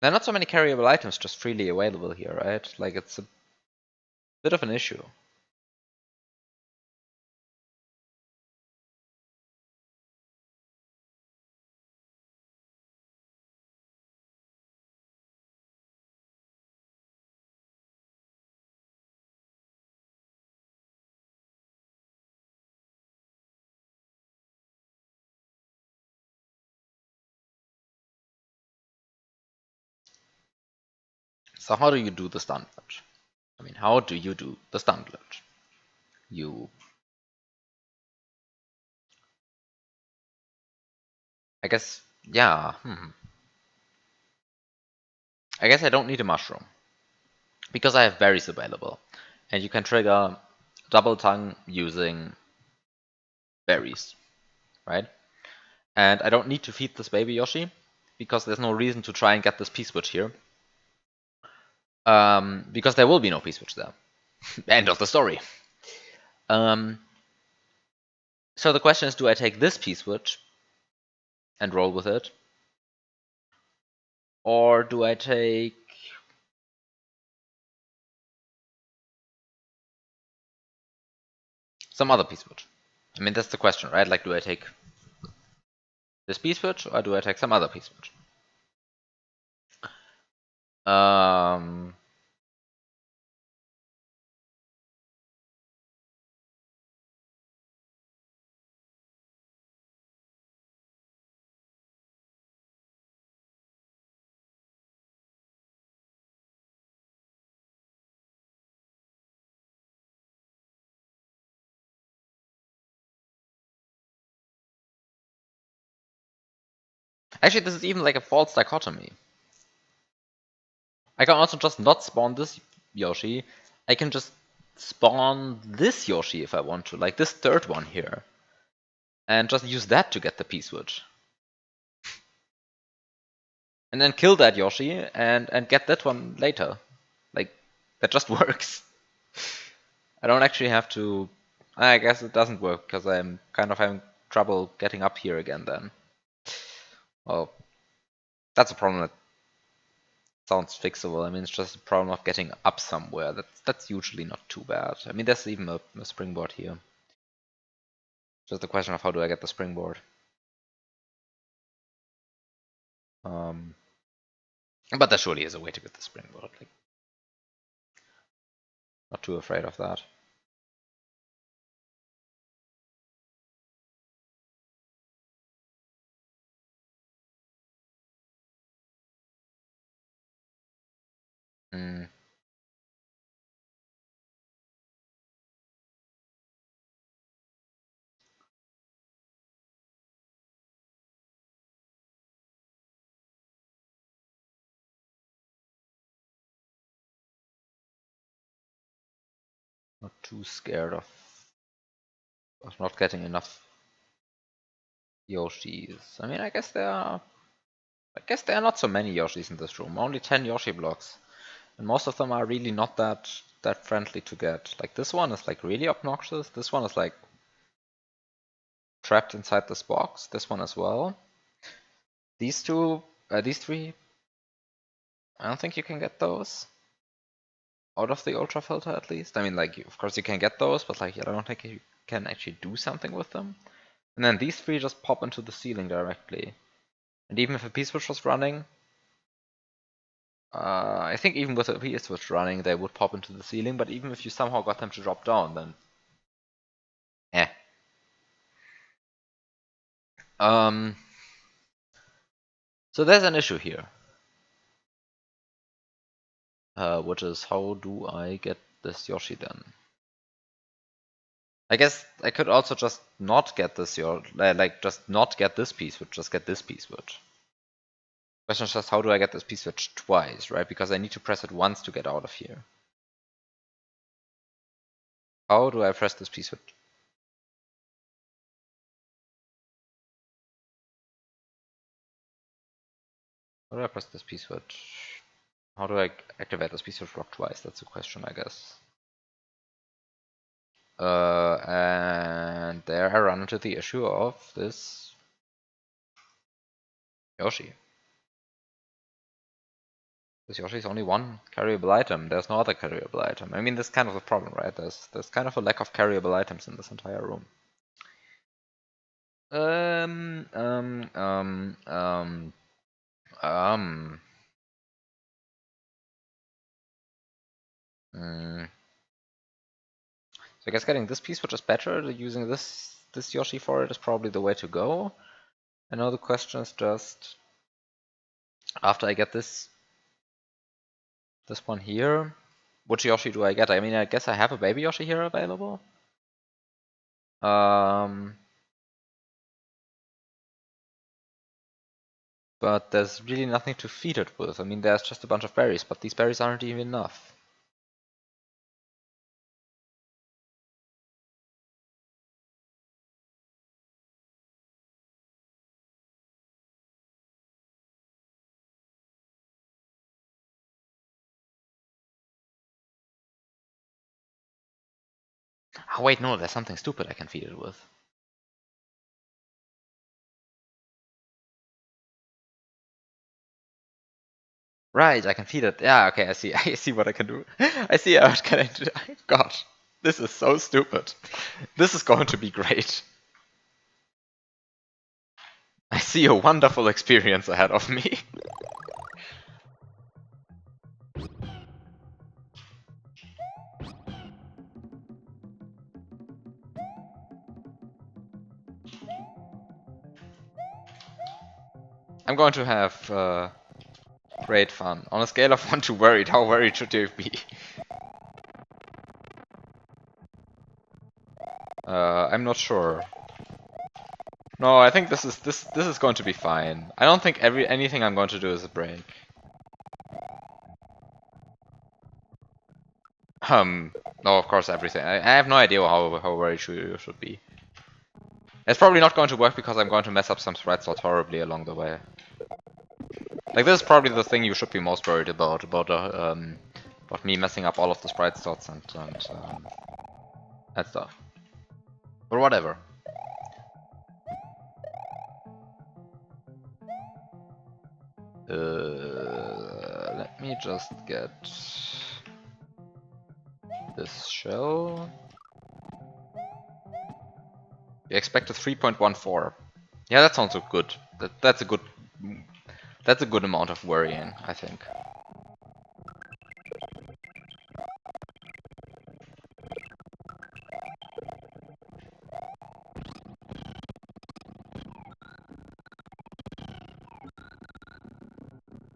There are not so many carryable items just freely available here, right? Like, it's a bit of an issue. So how do you do the stun glitch? I mean, how do you do the stun glitch? You... I guess... Yeah, I guess I don't need a mushroom. Because I have berries available. And you can trigger double tongue using berries, right? And I don't need to feed this baby Yoshi, because there's no reason to try and get this P-switch here. Because there will be no P-switch there. End of the story. So the question is, do I take this P-switch and roll with it? Or do I take... some other P-switch? I mean, that's the question, right? Like, do I take this P-switch or do I take some other P-switch? Actually, this is even like a false dichotomy. I can also just not spawn this Yoshi. I can just spawn this Yoshi if I want to, like this third one here. And just use that to get the P-switch. And then kill that Yoshi and get that one later. Like, that just works. I don't actually have to... I guess it doesn't work, because I'm kind of having trouble getting up here again then. Well, that's a problem that sounds fixable. I mean, it's just a problem of getting up somewhere. That's usually not too bad. I mean, there's even a springboard here. Just the question of how do I get the springboard. But there surely is a way to get the springboard. Like, not too afraid of that. Mm. Not too scared of not getting enough Yoshis. I mean, I guess there are not so many Yoshis in this room. Only 10 Yoshi blocks, and most of them are really not that friendly to get. Like this one is like really obnoxious. This one is like trapped inside this box. This one as well. These two, these three, I don't think you can get those out of the ultra filter at least. I mean, like, of course you can get those, but like, I don't think you can actually do something with them. And then these three just pop into the ceiling directly. And even if a P-switch was running, I think even with a P-switch running, they would pop into the ceiling. But even if you somehow got them to drop down, then eh. So there's an issue here, which is how do I get this Yoshi then? I guess I could also just not get this like just not get this P-switch, just get this P-switch. Question is just how do I get this P-switch twice, right? Because I need to press it once to get out of here. How do I press this P-switch? How do I press this P-switch? How do I activate this P-switch block twice? That's the question, I guess. And there I run into the issue of this Yoshi. This Yoshi is only one carryable item. There's no other carryable item. I mean, that's kind of a problem, right? There's kind of a lack of carryable items in this entire room. Um. So I guess getting this piece, which is better, using this Yoshi for it is probably the way to go. And now the question is just after I get this one here, which Yoshi do I get? I mean, I guess I have a baby Yoshi here available. But there's really nothing to feed it with. I mean, there's just a bunch of berries, but these berries aren't even enough. Oh wait, no, there's something stupid I can feed it with. Right, I can feed it. Yeah, okay, I see. I see what I can do. I see what can I do. Gosh, this is so stupid. This is going to be great. I see a wonderful experience ahead of me. I'm going to have great fun. On a scale of 1 to worried, how worried should you be? I'm not sure. No, I think this is going to be fine. I don't think anything I'm going to do is a break. No, of course everything. I have no idea how worried you should be. It's probably not going to work because I'm going to mess up some sprite slots horribly along the way. Like, this is probably the thing you should be most worried about me messing up all of the sprite slots and that stuff. But whatever. Let me just get this shell. We expect a 3.14. Yeah, that sounds so good. That's a good amount of worrying, I think.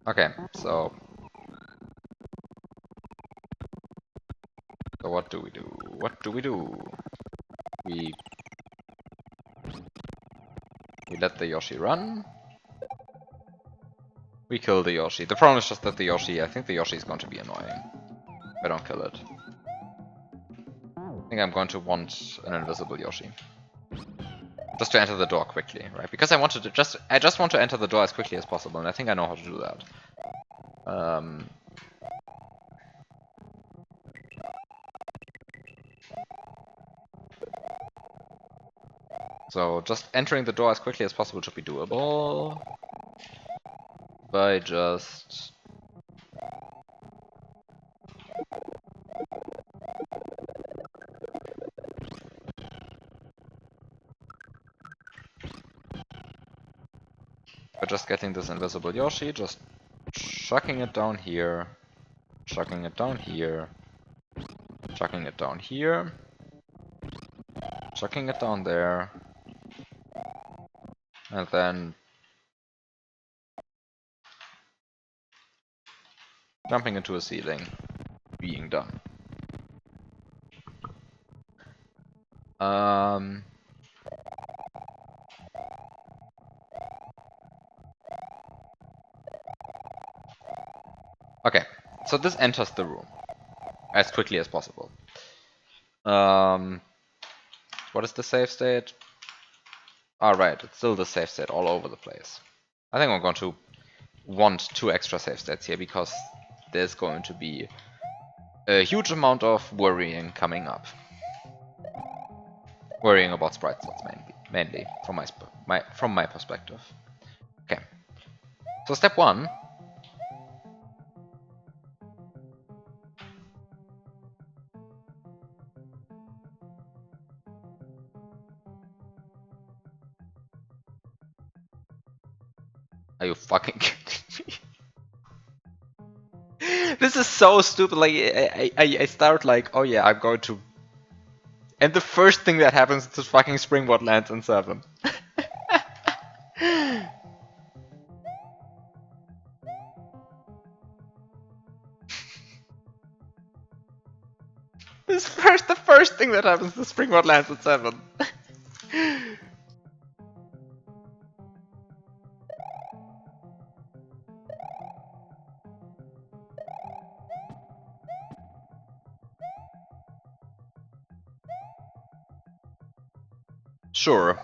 Okay, so what do we do? What do we do? We let the Yoshi run. We kill the Yoshi. The problem is just that I think the Yoshi is going to be annoying if I don't kill it. I think I'm going to want an invisible Yoshi. Just to enter the door quickly, right? Because I just want to enter the door as quickly as possible, and I think I know how to do that. So just entering the door as quickly as possible should be doable. By just... By just getting this invisible Yoshi, just chucking it down here, chucking it down here, chucking it down here, chucking it down there, and then jumping into a ceiling, being done. Okay, so this enters the room as quickly as possible. What is the save state? Alright, it's still the save state all over the place. I think I'm going to want 2 extra save states here because there's going to be a huge amount of worrying coming up. Worrying about sprite slots mainly from my perspective. Okay. So step 1. Are you fucking kidding me? This is so stupid. Like I start like, oh yeah, I'm going to, and the first thing that happens is this fucking springboard lands in 7. The first thing that happens, the springboard lands at 7. Sure.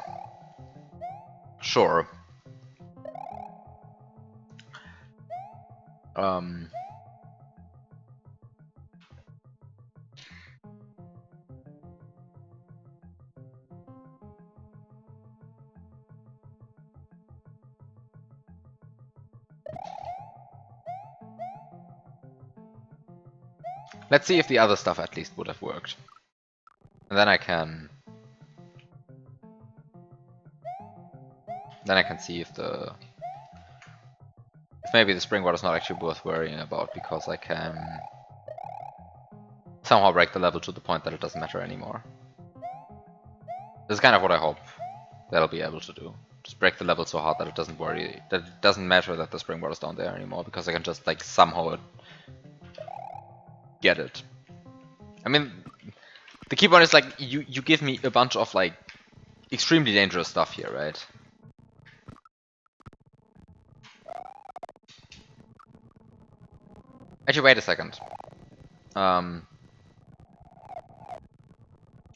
Sure. Let's see if the other stuff at least would have worked. And then I can see if maybe the springboard is not actually worth worrying about, because I can somehow break the level to the point that it doesn't matter anymore. This is kind of what I hope that I'll be able to do. Just break the level so hard that it doesn't matter that the springboard is down there anymore, because I can just like somehow get it. I mean, the key point is like you give me a bunch of like extremely dangerous stuff here, right? Actually, wait a second. I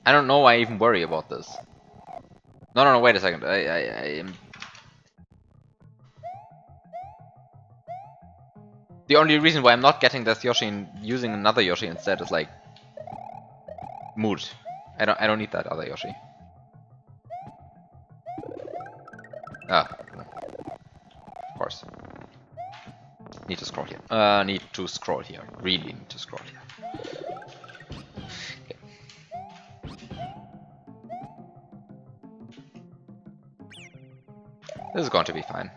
don't know why I even worry about this. No, wait a second. I The only reason why I'm not getting this Yoshi and using another Yoshi instead is like mood. I don't need that other Yoshi. Ah, of course. Need to scroll here. Need to scroll here. Really need to scroll here. Okay. This is going to be fine.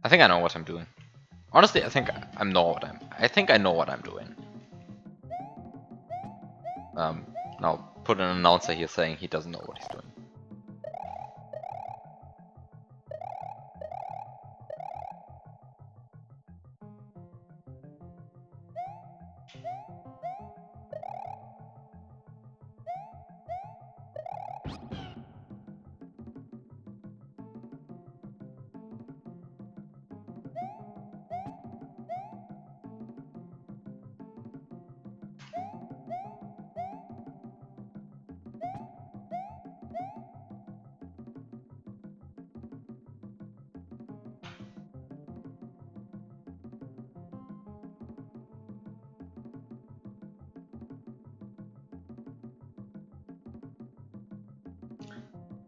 I think I know what I'm doing. Honestly, I think I know what I'm doing. Now put an announcer here saying he doesn't know what he's doing.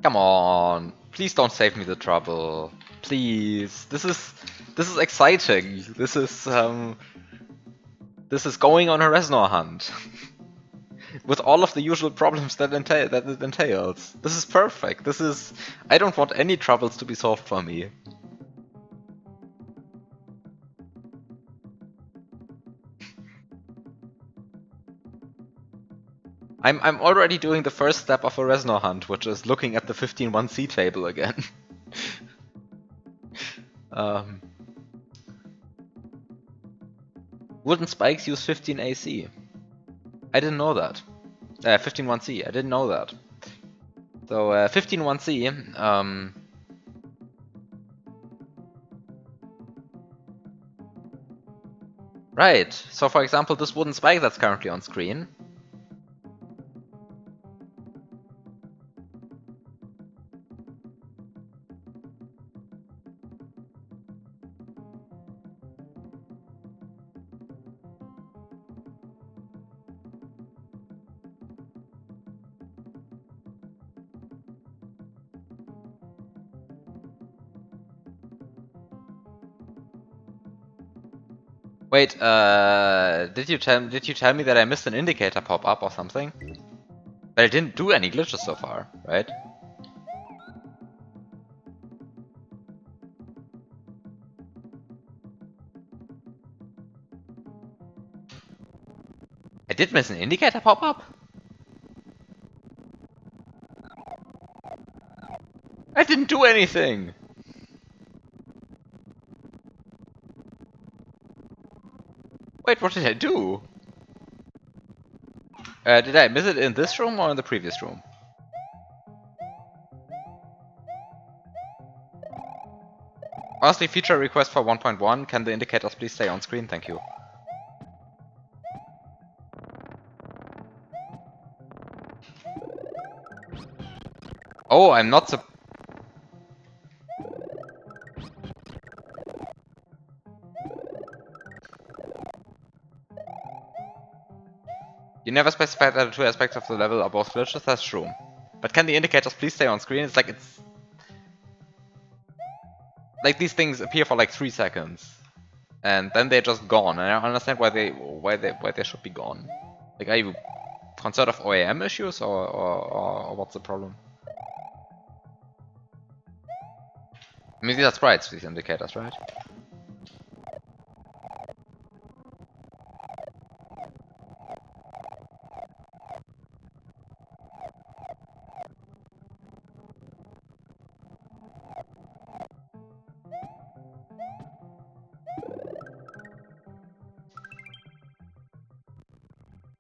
Come on, please don't save me the trouble. Please, this is exciting. This is going on a Reznor hunt with all of the usual problems that it entails. This is perfect. I don't want any troubles to be solved for me. I'm already doing the first step of a Reznor hunt, which is looking at the 15-1C table again. um, Wooden spikes use 15 AC. I didn't know that. 15-1C, I didn't know that. So 15-1C, right, so for example this wooden spike that's currently on screen. Wait, did you tell me that I missed an indicator pop up or something? But I didn't do any glitches so far, right? I did miss an indicator pop up? I didn't do anything! Wait, what did I do? Did I miss it in this room or in the previous room? Honestly, feature request for 1.1. Can the indicators please stay on screen? Thank you. Oh, I'm not sup- You never specified that the two aspects of the level are both glitches, that's true. But can the indicators please stay on screen? It's like these things appear for like 3 seconds. And then they're just gone. And I don't understand why they should be gone. Like, are you concerned of OAM issues or what's the problem? I mean, these are sprites, these indicators, right?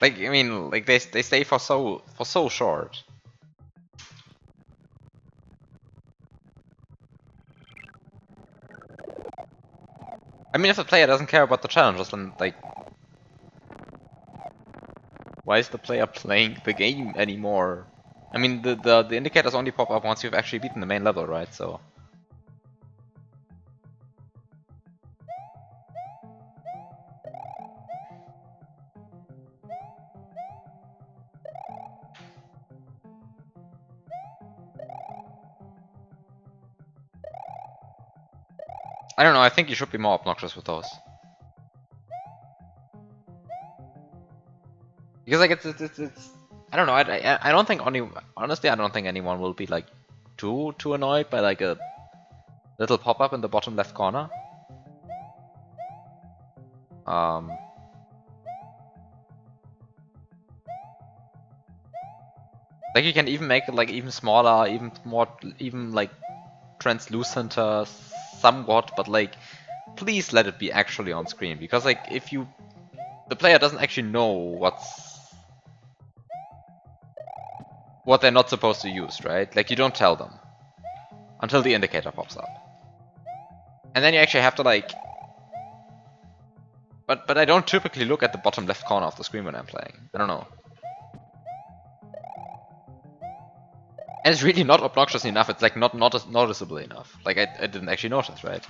Like, I mean, like they stay for so short. I mean, if the player doesn't care about the challenges, then like, why is the player playing the game anymore? I mean, the indicators only pop up once you've actually beaten the main level, right? So. I don't know, I think you should be more obnoxious with those. Because like it's I don't know, I don't think honestly I don't think anyone will be like too annoyed by like a little pop-up in the bottom left corner. Um like you can even make it like even smaller, even more even like translucenter somewhat, but like please let it be actually on screen because like if you the player doesn't actually know what they're not supposed to use, right? Like you don't tell them until the indicator pops up. And then you actually have to like but I don't typically look at the bottom left corner of the screen when I'm playing. I don't know. And it's really not obnoxious enough, it's like not noticeable enough. Like I didn't actually notice, right?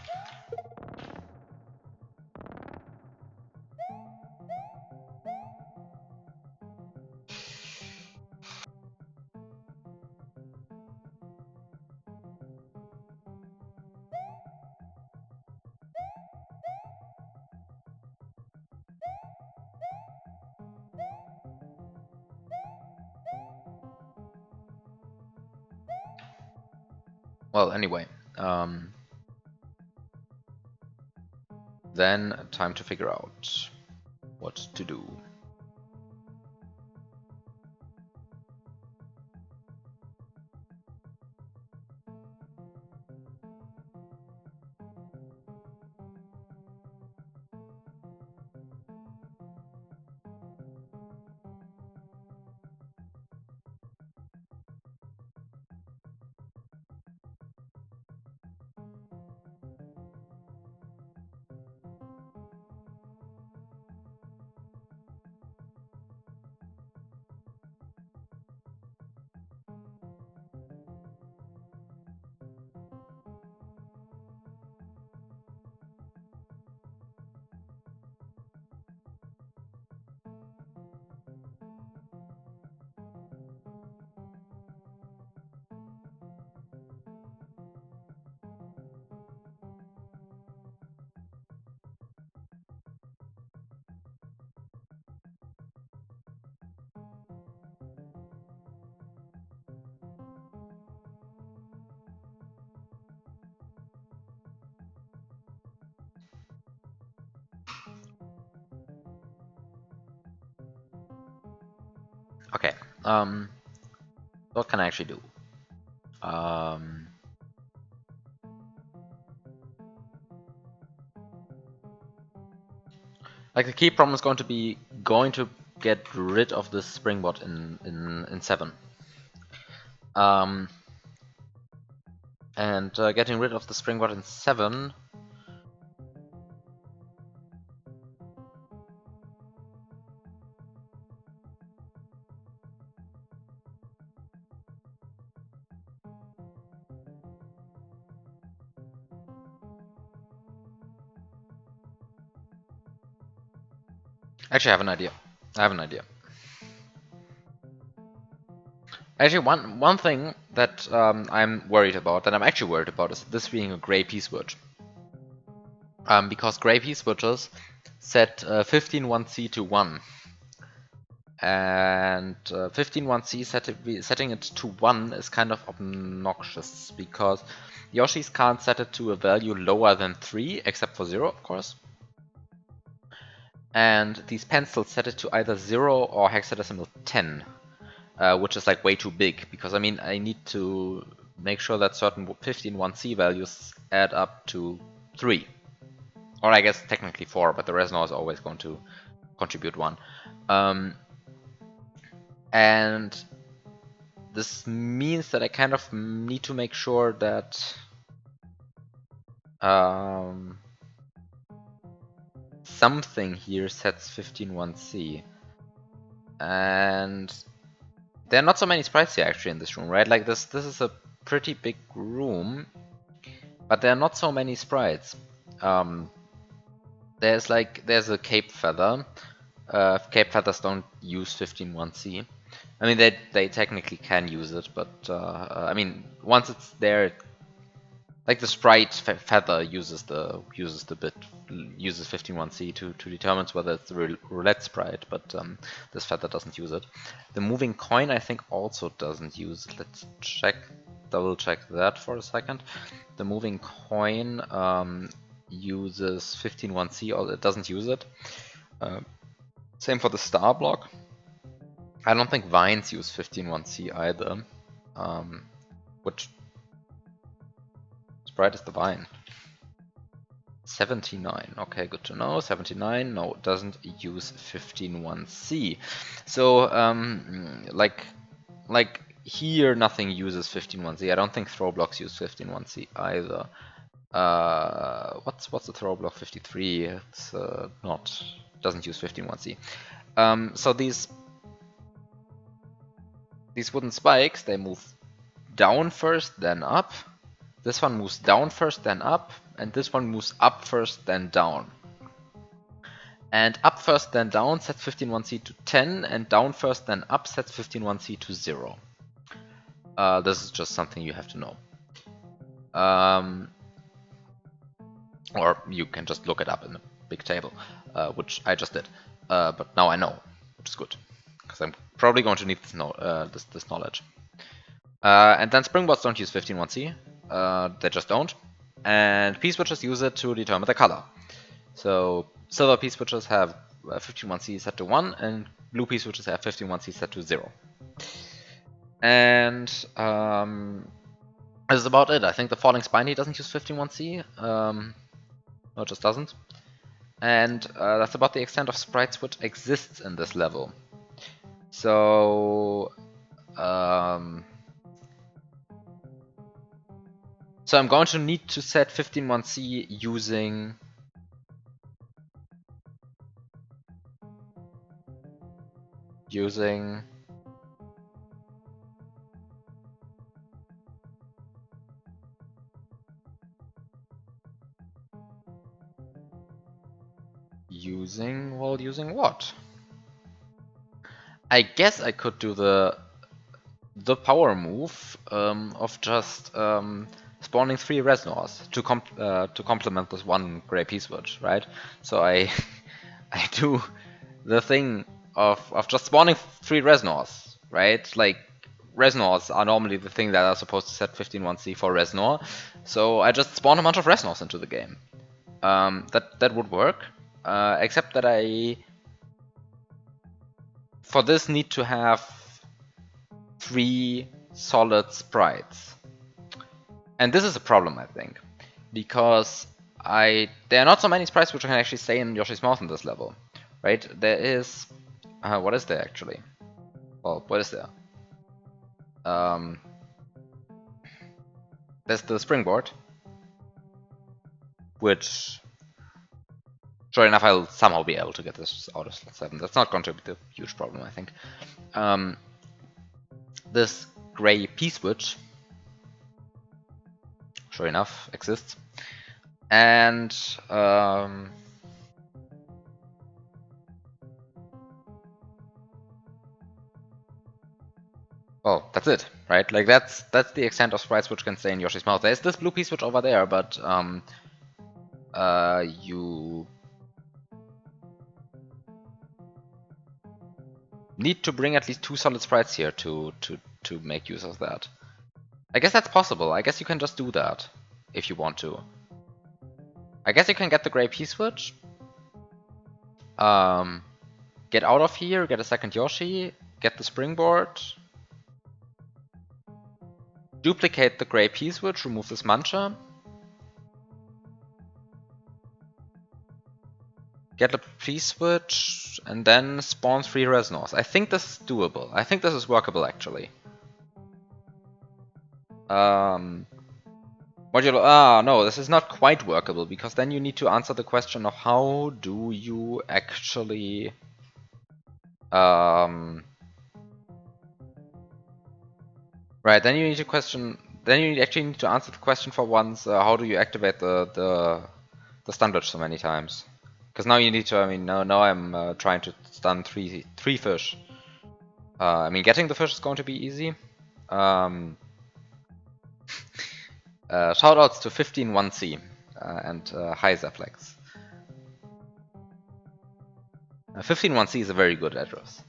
Well, anyway, then time to figure out what to do. Okay, what can I actually do? Like the key problem is going to be get rid of this springbot in 7. And getting rid of the springbot in 7. Actually, I have an idea. Actually, one thing that I'm worried about, that I'm actually worried about, is this being a gray p-switch. Because gray p-switches set 15-1c to 1. And 15-1c setting it to 1 is kind of obnoxious, because Yoshis can't set it to a value lower than 3, except for 0, of course. And these pencils set it to either 0 or hexadecimal 10, which is like way too big, because I mean I need to make sure that certain 15-1c values add up to 3. Or I guess technically 4, but the resonor is always going to contribute 1. And this means that I kind of need to make sure that something here sets 15-1c. And there are not so many sprites here actually in this room, right? Like this is a pretty big room, but there are not so many sprites. There's a Cape Feather. Cape Feathers don't use 15-1c. I mean, they technically can use it, but I mean, once it's there, like the sprite feather uses 15-1c to determine whether it's the roulette sprite, but this feather doesn't use it. The moving coin, I think, also doesn't use it. Let's double check that for a second. The moving coin uses 15-1c, or it doesn't use it. Same for the star block. I don't think vines use 15-1c either. Which sprite is the vine? 79. Okay, good to know. 79. No, it doesn't use 15-1c. So, like here, nothing uses 15-1c. I don't think throw blocks use 15-1c either. What's the throw block? 53. It's doesn't use 15-1c. So these wooden spikes, they move down first, then up. This one moves down first, then up, and this one moves up first, then down. And up first, then down sets 15-1c to 10, and down first, then up sets 15-1c to 0. This is just something you have to know. Or you can just look it up in a big table, which I just did. But now I know, which is good, because I'm probably going to need this knowledge. And then springboards don't use 15-1c. they just don't. And P-switches use it to determine the color. So silver P-switches have 15-1C set to 1, and blue P-switches have 15-1C set to 0. And this is about it. I think the Falling Spiny doesn't use 15-1C. No, it just doesn't. And that's about the extent of sprites which exists in this level. So I'm going to need to set 15-1C using using what? I guess I could do the power move of just spawning 3 Resnors to complement this one gray P-switch, right? So I do the thing of just spawning 3 Resnors, right? Like, Resnors are normally the thing that are supposed to set 15-1C for Resnor, so I just spawn a bunch of Resnors into the game. That would work, except that I, for this, need to have 3 solid sprites. And this is a problem, I think, because there are not so many sprites which can actually stay in Yoshi's mouth in this level, right? There is, what is there actually? Well, what is there? There's the springboard, which, sure enough, I'll somehow be able to get this out of slot 7. That's not going to be the huge problem, I think. This gray P-switch, sure enough, exists. And well, that's it, right? Like, that's the extent of sprites which can stay in Yoshi's mouth. There's this blue P-switch over there, but you need to bring at least 2 solid sprites here to make use of that. I guess that's possible. I guess you can just do that if you want to. I guess you can get the gray P-switch, get out of here, get a second Yoshi, get the springboard, duplicate the gray P-switch, remove this Muncher, get a P-switch, and then spawn 3 Resnors. I think this is doable. I think this is workable, actually. Modulo. No, this is not quite workable, because then you need to answer the question of how do you actually right, then you need to actually need to answer the question for once, how do you activate the stun glitch so many times? Because now you need to, I mean, now I'm trying to stun three fish. I mean, getting the fish is going to be easy. Shoutouts to 15-1C and Hi Zaplex. 15-1C is a very good address.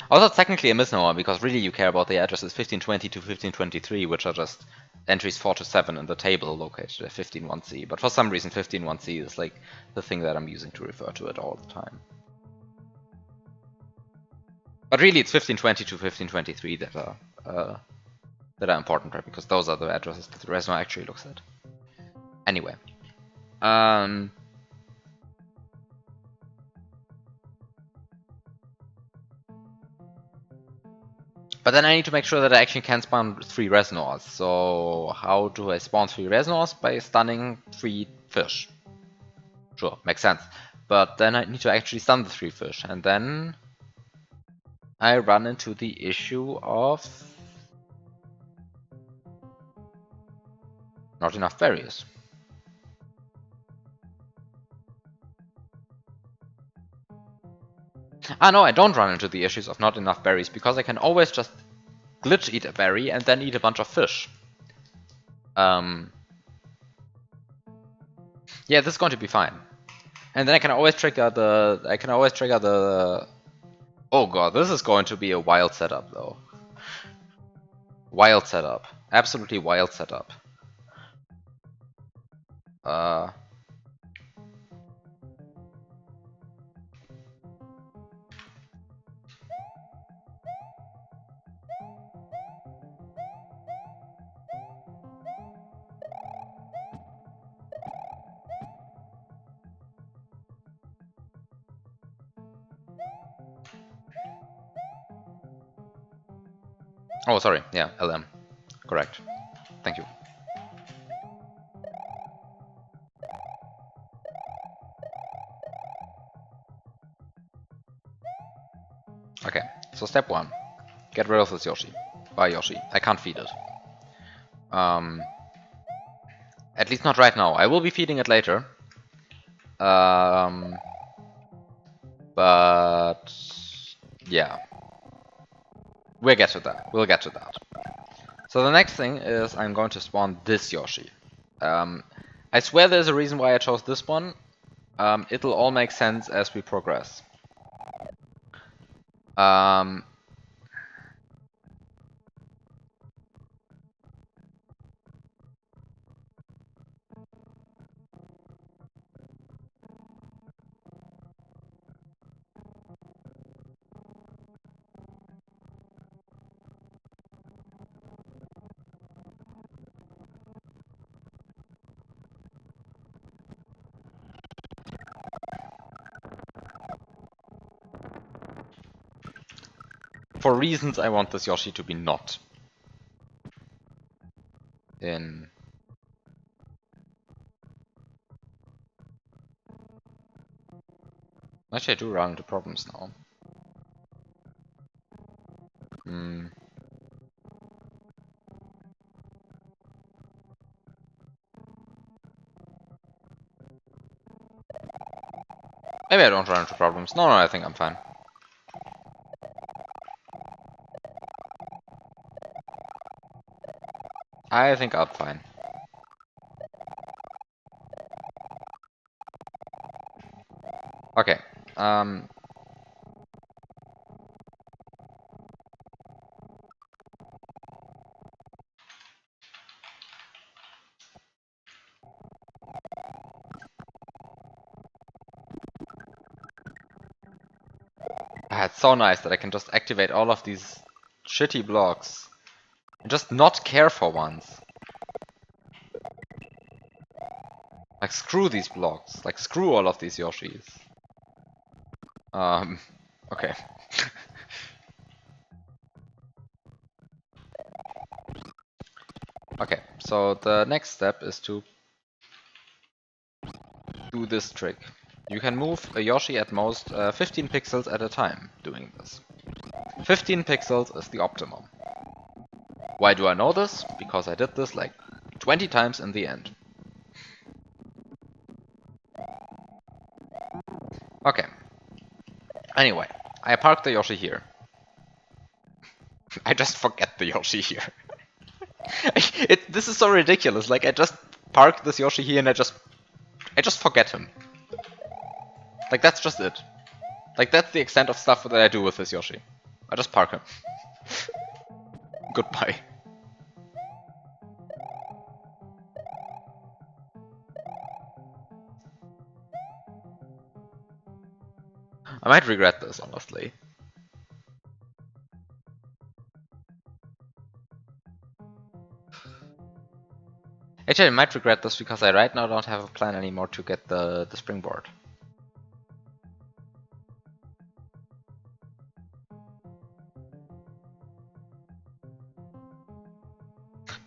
Also, it's technically a misnomer, because really you care about the addresses 1520 to 1523, which are just entries 4 to 7 in the table located at 15-1C. But for some reason 15-1C is like the thing that I'm using to refer to it all the time. But really it's 1520 to 1523 that are important, right? Because those are the addresses that the Resnor actually looks at. Anyway. But then I need to make sure that I actually can spawn 3 Resnors. So how do I spawn 3 Resnors? By stunning 3 fish. Sure, makes sense. But then I need to actually stun the 3 fish. And then I run into the issue of not enough berries. Ah, no, I don't run into the issues of not enough berries, because I can always just glitch eat a berry and then eat a bunch of fish. Yeah, this is going to be fine. And then I can always trigger the... Oh god, this is going to be a wild setup, though. Wild setup. Absolutely wild setup. Oh, sorry. Yeah, LM. Correct. Thank you. Okay, so step 1. Get rid of this Yoshi. Bye, Yoshi. I can't feed it. At least not right now. I will be feeding it later. But yeah. We'll get to that. We'll get to that. So the next thing is I'm going to spawn this Yoshi. I swear there's a reason why I chose this one. It'll all make sense as we progress. For reasons I want this Yoshi to be not in... Actually, I do run into problems now. Maybe I don't run into problems. No, I think I'm fine. I think I'm fine. Okay. It's so nice that I can just activate all of these shitty blocks and just not care for once. Like, screw these blocks. Like, screw all of these Yoshis. Okay. Okay, so the next step is to do this trick. You can move a Yoshi at most 15 pixels at a time doing this. 15 pixels is the optimum. Why do I know this? Because I did this like 20 times in the end. Okay. Anyway, I parked the Yoshi here. I just forget the Yoshi here. This is so ridiculous. Like, I just park this Yoshi here and I just forget him. Like, that's just it. Like, that's the extent of stuff that I do with this Yoshi. I just park him. Goodbye. I might regret this, honestly. Actually, I might regret this because I right now don't have a plan anymore to get the springboard.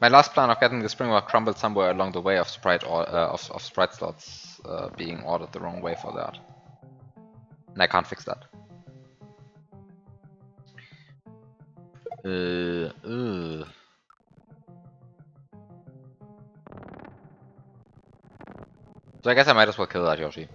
My last plan of getting the springboard crumbled somewhere along the way of sprite slots being ordered the wrong way for that. And I can't fix that. So I guess I might as well kill that Yoshi.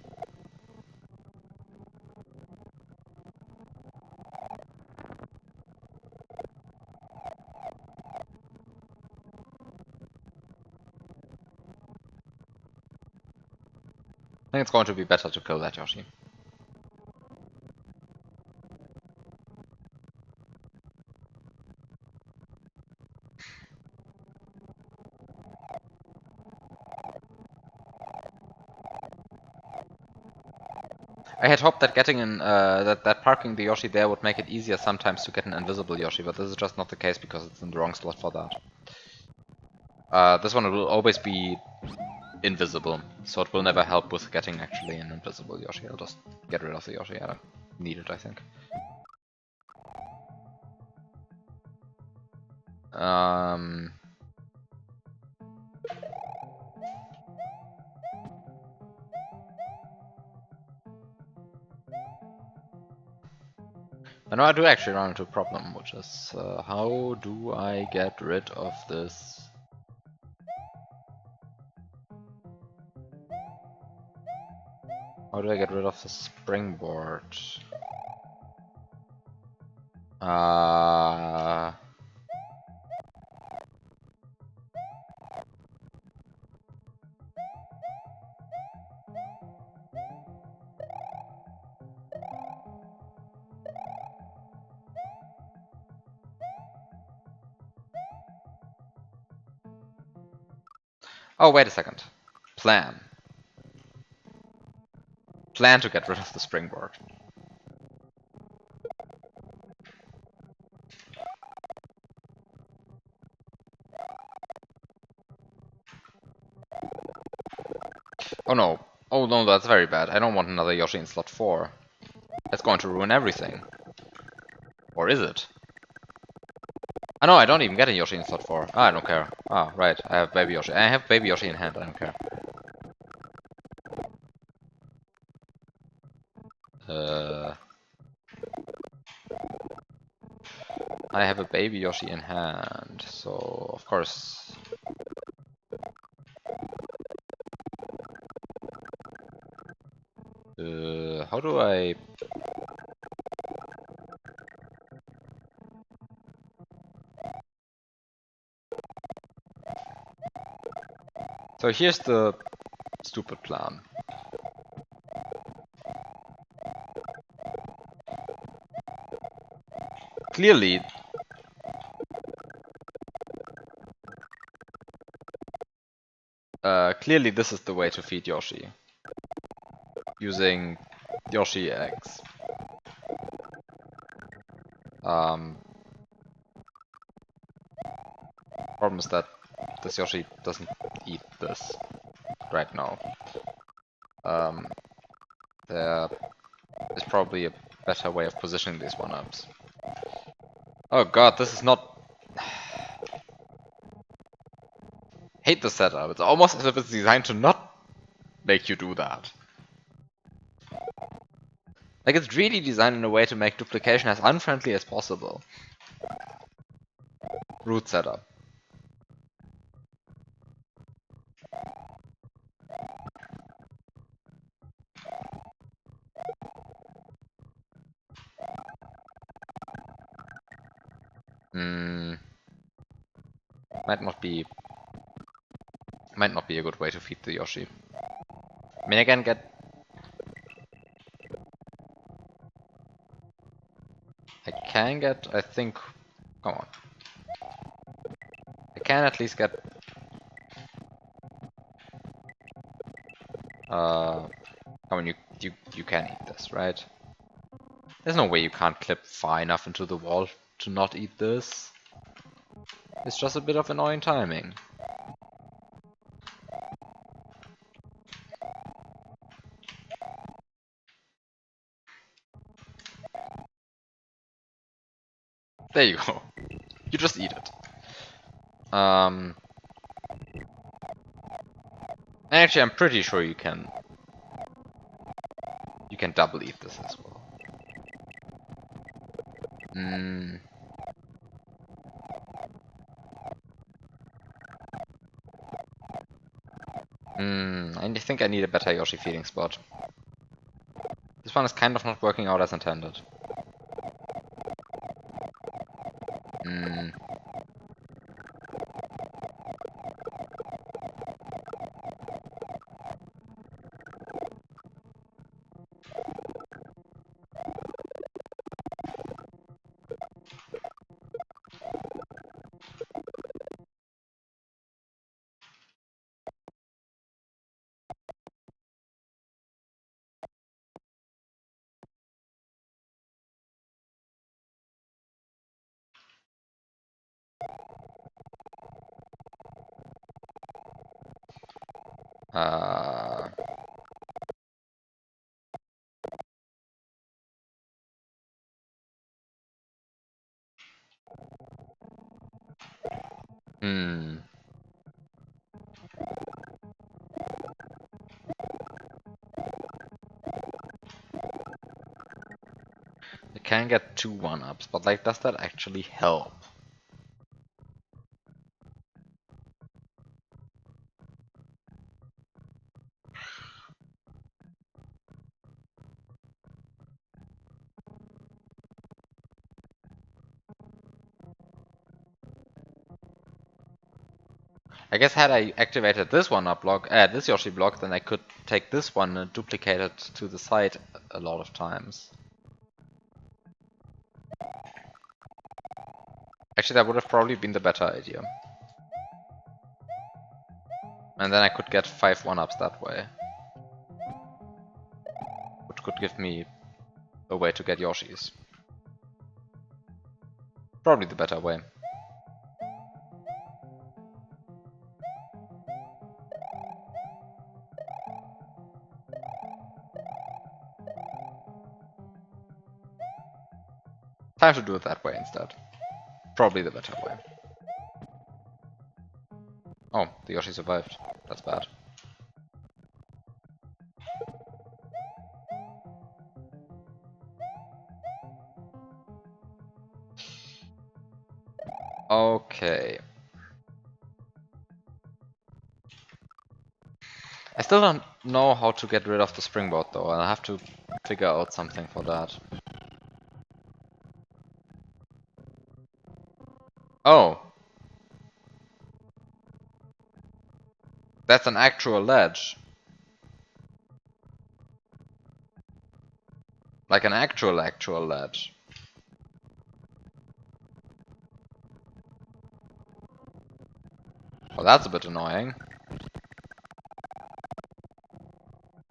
I think it's going to be better to kill that Yoshi. I had hoped that getting in that parking the Yoshi there would make it easier sometimes to get an invisible Yoshi, but this is just not the case because it's in the wrong slot for that. This one will always be invisible, so it will never help with getting actually an invisible Yoshi. I'll just get rid of the Yoshi. I don't need it, I think. I know I do actually run into a problem, which is how do I get rid of this? How do I get rid of the springboard? Oh, wait a second. Plan. Plan to get rid of the springboard. Oh no. Oh no, that's very bad. I don't want another Yoshi in slot 4. That's going to ruin everything. Or is it? Oh no, I don't even get a Yoshi in slot 4. Ah, I don't care. Ah, right. I have Baby Yoshi. I have Baby Yoshi in hand. I don't care. I have a Baby Yoshi in hand, so of course. How do I? So here's the stupid plan. Clearly, clearly this is the way to feed Yoshi. Using Yoshi eggs. Problem is that this Yoshi doesn't eat this right now. There is probably a better way of positioning these one-ups. Oh god, this is not... Hate the setup. It's almost as if it's designed to not make you do that. Like, it's really designed in a way to make duplication as unfriendly as possible. Root setup. Might not be a good way to feed the Yoshi. I mean, I can get... I think... Come on. I can at least get... Come on, you can eat this, right? There's no way you can't clip far enough into the wall to not eat this. It's just a bit of annoying timing. There you go. You just eat it. Actually, I'm pretty sure you can double eat this as well. I think I need a better Yoshi feeding spot. This one is kind of not working out as intended. Uh, hmm. I can get 2 1-ups, but like, does that actually help? I guess had I activated this 1-up block, this Yoshi block, then I could take this one and duplicate it to the side a lot of times. Actually, that would have probably been the better idea. And then I could get 5 1-ups that way. Which could give me a way to get Yoshis. Probably the better way. Time to do it that way instead. Probably the better way. Oh, the Yoshi survived. That's bad. Okay. I still don't know how to get rid of the springboard though. I'll have to figure out something for that. Oh! That's an actual ledge. Like an actual ledge. Well, that's a bit annoying.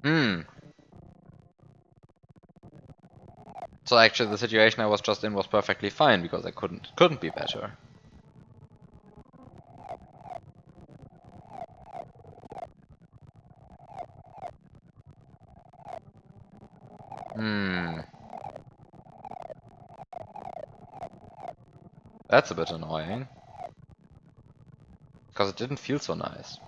Hmm. So actually the situation I was just in was perfectly fine because I couldn't be better. Hmm. That's a bit annoying. Because it didn't feel so nice.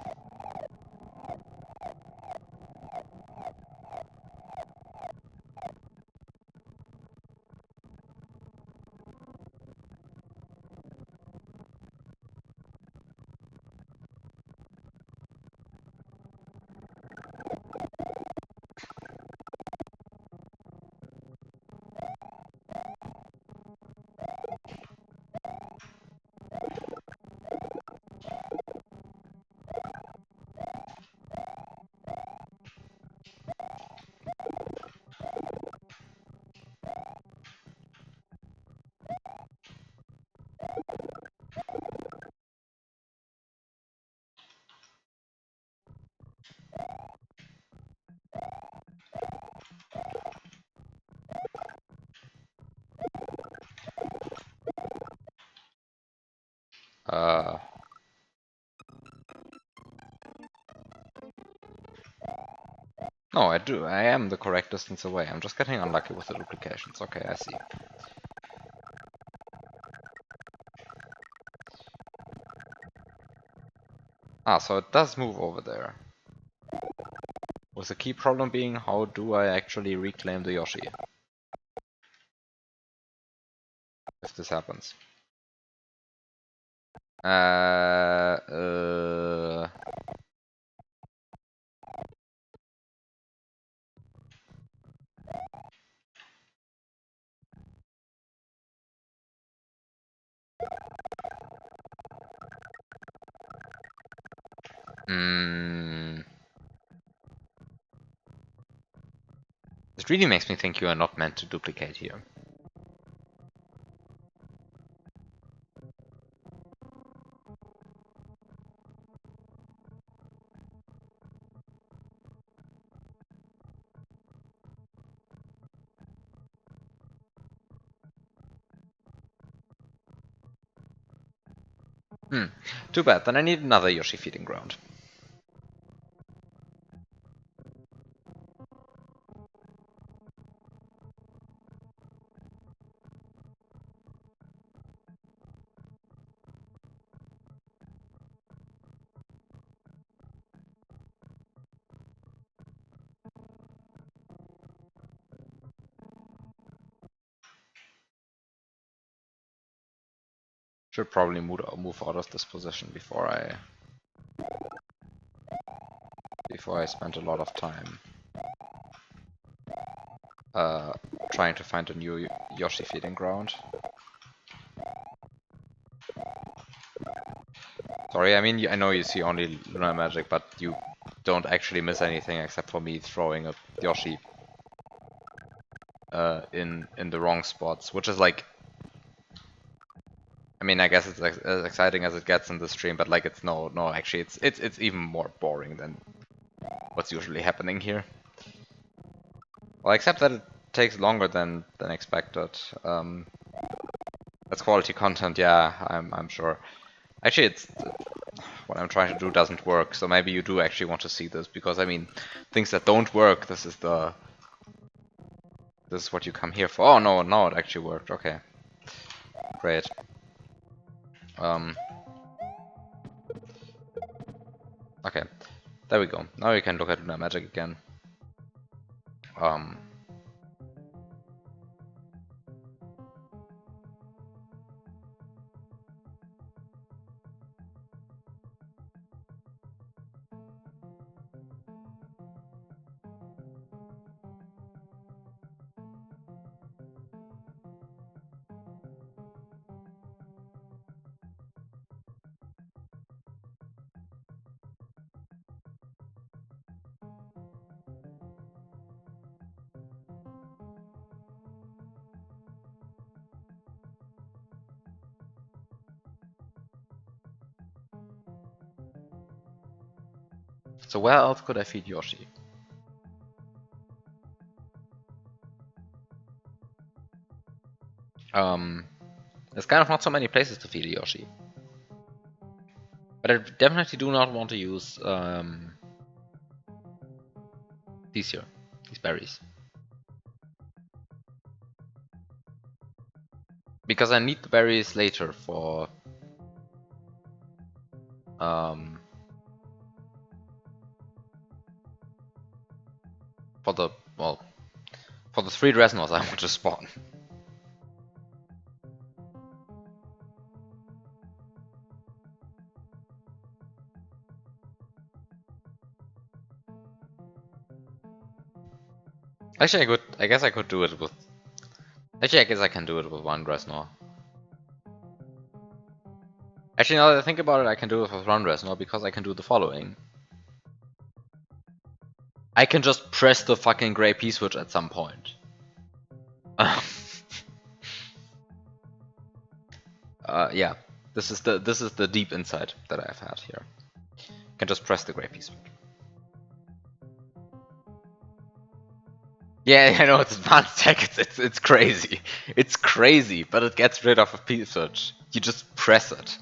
Uh... No, I do. I am the correct distance away. I'm just getting unlucky with the duplications. Okay, I see. Ah, so it does move over there. With the key problem being, how do I actually reclaim the Yoshi? If this happens. Uh... Hmm... It really makes me think you are not meant to duplicate here. Hmm. Too bad, then I need another Yoshi feeding ground. Should probably move out of this position before I spend a lot of time trying to find a new Yoshi feeding ground. Sorry, I mean, I know you see only Lunar Magic, but you don't actually miss anything except for me throwing a Yoshi in the wrong spots, which is like, I mean, I guess it's as exciting as it gets in the stream, but like, it's no, actually, it's even more boring than what's usually happening here. Well, except that it takes longer than expected. That's quality content, yeah, I'm sure. Actually, it's what I'm trying to do doesn't work, so maybe you do actually want to see this, because I mean, things that don't work, this is what you come here for. Oh no, it actually worked. Okay, great. Okay, there we go. Now we can look at Lunar Magic again. So where else could I feed Yoshi? There's kind of not so many places to feed Yoshi. But I definitely do not want to use these berries. Because I need the berries later for the for the 3 Resnors I want to spawn. Actually, I guess I could do it with. Actually, I guess I can do it with 1 Resnor. Actually, now that I think about it, I can do it with 1 Resnor because I can do the following. I can just press the fucking gray P switch at some point. Yeah, this is the deep insight that I've had here. I can just press the gray P switch. Yeah, I know it's advanced tech. It's crazy. It's crazy, but it gets rid of a P switch. You just press it.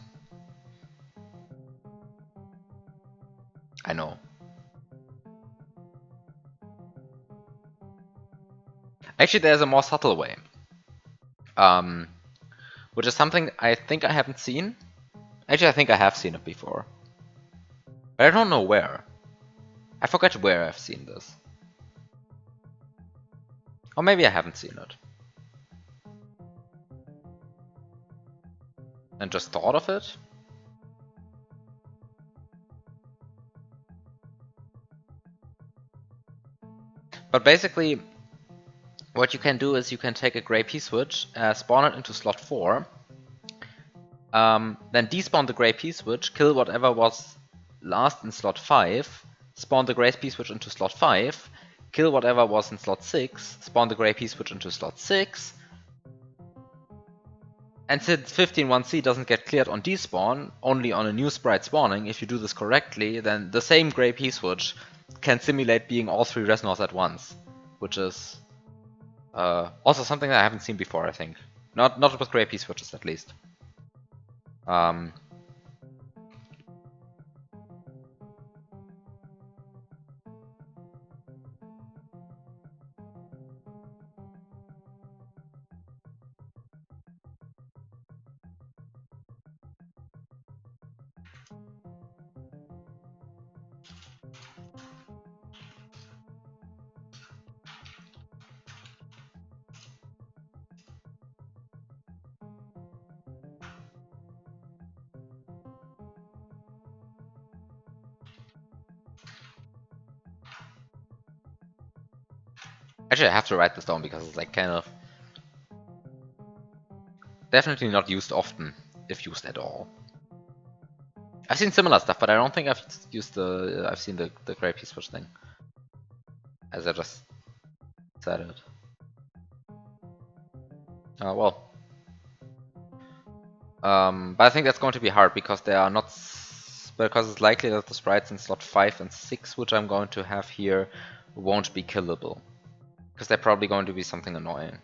I know. Actually, there's a more subtle way. Which is something I think I haven't seen. Actually, I think I have seen it before. But I don't know where. I forgot where I've seen this. Or maybe I haven't seen it. And just thought of it? But basically, what you can do is you can take a gray P switch, spawn it into slot 4, then despawn the gray P switch, kill whatever was last in slot 5, spawn the gray P switch into slot 5, kill whatever was in slot 6, spawn the gray P switch into slot 6, and since 151C doesn't get cleared on despawn, only on a new sprite spawning, if you do this correctly, then the same gray P switch can simulate being all 3 Resnors at once, which is also something that I haven't seen before, I think. Not with gray P switches, at least. Actually, I have to write this down because it's like kind of definitely not used often, if used at all. I've seen similar stuff, but I don't think I've used I've seen the gray piece switch thing. As I just said it. Well. But I think that's going to be hard because they are not. Because it's likely that the sprites in slot 5 and 6, which I'm going to have here, won't be killable. Because they're probably going to be something annoying.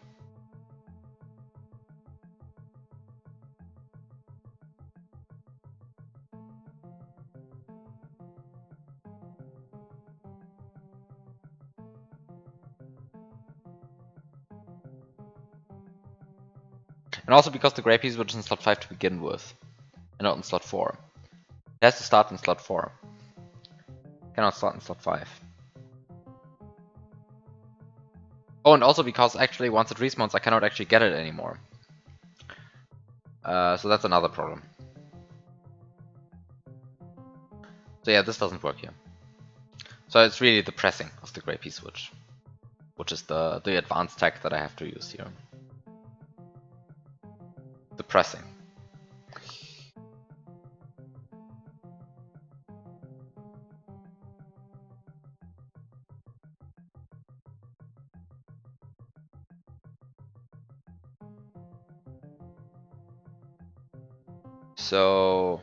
And also because the gray piece was in slot 5 to begin with, and not in slot 4. It has to start in slot 4. It cannot start in slot 5. Oh, and also because actually once it respawns, I cannot actually get it anymore. So that's another problem. So yeah, this doesn't work here. So it's really the pressing of the gray piece switch, which is the advanced tech that I have to use here. The pressing. So,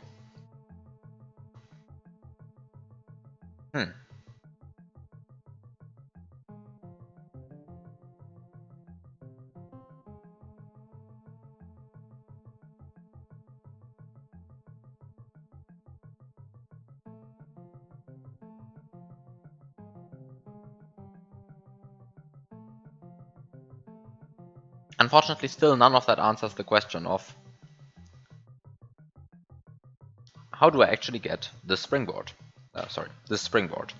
unfortunately, still none of that answers the question of how do I actually get this springboard? This springboard.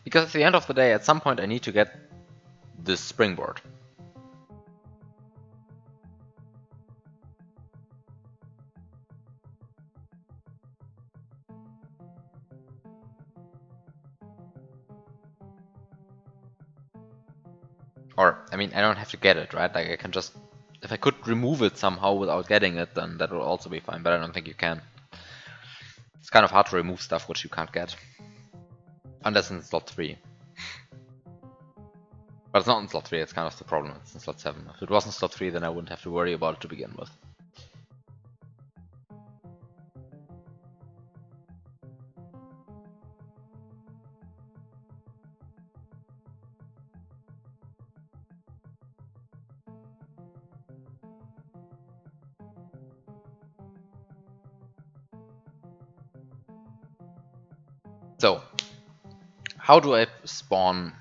Because at the end of the day, at some point I need to get this springboard. Or, I mean, I don't have to get it, right? Like, I can just... If I could remove it somehow without getting it, then that will also be fine, but I don't think you can. It's kind of hard to remove stuff which you can't get. Unless in slot 3. But it's not in slot 3, it's kind of the problem, it's in slot 7. If it was in slot 3, then I wouldn't have to worry about it to begin with. So, how do I spawn...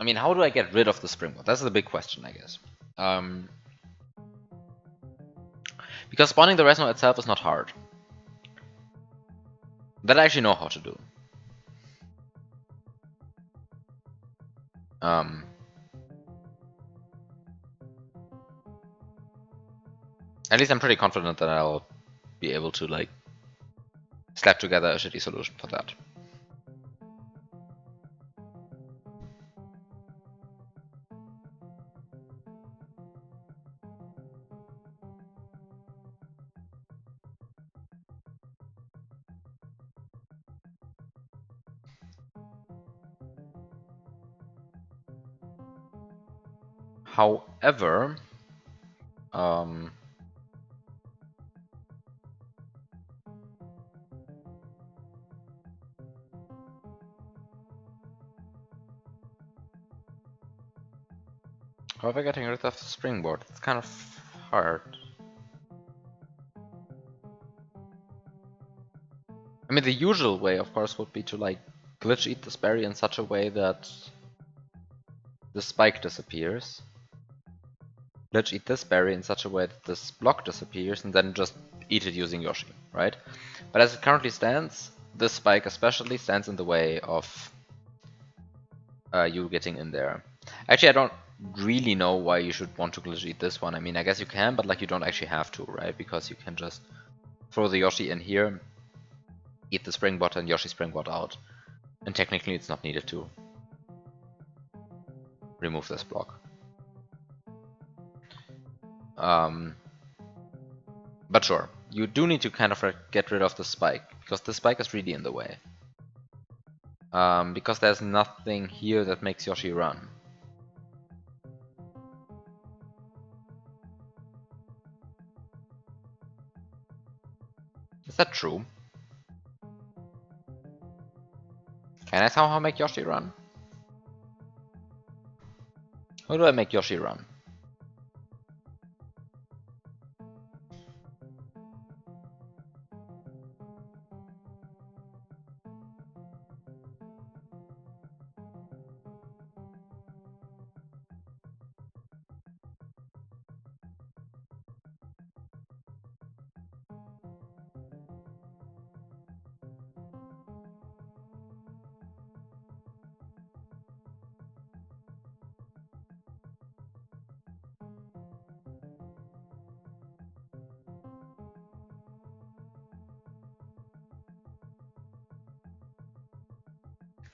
I mean, how do I get rid of the springboard? That's the big question, I guess. Because spawning the Resno itself is not hard. That I actually know how to do. At least I'm pretty confident that I'll be able to, like, slap together a shitty solution for that. However, however, getting rid of the springboard, it's kind of hard. I mean, the usual way, of course, would be to, like, glitch eat this berry in such a way that the spike disappears. Glitch eat this berry in such a way that this block disappears, and then just eat it using Yoshi, right? But as it currently stands, this spike especially stands in the way of you getting in there. Actually, I don't really know why you should want to glitch eat this one. I mean, I guess you can, but like you don't actually have to, right? Because you can just throw the Yoshi in here, eat the Springbot, and Yoshi Springbot out. And technically it's not needed to remove this block. But sure, you do need to kind of get rid of the spike, because the spike is really in the way. Because there's nothing here that makes Yoshi run. Is that true? Can I somehow make Yoshi run? How do I make Yoshi run?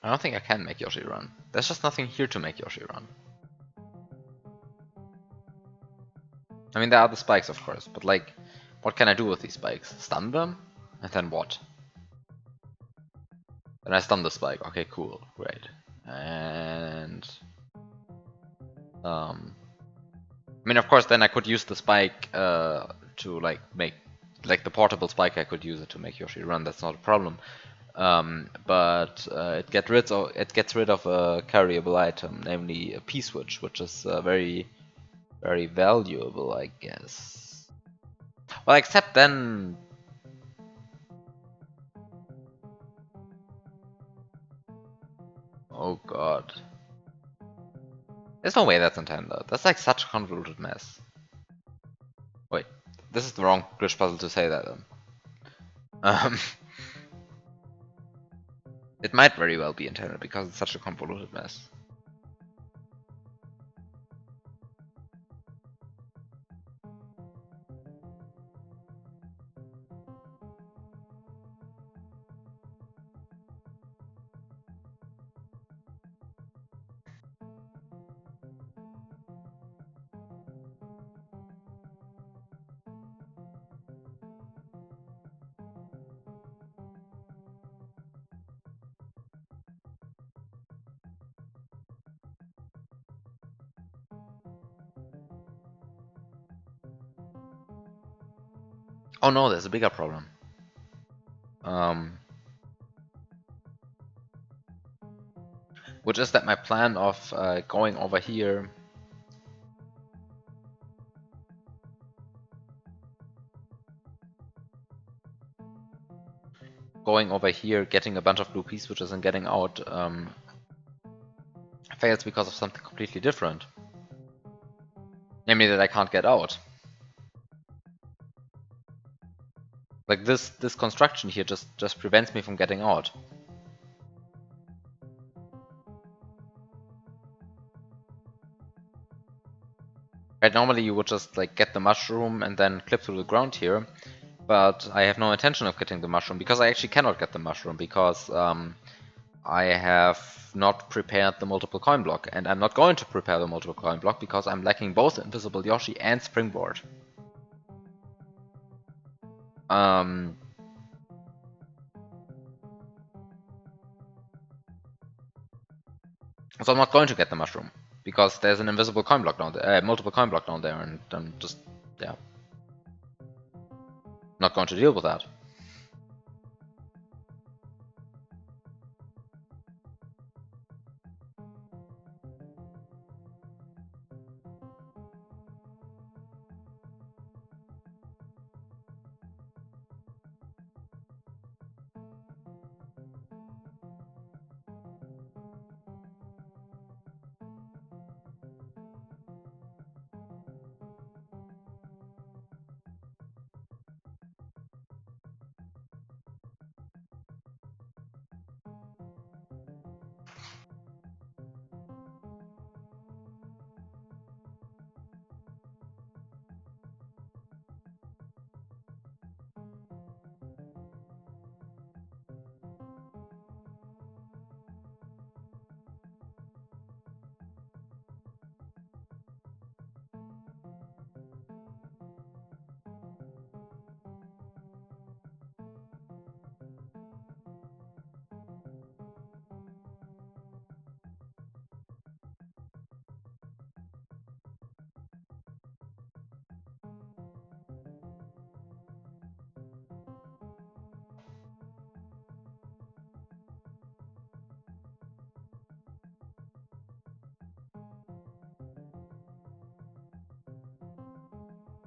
I don't think I can make Yoshi run. There's just nothing here to make Yoshi run. I mean, there are the spikes, of course, but like, what can I do with these spikes? Stun them? And then what? Then I stun the spike. Okay, cool, great. And I mean, of course, then I could use the spike to like make like the portable spike. I could use it to make Yoshi run. That's not a problem. But it gets rid of a carryable item, namely a P-switch, which is very valuable, I guess. Well, except then. Oh god. There's no way that's intended. That's like such a convoluted mess. Wait, this is the wrong glitch puzzle to say that in. It might very well be intended because it's such a convoluted mess. Oh no, there's a bigger problem. Which is that my plan of going over here getting a bunch of blue P-switches and getting out fails because of something completely different. Namely that I can't get out. Like this construction here just prevents me from getting out. Right, normally you would just like get the mushroom and then clip through the ground here, but I have no intention of getting the mushroom because I actually cannot get the mushroom because I have not prepared the multiple coin block, and I'm not going to prepare the multiple coin block because I'm lacking both Invisible Yoshi and Springboard. So I'm not going to get the mushroom because there's an invisible coin block down there, multiple coin block down there, and I'm just, yeah, not going to deal with that.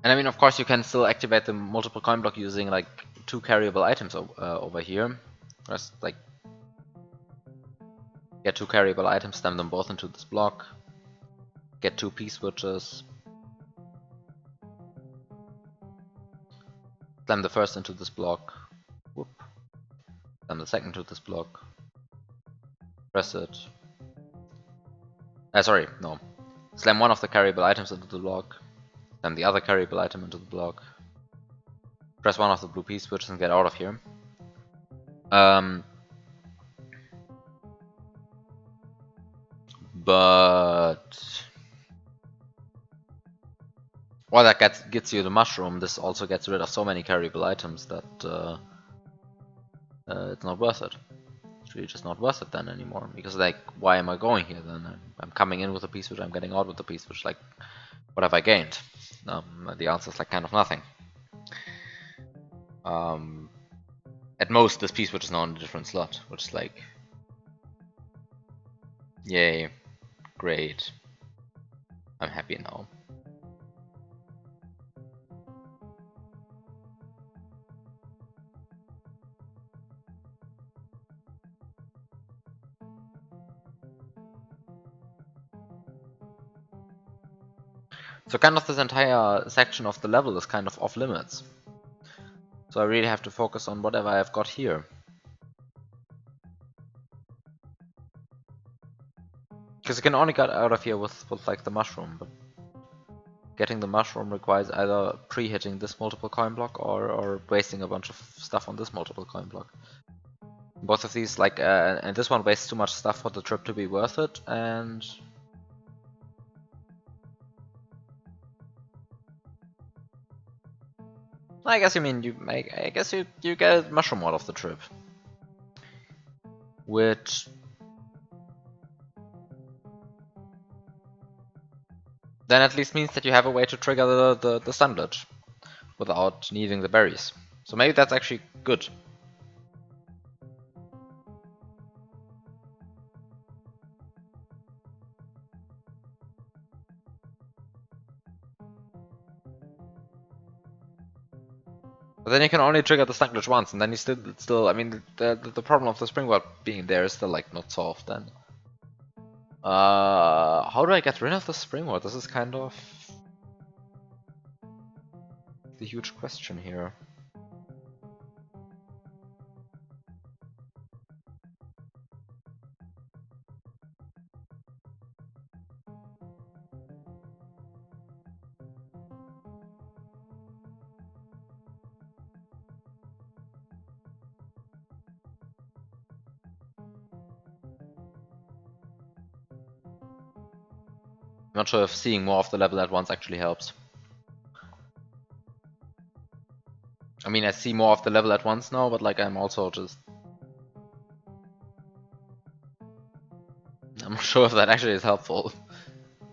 And I mean, of course, you can still activate the multiple coin block using like 2 carryable items over here. Just like get 2 carryable items, slam them both into this block. Get 2 P-switches. Slam the first into this block. Whoop. Slam the second into this block. Press it. Sorry, no. Slam one of the carryable items into the block. Slam the other carryable item into the block. Press one of the blue P-switches and get out of here. But while that gets you the mushroom, this also gets rid of so many carryable items that it's not worth it. It's really just not worth it then anymore. Because like, why am I going here then? I'm coming in with a P-switch, I'm getting out with a P-switch. Like, what have I gained? The answer is like kind of nothing. At most, this P-switch is now in a different slot, which is like, yay, great. I'm happy now. So kind of this entire section of the level is kind of off limits. So I really have to focus on whatever I've got here. Because you can only get out of here with like the mushroom, but getting the mushroom requires either pre-hitting this multiple coin block or wasting a bunch of stuff on this multiple coin block. Both of these, like, and this one wastes too much stuff for the trip to be worth it, and I guess I guess you get a mushroom out of the trip, which then at least means that you have a way to trigger the stun glitch without needing the berries. So maybe that's actually good. But then you can only trigger the stun glitch once, and then you still. I mean, the problem of the springboard being there is still like not solved. Then, how do I get rid of the springboard? This is kind of the huge question here. I'm not sure if seeing more of the level at once actually helps. I mean, I see more of the level at once now, but like I'm also just... I'm not sure if that actually is helpful.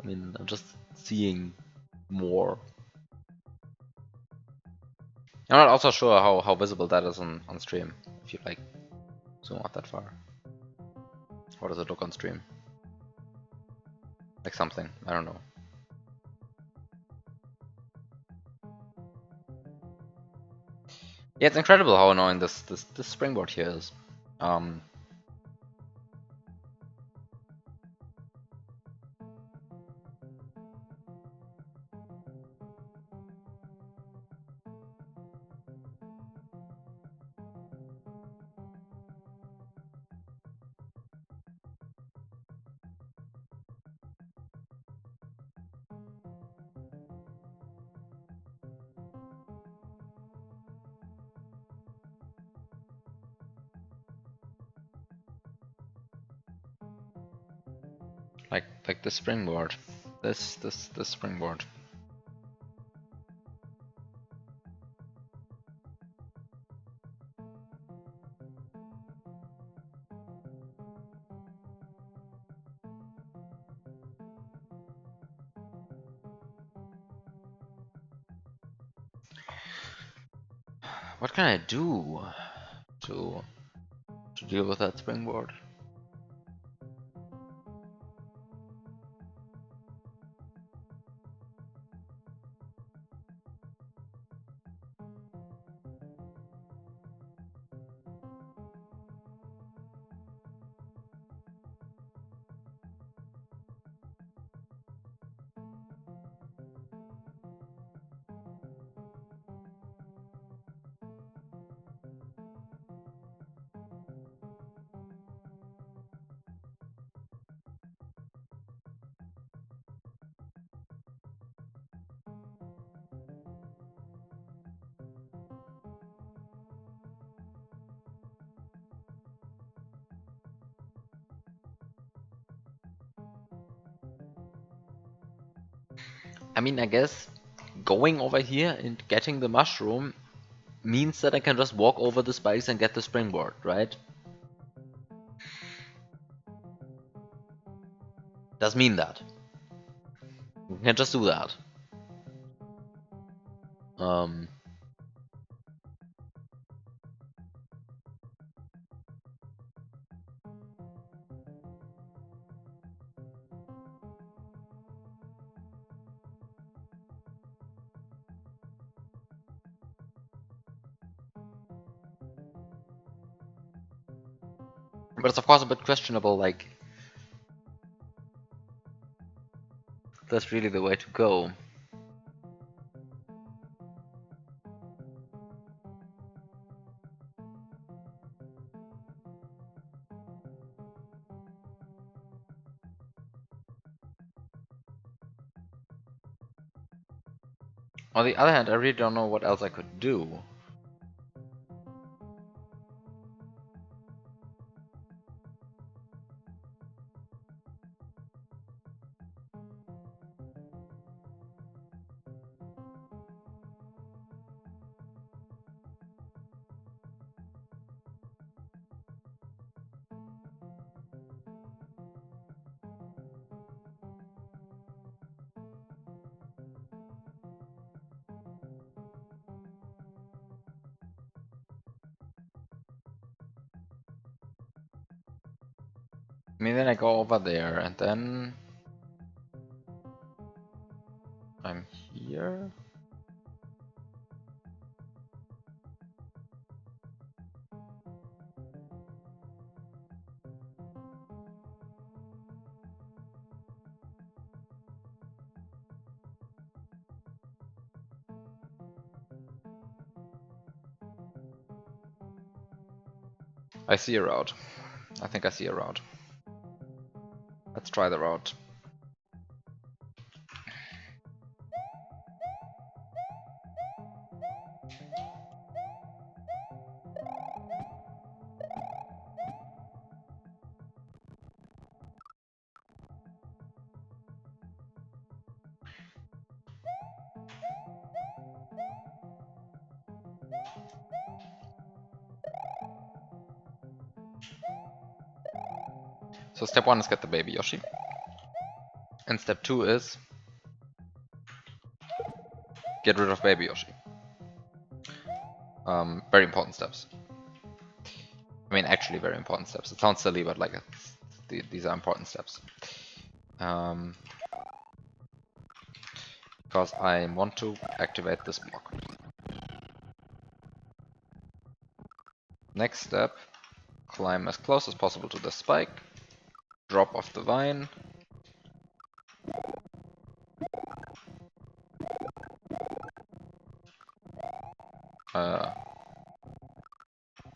I mean, I'm just seeing more. I'm not also sure how visible that is on stream, if you like zoom out that far. How does it look on stream? Like something, I don't know. Yeah, it's incredible how annoying this springboard here is. Like the springboard. This springboard. What can I do to deal with that springboard? I mean, I guess going over here and getting the mushroom means that I can just walk over the spikes and get the springboard, right? Does mean that. You can just do that. But it's of course a bit questionable, like, that's really the way to go. On the other hand, I really don't know what else I could do. I mean, then I go over there, and then I'm here. I see a route. I think I see a route. Let's try the route. So step 1 is get the baby Yoshi. And step 2 is get rid of baby Yoshi. Very important steps. I mean, actually very important steps. It sounds silly, but like these are important steps. Because I want to activate this block. Next step, climb as close as possible to the spike, drop off the vine,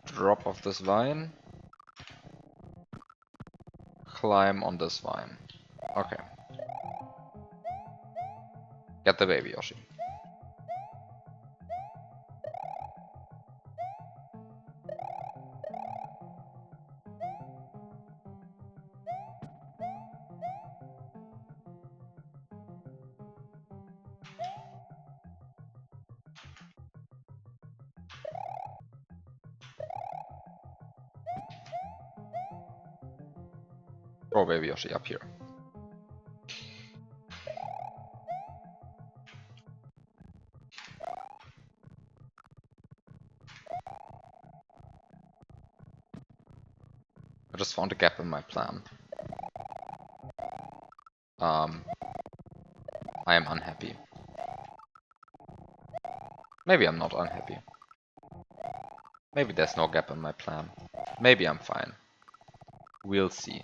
drop off this vine, climb on this vine. Okay. Get the baby Yoshi. Throw baby Yoshi up here. I just found a gap in my plan. I am unhappy. Maybe I'm not unhappy. Maybe there's no gap in my plan. Maybe I'm fine. We'll see.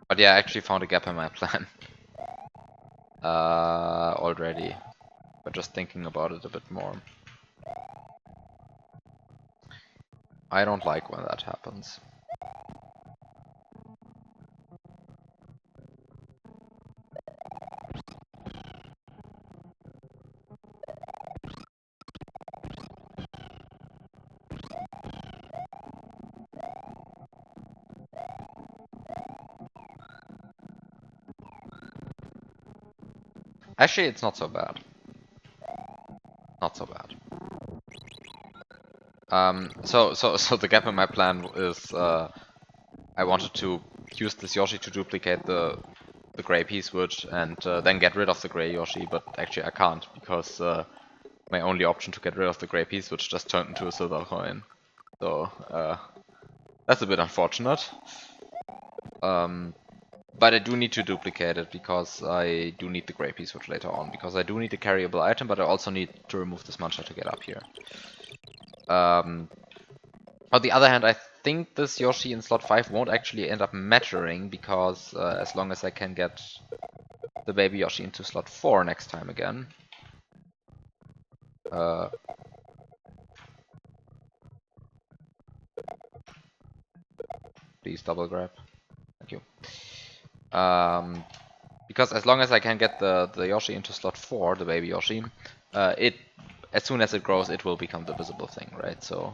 But yeah, I actually found a gap in my plan. Already. But just thinking about it a bit more. I don't like when that happens. Actually, it's not so bad. Not so bad. So the gap in my plan is I wanted to use this Yoshi to duplicate the gray P-switch and then get rid of the gray Yoshi, but actually I can't because my only option to get rid of the gray P-switch just turned into a silver coin. So that's a bit unfortunate. But I do need to duplicate it because I do need the gray P-switch later on, because I do need a carryable item, but I also need to remove this muncher to get up here. On the other hand, I think this Yoshi in slot 5 won't actually end up mattering, because as long as I can get the baby Yoshi into slot 4 next time again. Please double grab. Thank you. Because as long as I can get the Yoshi into slot 4, the baby Yoshi, as soon as it grows, it will become the visible thing, right? So,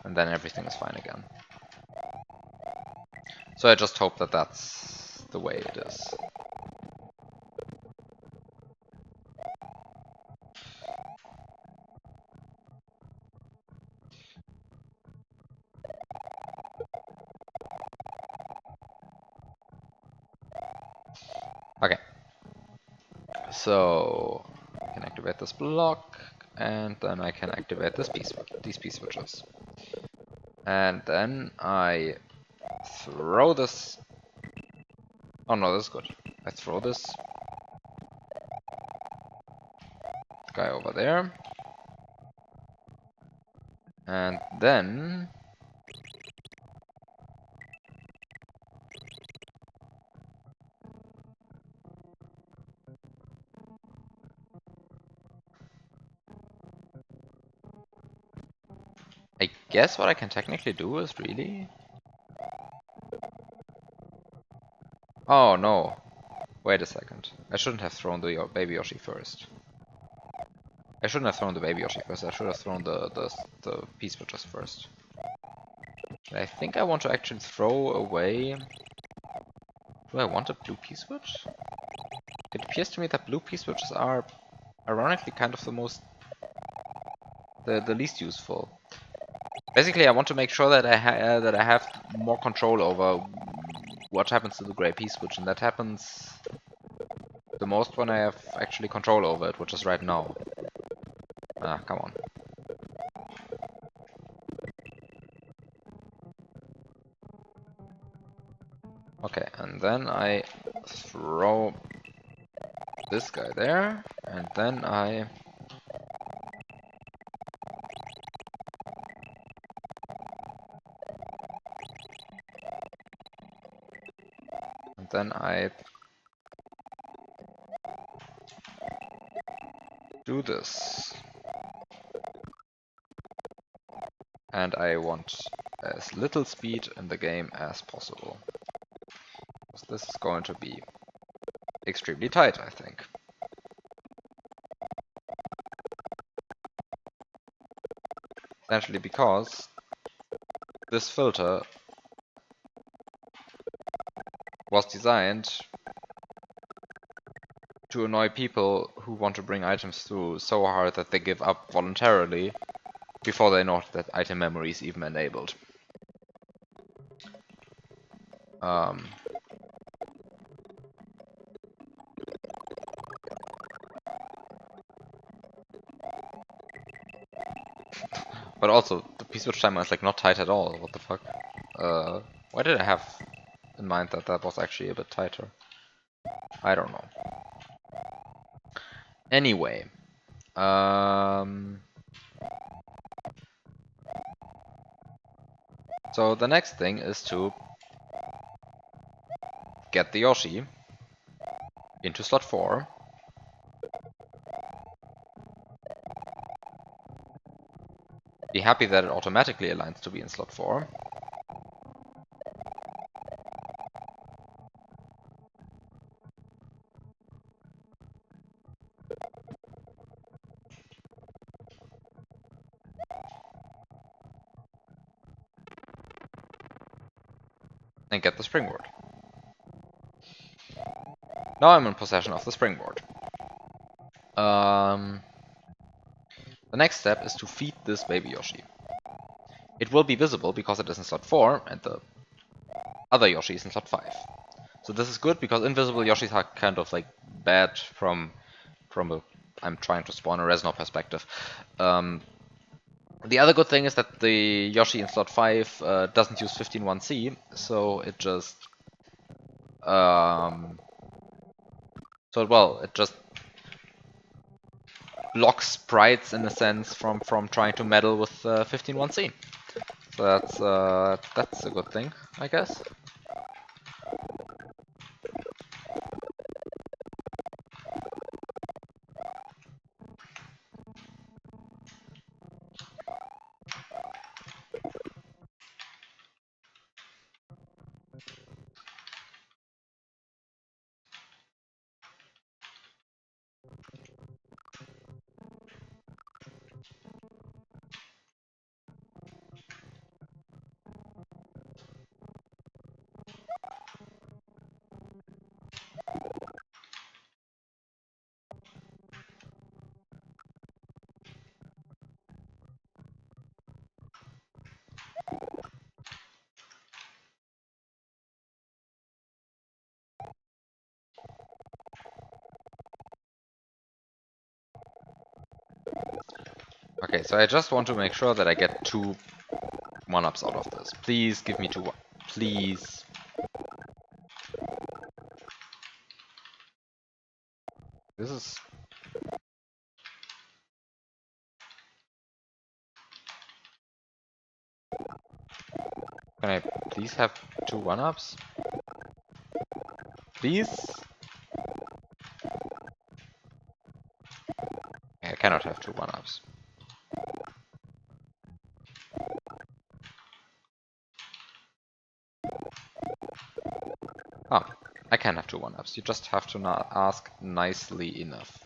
and then everything is fine again. So I just hope that that's the way it is. Okay. So I can activate this block, and then I can activate these P-switches. And then I throw this. Oh no, this is good. I throw this guy over there. And then I guess what I can technically do is really... Oh no. Wait a second. I shouldn't have thrown the baby Yoshi first. I shouldn't have thrown the baby Yoshi first. I should have thrown the P-switches first. I think I want to actually throw away... Do I want a blue P-switch? It appears to me that blue P-switches are ironically kind of the least useful. Basically, I want to make sure that I have more control over what happens to the gray P-switch, and that happens the most when I have actually control over it, which is right now. Ah, come on. Okay, and then I throw this guy there, and then I... And then I do this. And I want as little speed in the game as possible. Because this is going to be extremely tight, I think. Essentially because this filter was designed to annoy people who want to bring items through so hard that they give up voluntarily before they know that item memory is even enabled. But also, the P-switch timer is like not tight at all. What the fuck? Why did I have in mind that that was actually a bit tighter? I don't know. Anyway, so the next thing is to get the Yoshi into slot 4. Be happy that it automatically aligns to be in slot 4. And get the springboard. Now I'm in possession of the springboard. The next step is to feed this baby Yoshi. It will be visible because it is in slot 4 and the other Yoshi is in slot 5. So this is good because invisible Yoshis are kind of like bad from a I'm trying to spawn a Reznor perspective. The other good thing is that the Yoshi in slot 5 doesn't use 15-1C, so it just it just blocks sprites in a sense from trying to meddle with 15-1C. So that's a good thing, I guess. Okay, so I just want to make sure that I get 2 1-ups out of this. Please give me 2 please. This is... Can I please have 2 1-ups? Please? I cannot have 2 1-ups. Oh, I can have 2 1-ups. You just have to not ask nicely enough.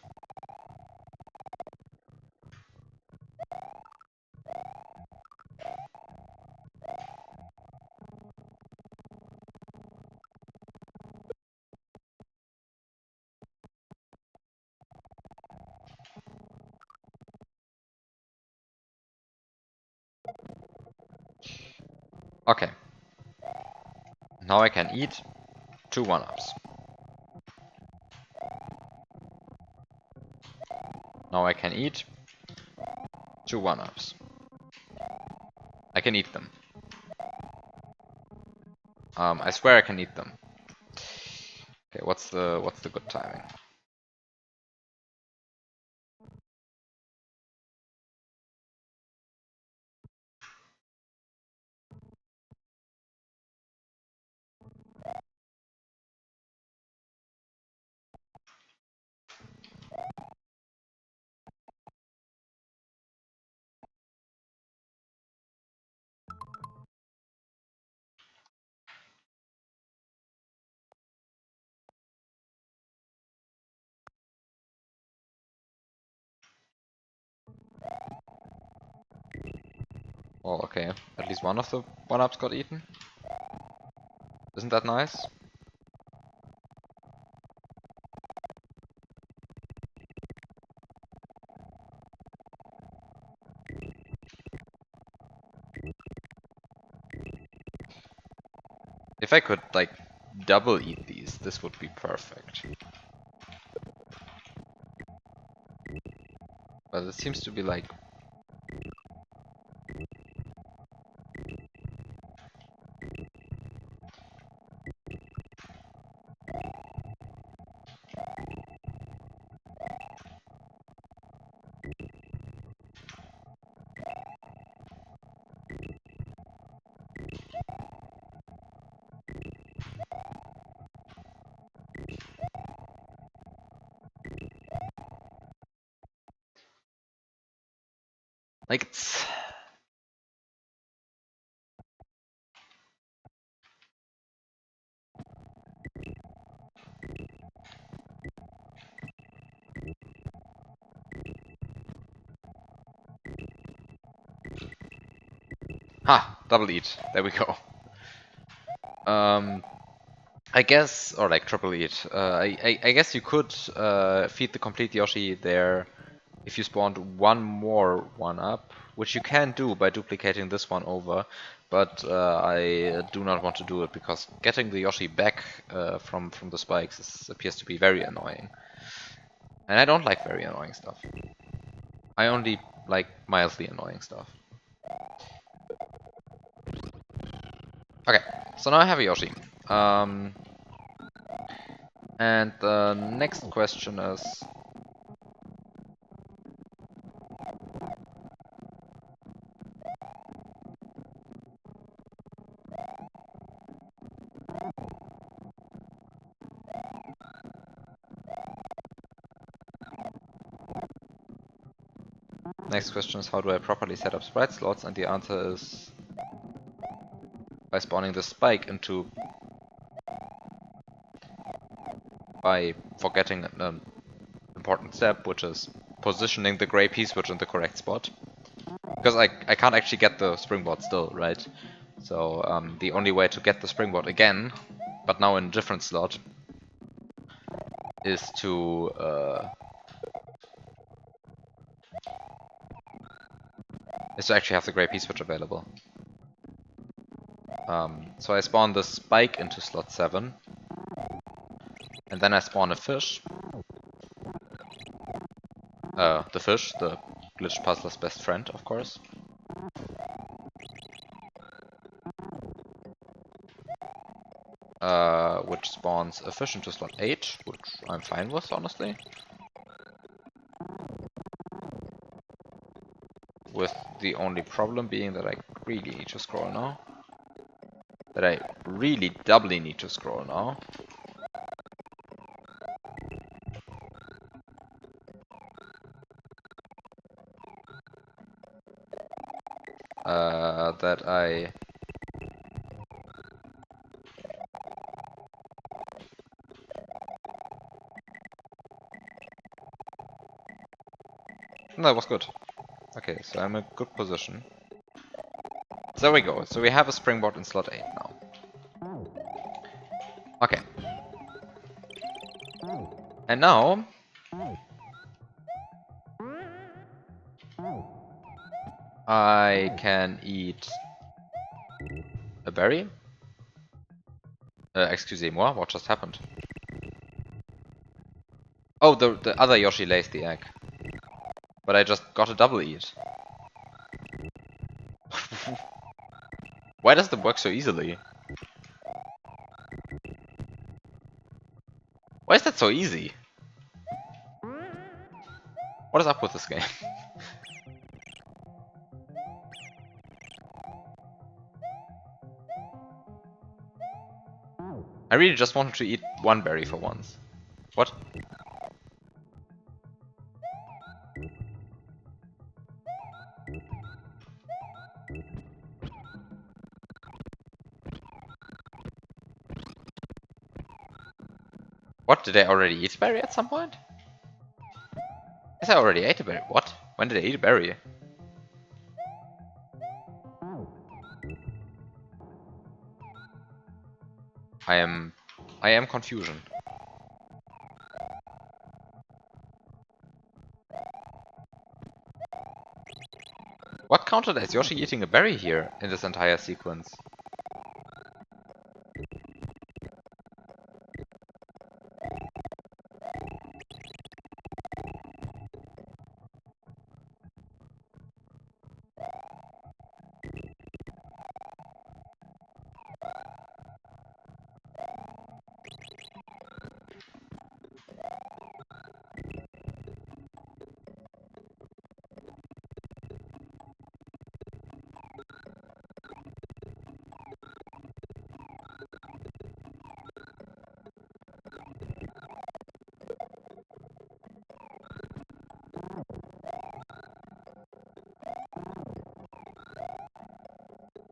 Okay. Now I can eat 2 1-ups. Now I can eat 2 1-ups. I can eat them. I swear I can eat them. Okay, what's the good timing? Well, okay. At least one of the 1-ups got eaten. Isn't that nice? If I could, like, double eat these, this would be perfect. But it seems to be like... Like, it's... Ha! Double eat. There we go. I guess, or like triple eat. I guess you could feed the complete Yoshi there if you spawned one more one up, which you can do by duplicating this one over. But I do not want to do it because getting the Yoshi back from the spikes appears to be very annoying. And I don't like very annoying stuff. I only like mildly annoying stuff. Okay, so now I have a Yoshi. And the next question is... Next question is, how do I properly set up sprite slots? And the answer is by spawning the spike into... by forgetting an important step, which is positioning the gray P-switch in the correct spot. Because I can't actually get the springboard still, right? So the only way to get the springboard again, but now in a different slot, is to actually have the gray P-switch available. So I spawn the spike into slot 7, and then I spawn a fish. The fish, the glitch puzzler's best friend, of course. Which spawns a fish into slot 8, which I'm fine with, honestly. With the only problem being that I really need to scroll now. That I really doubly need to scroll now. That I... No, that was good. Okay, so I'm in a good position. So there we go. So we have a springboard in slot 8 now. Okay. And now... I can eat a berry. Excusez-moi, what just happened? Oh, the other Yoshi lays the egg. But I just got a double eat. Why does that work so easily? Why is that so easy? What is up with this game? I really just wanted to eat one berry for once. What? What? Did I already eat a berry at some point? Yes, I already ate a berry. What? When did I eat a berry? I am confusion. What counted as Yoshi eating a berry here in this entire sequence?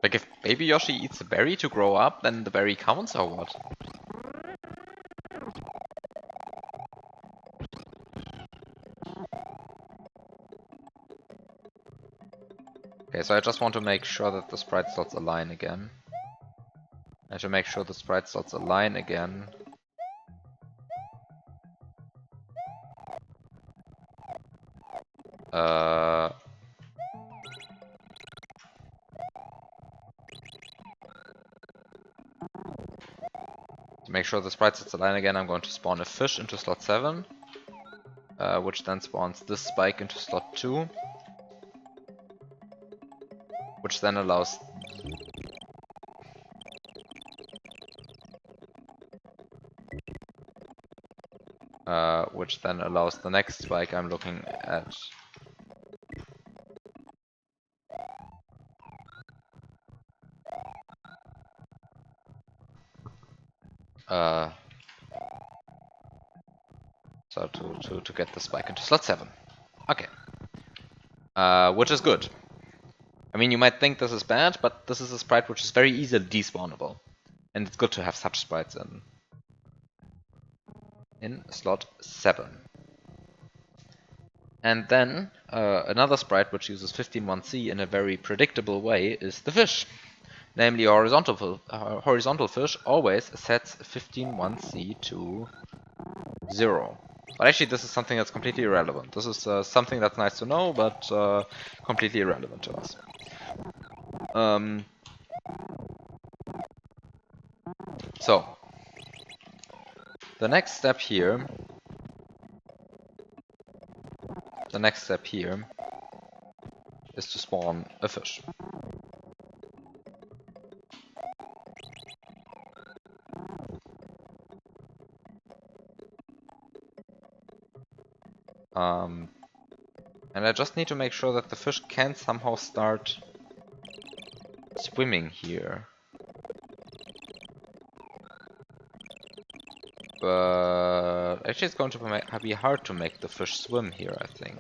Like, if baby Yoshi eats a berry to grow up, then the berry counts or what? Okay, so I just want to make sure that the sprite slots align again. I should make sure the sprite slots align again. To make sure the sprite slots align again, I'm going to spawn a fish into slot 7, which then spawns this spike into slot 2, which then allows the next spike I'm looking at. So to get the spike into slot 7. Okay. Which is good. I mean, you might think this is bad, but this is a sprite which is very easily despawnable. And it's good to have such sprites in slot 7. And then, another sprite which uses 15.1c in a very predictable way is the fish. Namely, horizontal fish always sets 15.1c to 0. But actually, this is something that's completely irrelevant. This is something that's nice to know, but completely irrelevant to us. So, the next step here is to spawn a fish. And I just need to make sure that the fish can somehow start swimming here. But actually it's going to be hard to make the fish swim here, I think.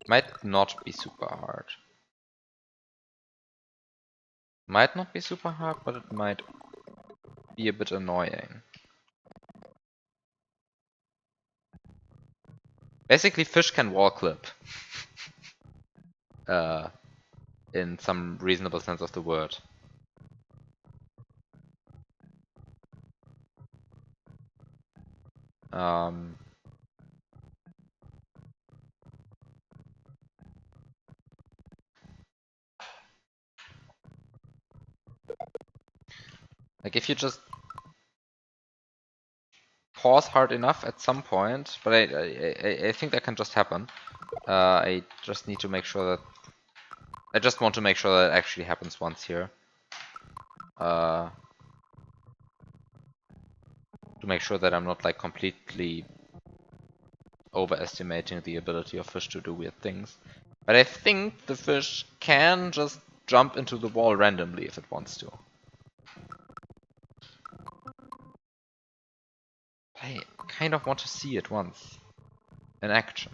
Might not be super hard. Might not be super hard, but it might be a bit annoying. Basically, fish can wall clip. In some reasonable sense of the word. Like if you just pause hard enough at some point, but I think that can just happen. I just need to make sure that I just want to make sure that it actually happens once here. To make sure that I'm not like completely overestimating the ability of fish to do weird things. But I think the fish can just jump into the wall randomly if it wants to. I kind of want to see it once. In action.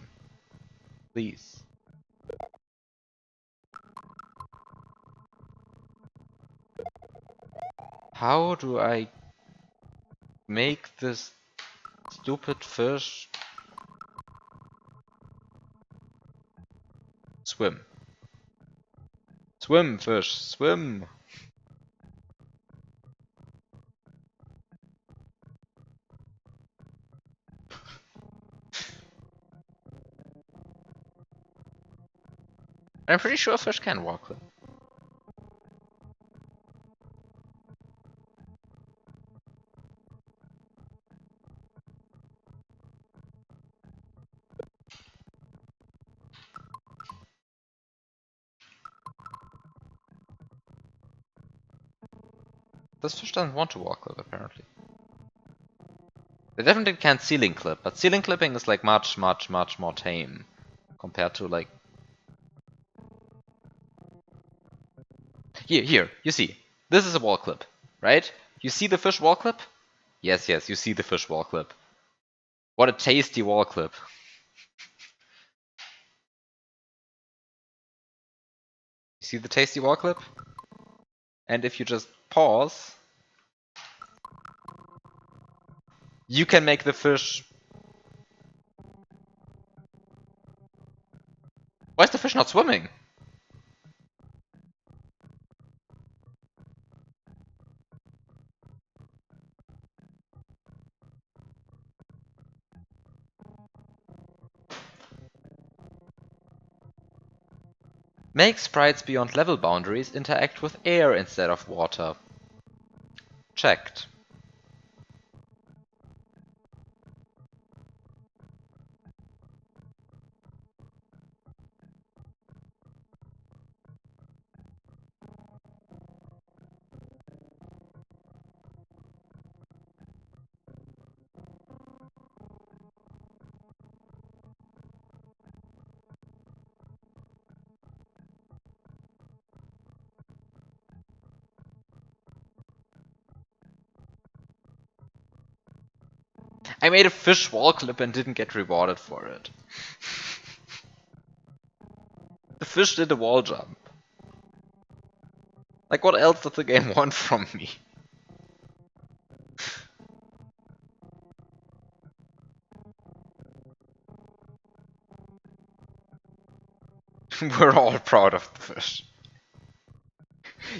Please. How do I make this stupid fish swim? Swim, fish, swim! I'm pretty sure fish can walk them. This fish doesn't want to walk clip, apparently. They definitely can't ceiling clip, but ceiling clipping is like much more tame compared to like... Here, you see. This is a wall clip, right? You see the fish wall clip? Yes, you see the fish wall clip. What a tasty wall clip. You see the tasty wall clip? And if you just pause, you can make the fish... Why is the fish not swimming? Make sprites beyond level boundaries interact with air instead of water. Checked. I made a fish wall clip and didn't get rewarded for it. The fish did a wall jump. Like, what else does the game want from me? We're all proud of the fish.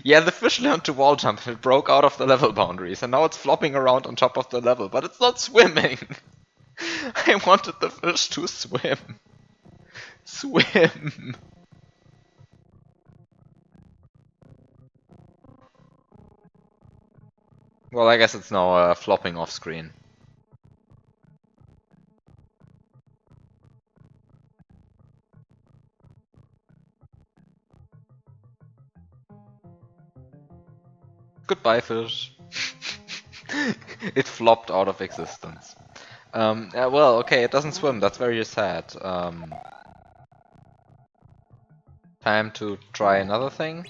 Yeah, the fish learned to wall jump and it broke out of the level boundaries, and now it's flopping around on top of the level, but it's not swimming! I wanted the fish to swim. Swim! Well, I guess it's now flopping off screen. Goodbye, fish. It flopped out of existence. Well, okay, it doesn't swim, that's very sad. Time to try another thing,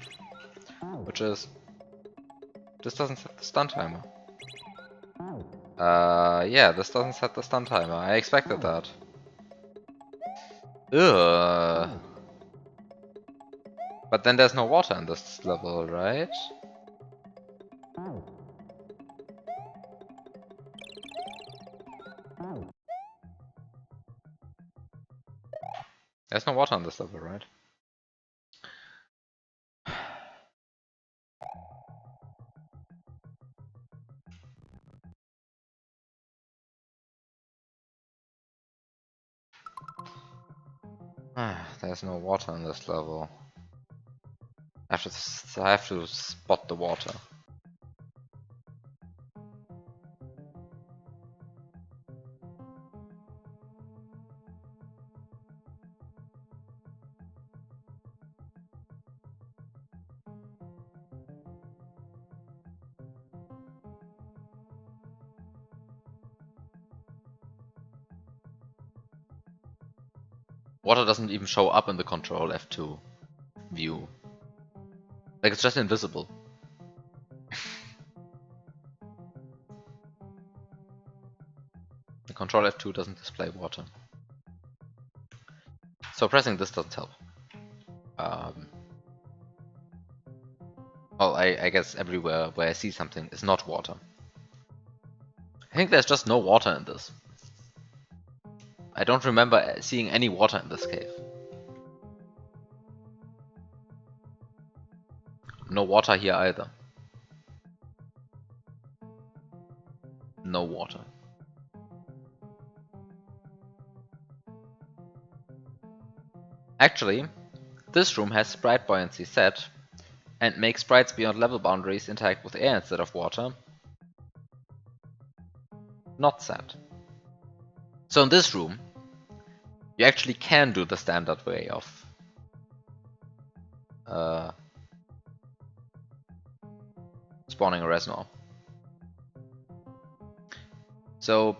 which is... This doesn't set the stun timer. Yeah, this doesn't set the stun timer. I expected that. Ugh. But then there's no water in this level, right? There's no water on this level, right? There's no water on this level. I have to spot the water. Water doesn't even show up in the Control F2 view. Like, it's just invisible. The Control F2 doesn't display water. So pressing this doesn't help. Well, I guess everywhere where I see something is not water. I think there's just no water in this. I don't remember seeing any water in this cave. No water here either. No water. Actually, this room has sprite buoyancy set and makes sprites beyond level boundaries interact with air instead of water. Not set. So in this room, you actually can do the standard way of spawning a Reznor. So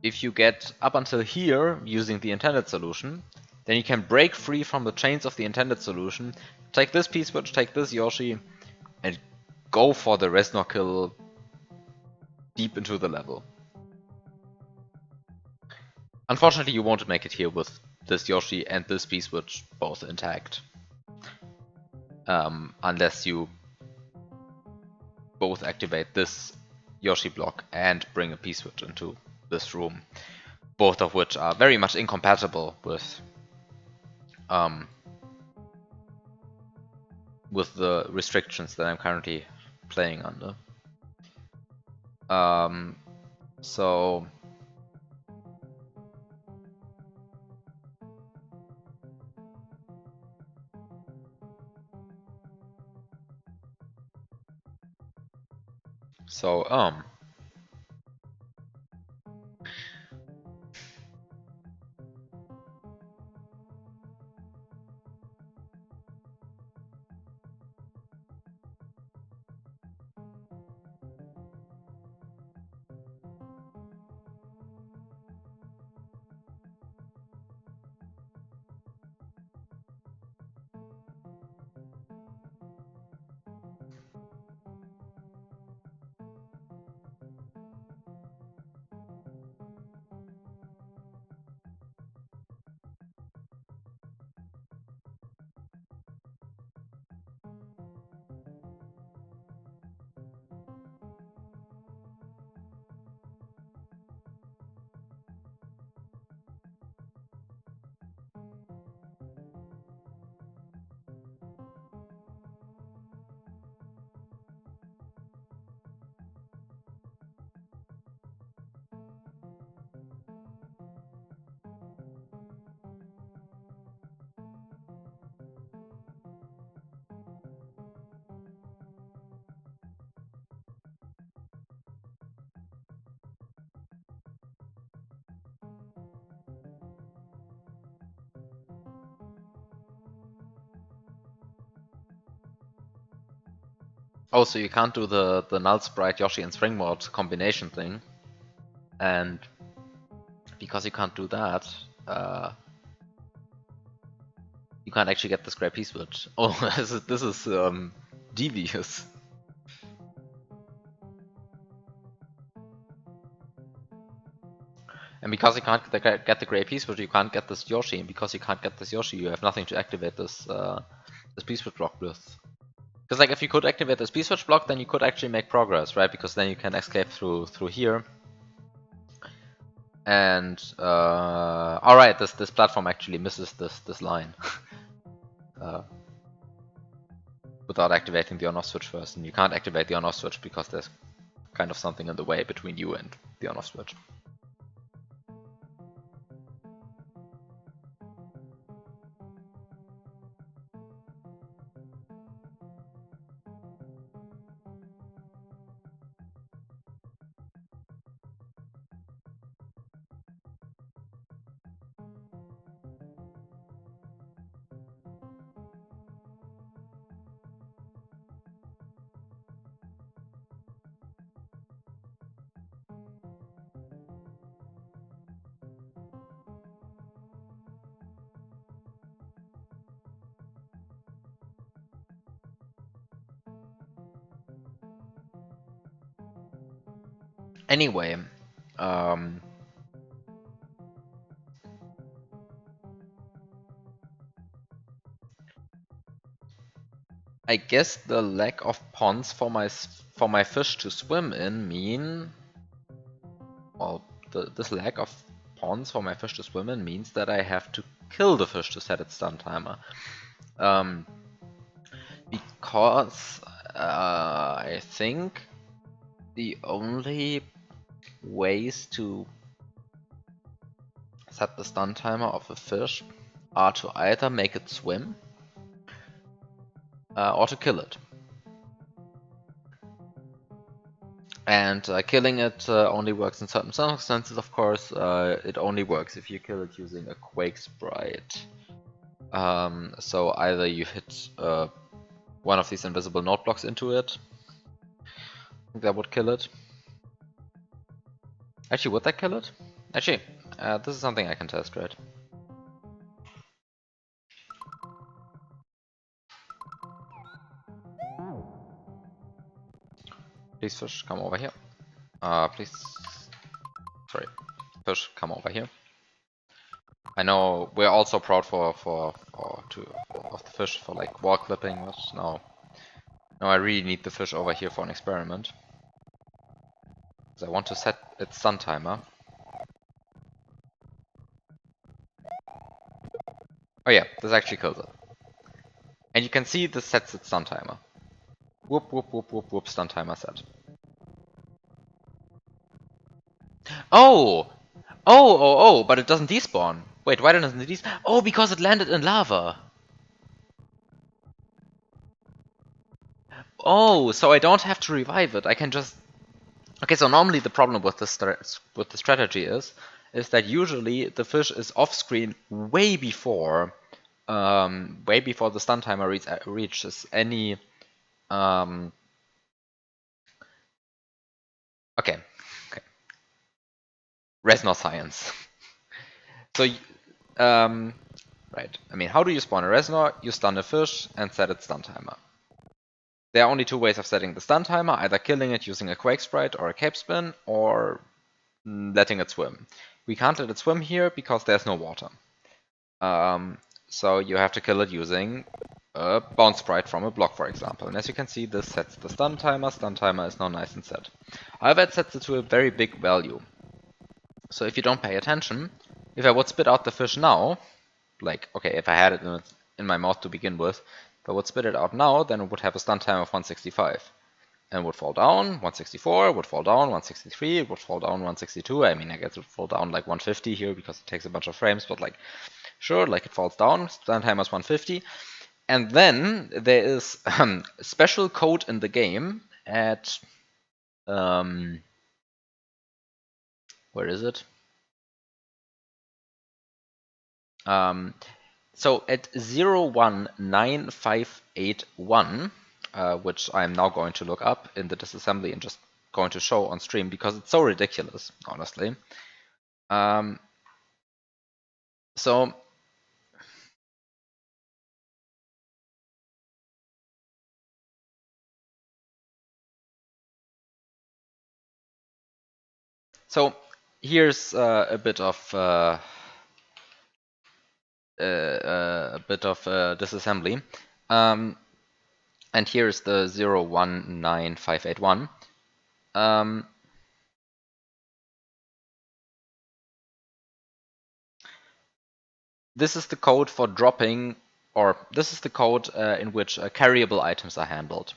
if you get up until here using the intended solution, then you can break free from the chains of the intended solution, take this P-Switch, take this Yoshi, and go for the Reznor kill deep into the level. Unfortunately, you won't make it here with this Yoshi and this P-Switch both intact. Unless you both activate this Yoshi block and bring a P-Switch into this room. Both of which are very much incompatible with the restrictions that I'm currently playing under. So So, oh, so you can't do the Null Sprite Yoshi and Springboard combination thing. And because you can't do that, you can't actually get the Scrap P-Switch. Oh, this is devious. And because you can't get the Grey P-Switch, you can't get this Yoshi. And because you can't get this Yoshi, you have nothing to activate this P-Switch block with. Because like if you could activate this P-Switch block, then you could actually make progress, right? Because then you can escape through here. And alright, this platform actually misses this line. Without activating the on-off switch first. And you can't activate the on-off switch because there's kind of something in the way between you and the on-off switch. Anyway, I guess the lack of ponds for my fish to swim in mean, well, this lack of ponds for my fish to swim in means that I have to kill the fish to set its stun timer. Because I think the only ways to set the stun timer of a fish are to either make it swim or to kill it. And killing it only works in certain circumstances, of course. It only works if you kill it using a Quake Sprite. So either you hit one of these invisible note blocks into it. I think that would kill it. Actually, would that kill it? Actually, this is something I can test, right? Please, fish, come over here. Please... Sorry. Fish, come over here. I know we're also proud of the fish for like wall clipping, but no, I really need the fish over here for an experiment. Because I want to set its stun timer. Oh yeah, this actually kills it. And you can see this sets its stun timer. Whoop, whoop, whoop, whoop, whoop, stun timer set. Oh! Oh, but it doesn't despawn. Wait, why doesn't it despawn? Oh, because it landed in lava. Oh, so I don't have to revive it. I can just Okay, so normally the problem with the strategy is that usually the fish is off screen way before the stun timer reaches any okay, okay. Resno science. So right. I mean, how do you spawn a Resno? You stun a fish and set its stun timer. There are only two ways of setting the stun timer, either killing it using a Quake Sprite or a Cape Spin, or letting it swim. We can't let it swim here because there's no water. So you have to kill it using a bounce sprite from a block, for example. And as you can see, this sets the stun timer. Stun timer is now nice and set. However, it sets it to a very big value. So if you don't pay attention, if I would spit out the fish now, like, okay, if I had it in my mouth to begin with, if I would spit it out now, then it would have a stun time of 165. And would fall down 164, would fall down 163, it would fall down 162. I mean, I guess it would fall down like 150 here because it takes a bunch of frames, but like, sure, like it falls down, stun time is 150. And then there is special code in the game at, where is it? So at 019581, which I'm now going to look up in the disassembly and just going to show on stream because it's so ridiculous, honestly. So here's a bit of disassembly, and here's the 019581. This is the code for dropping, or this is the code in which carryable items are handled.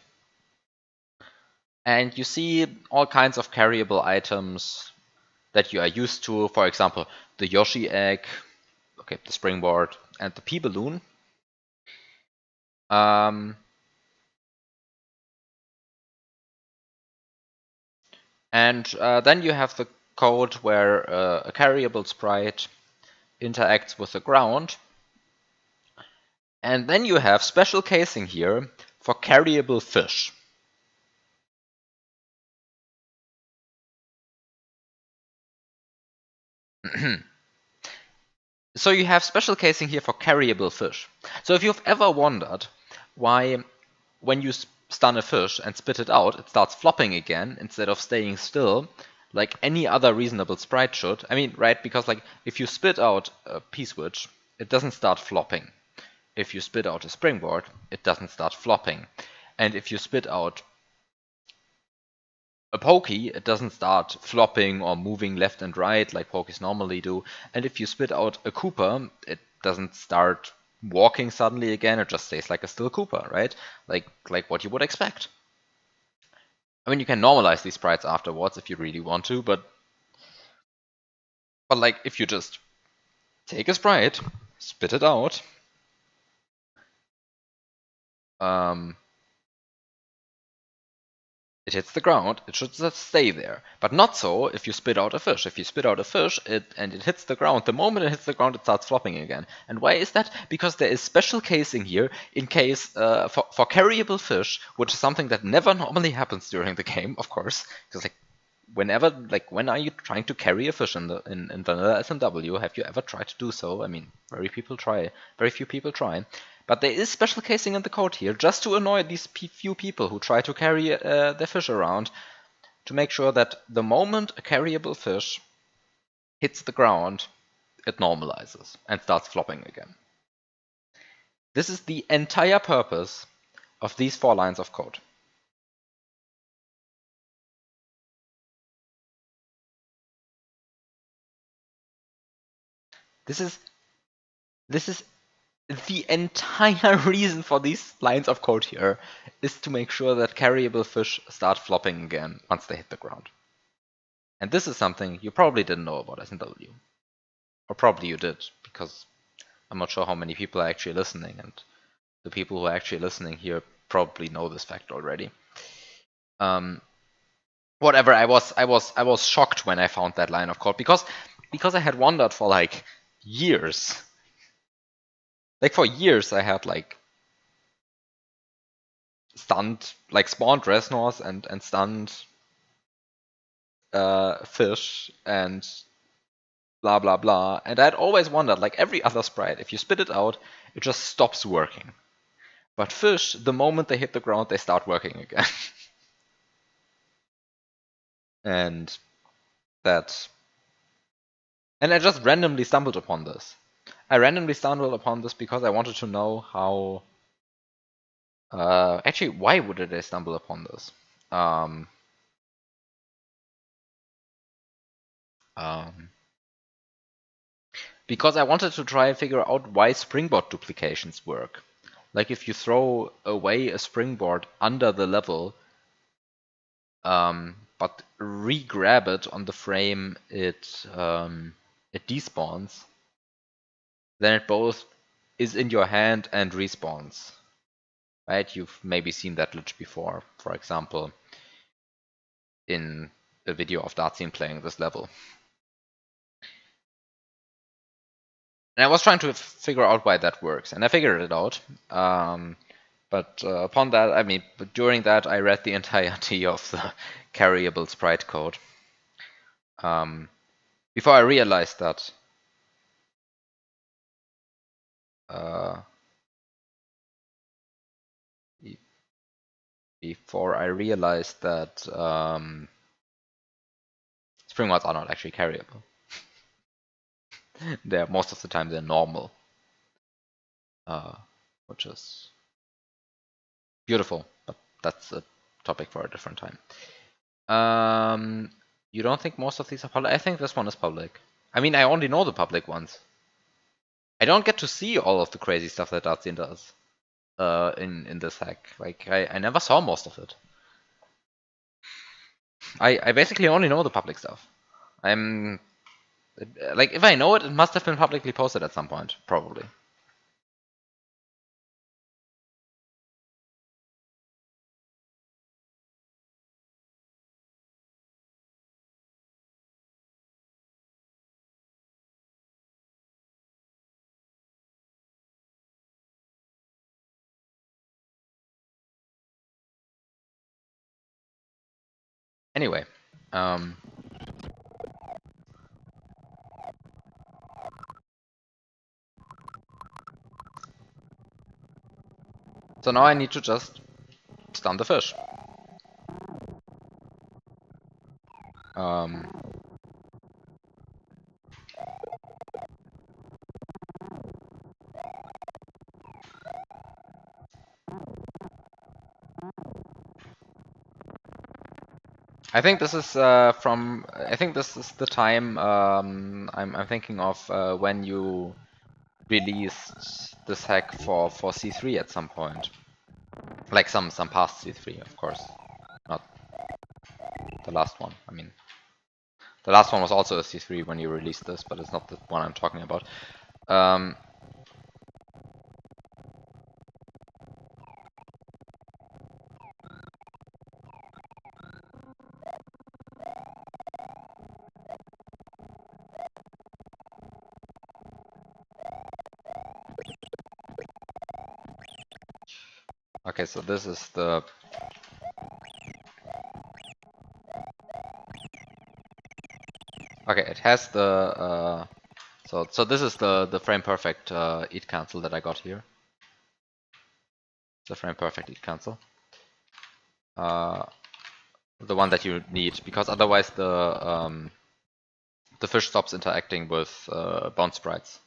And you see all kinds of carryable items that you are used to. For example, the Yoshi egg, okay, the springboard, and the pea balloon. And then you have the code where a carryable sprite interacts with the ground. And then you have special casing here for carryable fish. So you have special casing here for carryable fish. So if you've ever wondered why when you stun a fish and spit it out, it starts flopping again instead of staying still, like any other reasonable sprite should. I mean, right, because like if you spit out a P-switch, it doesn't start flopping. If you spit out a springboard, it doesn't start flopping. And if you spit out a pokey, it doesn't start flopping or moving left and right like pokies normally do. And if you spit out a Koopa, it doesn't start walking suddenly again, it just stays like a still Koopa, right? Like what you would expect. I mean, you can normalize these sprites afterwards if you really want to, but like if you just take a sprite, spit it out, it hits the ground, it should just stay there. But not so if you spit out a fish. If you spit out a fish and it hits the ground, the moment it hits the ground, it starts flopping again. And why is that? Because there is special casing here in case for carryable fish, which is something that never normally happens during the game, of course. Because when are you trying to carry a fish in vanilla SMW? Have you ever tried to do so? I mean, very few people try. But there is special casing in the code here, just to annoy these few people who try to carry their fish around, to make sure that the moment a carryable fish hits the ground, it normalizes and starts flopping again. This is the entire purpose of these 4 lines of code. This is the entire reason for these lines of code here is to make sure that carryable fish start flopping again once they hit the ground. And this is something you probably didn't know about SMW. Or probably you did, because I'm not sure how many people are actually listening, and the people who are actually listening here probably know this fact already. whatever. I was shocked when I found that line of code because I had wondered for like years. Like for years, I had like stunned, like spawned Resnors and stunned fish and blah blah blah. And I'd always wondered, like every other sprite, if you spit it out, it just stops working. But fish, the moment they hit the ground, they start working again. and that. And I just randomly stumbled upon this. I randomly stumbled upon this because I wanted to know how. Actually, why would I stumble upon this? Um, um, because I wanted to try and figure out why springboard duplications work. Like if you throw away a springboard under the level, but re-grab it on the frame it despawns, then it both is in your hand and respawns. Right? You've maybe seen that glitch before, for example, in a video of Dartsin playing this level. And I was trying to figure out why that works, and I figured it out. But upon that, but during that, I read the entirety of the carryable sprite code. Before I realized that springboards are not actually carryable. Most of the time they're normal, which is beautiful, but that's a topic for a different time. You don't think most of these are public? I think this one is public. I mean, I only know the public ones. I don't get to see all of the crazy stuff that Dartsin does in this hack. Like, I never saw most of it. I basically only know the public stuff. I'm like, if I know it, it must have been publicly posted at some point, probably. Anyway, so now I need to just stun the fish. I think this is I think this is the time I'm thinking of when you released this hack for C3 at some point, like some past C3, of course, not the last one. I mean, the last one was also a C3 when you released this, but it's not the one I'm talking about. Okay, so this is the it has the so this is the frame perfect eat cancel that I got here. The frame perfect eat cancel. The one that you need, because otherwise the fish stops interacting with bounce sprites.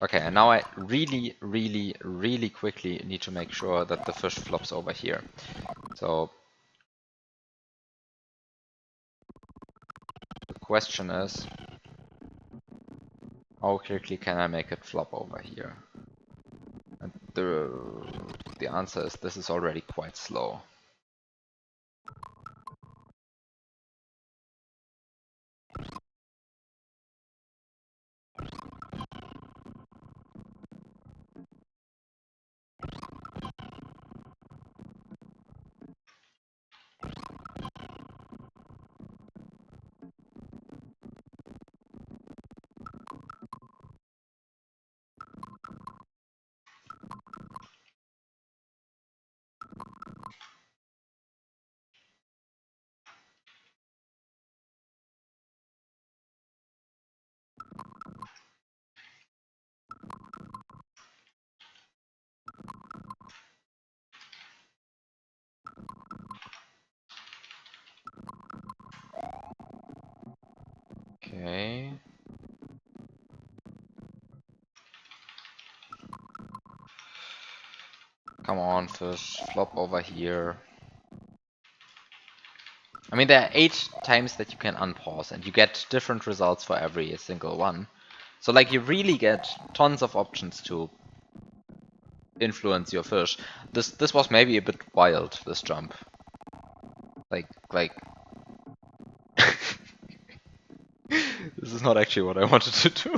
Okay, and now I really, really, really quickly need to make sure that the fish flops over here. So the question is, how quickly can I make it flop over here? And the answer is this is already quite slow. Okay. Come on, fish. Flop over here. I mean, there are 8 times that you can unpause, and you get different results for every single one. So, like, you really get tons of options to influence your fish. This was maybe a bit wild, this jump. Like... This is not actually what I wanted to do.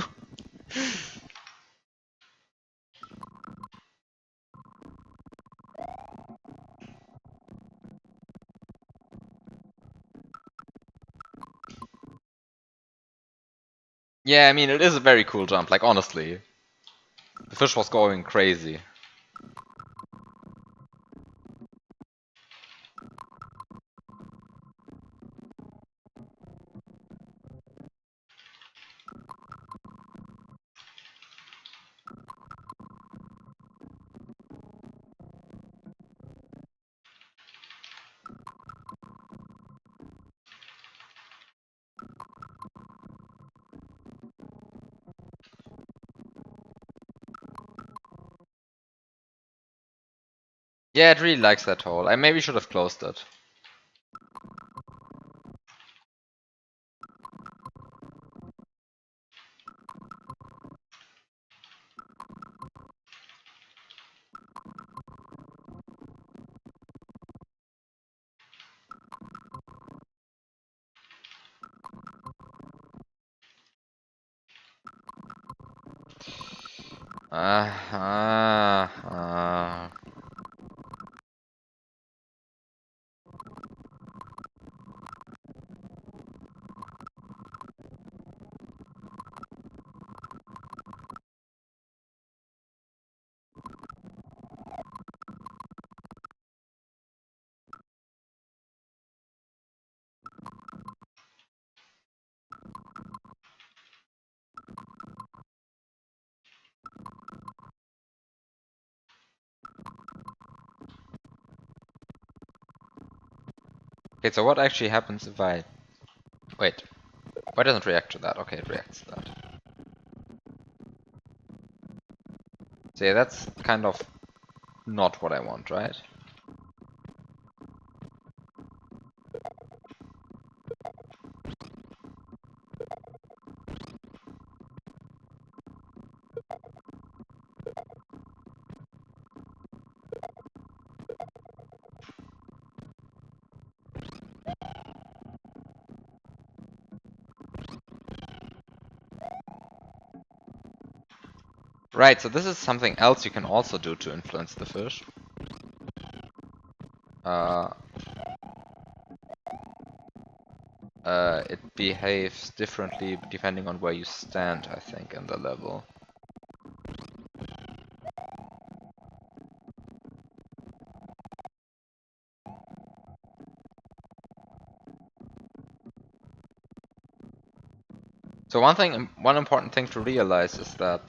Yeah, I mean, it is a very cool jump, like, honestly. The fish was going crazy. Yeah, it really likes that hole. I maybe should have closed it. Uh, uh, uh. Okay, so what actually happens if I... Wait, why doesn't it react to that? Okay, it reacts to that. So yeah, that's kind of not what I want, right? Right, so this is something else you can also do to influence the fish. It behaves differently depending on where you stand, I think, in the level. So one important thing to realize is that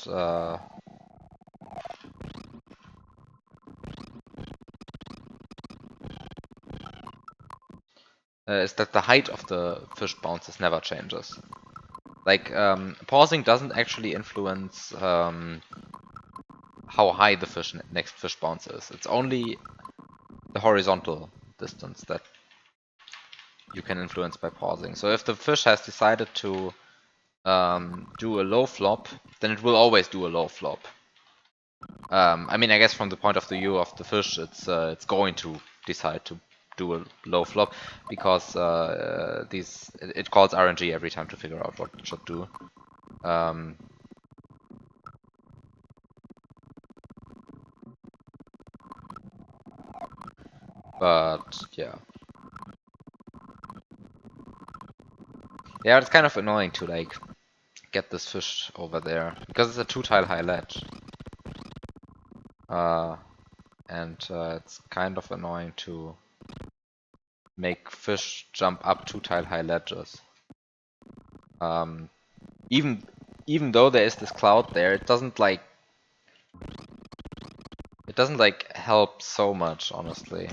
the height of the fish bounces never changes. Like, pausing doesn't actually influence how high the next fish bounce is. It's only the horizontal distance that you can influence by pausing. So if the fish has decided to do a low flop, then it will always do a low flop. I mean, I guess from the point of view of the fish, it's going to decide to do a low flop because it calls RNG every time to figure out what it should do. But yeah. Yeah, it's kind of annoying to like get this fish over there because it's a 2-tile high ledge. And it's kind of annoying to make fish jump up 2-tile high ledges. Even though there is this cloud there, it doesn't like help so much, honestly.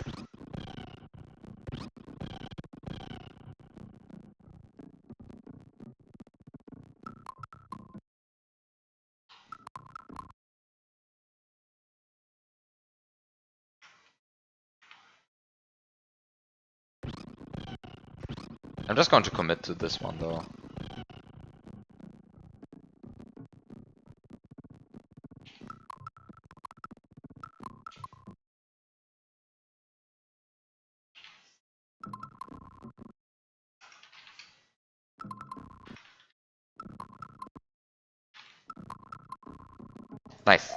I'm just going to commit to this one though. Nice.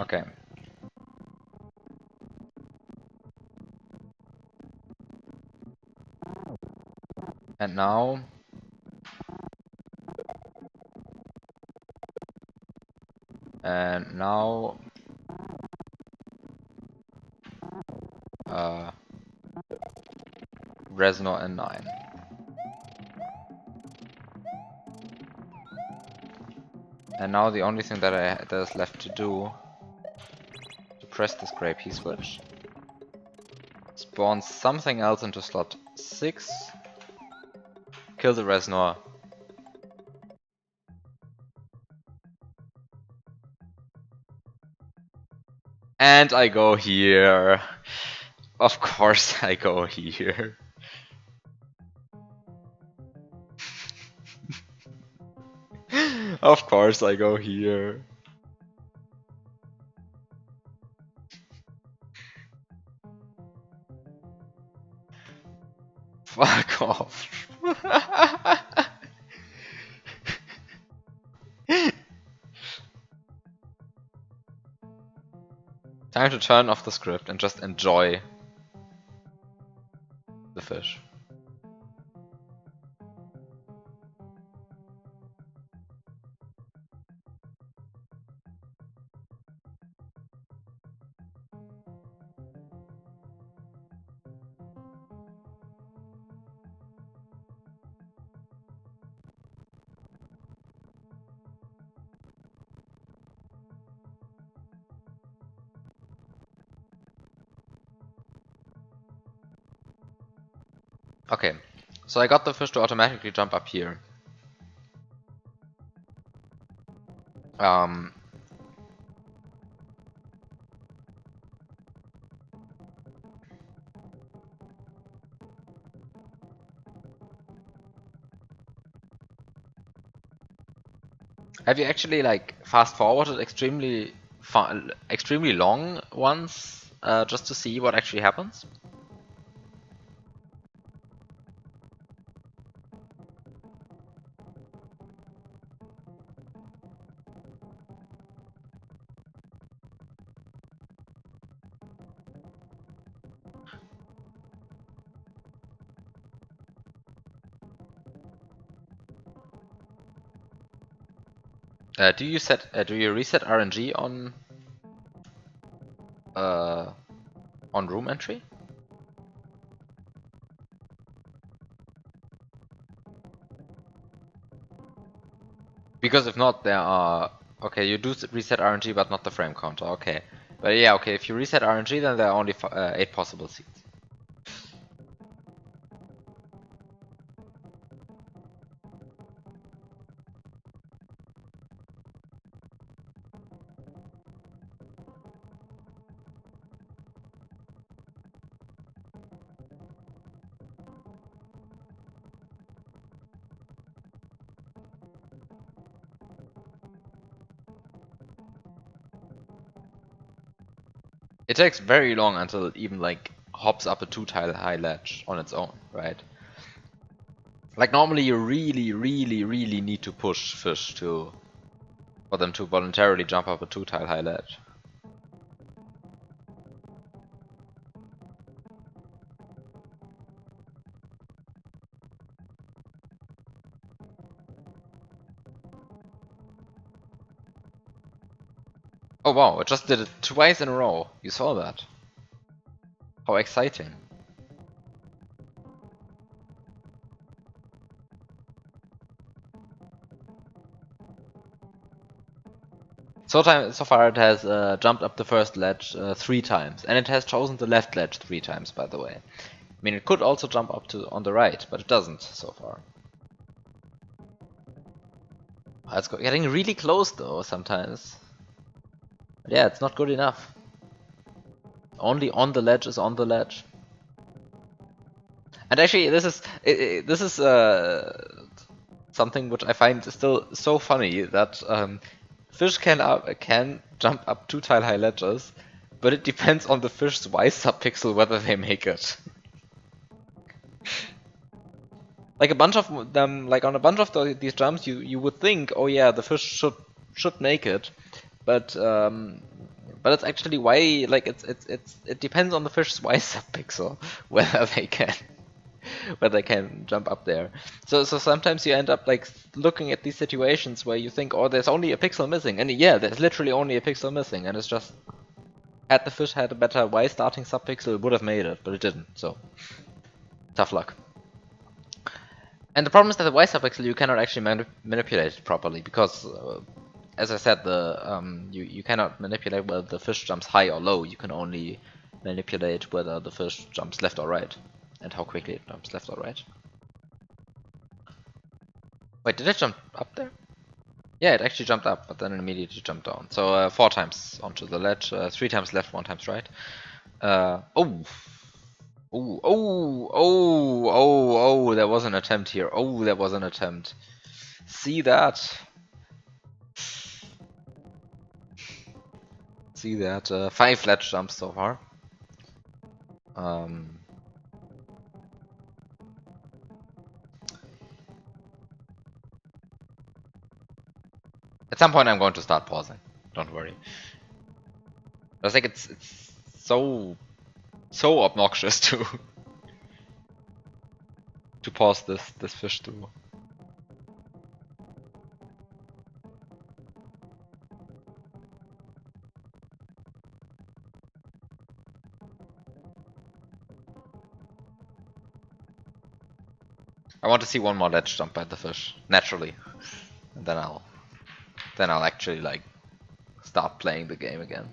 Okay. And now Resno and 9. And now the only thing that is left to do to press this gray P switch, spawn something else into slot 6, kill the Resnor, and I go here. Of course I go here. Of course I go here. Fuck off. Time to turn off the script and just enjoy the fish. Okay, so I got the fish to automatically jump up here. Have you actually like fast forwarded extremely long ones just to see what actually happens? Do you reset RNG on room entry? Because if not, there are... Okay, you do reset RNG, but not the frame counter. Okay. But yeah, okay, if you reset RNG, then there are only 8 possible seats. It takes very long until it even like hops up a 2-tile high ledge on its own, right? Like normally you really need to push fish for them to voluntarily jump up a 2-tile high ledge. Oh wow, it just did it twice in a row. You saw that. How exciting. So far it has jumped up the first ledge 3 times, and it has chosen the left ledge 3 times, by the way. I mean, it could also jump up to on the right, but it doesn't so far. It's getting really close though sometimes. But yeah, it's not good enough. Only on the ledge is on the ledge. And actually, this is something which I find still so funny that fish can jump up 2 tile high ledges, but it depends on the fish's Y subpixel whether they make it. Like a bunch of them, like on a bunch of these jumps, you would think, oh yeah, the fish should make it, but it's actually why like it depends on the fish's Y subpixel whether they can whether they can jump up there. So sometimes you end up like looking at these situations where you think, oh, there's only a pixel missing, and yeah, there's literally only a pixel missing, and it's just had the fish had a better Y starting subpixel, it would have made it, but it didn't. So tough luck. And the problem is that the Y subpixel you cannot actually manipulate it properly because, as I said, the you cannot manipulate whether the fish jumps high or low. You can only manipulate whether the fish jumps left or right, and how quickly it jumps left or right. Wait, did it jump up there? Yeah, it actually jumped up, but then it immediately jumped down. So 4 times onto the ledge, 3 times left, 1 times right. Oh, oh, oh, oh, oh, oh! There was an attempt here. Oh, there was an attempt. See that? See that? 5 ledge jumps so far. Um, at some point, I'm going to start pausing. Don't worry. I think it's so obnoxious to pause this fish too. I want to see one more ledge jump by the fish naturally, and then I'll actually like start playing the game again.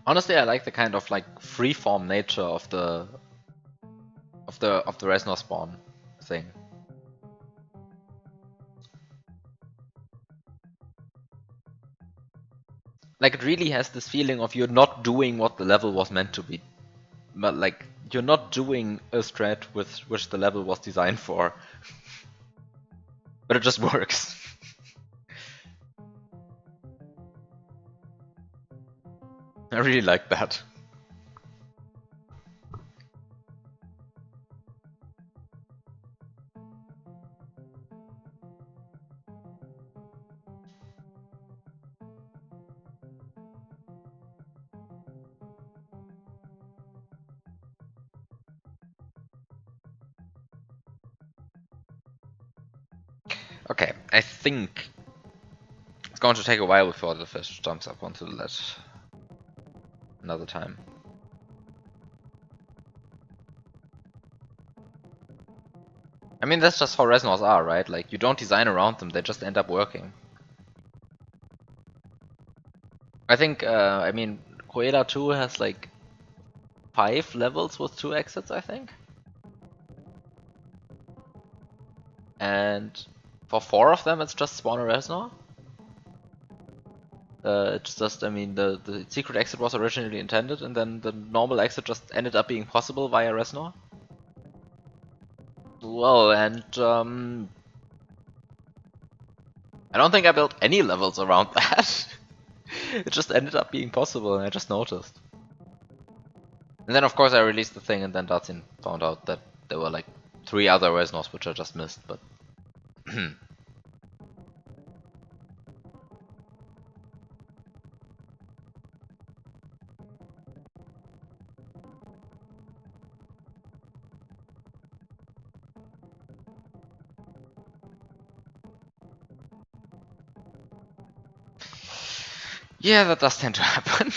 Honestly, I like the kind of like freeform nature of the Reznor spawn thing. Like it really has this feeling of you're not doing what the level was meant to be, but like you're not doing a strat with which the level was designed for, but it just works. I really like that. Okay, I think it's going to take a while before the fish jumps up onto the ledge. Another time. I mean, that's just how Resnors are, right? Like, you don't design around them, they just end up working. I think, I mean, Koela 2 has like 5 levels with 2 exits, I think. And for 4 of them, it's just spawn a Resnor. It's just, I mean, the secret exit was originally intended, and then the normal exit just ended up being possible via Resnor. Well, and I don't think I built any levels around that. It just ended up being possible, and I just noticed. And then, of course, I released the thing, and then Datsun found out that there were like 3 other Resnors which I just missed, but. Yeah, that does tend to happen.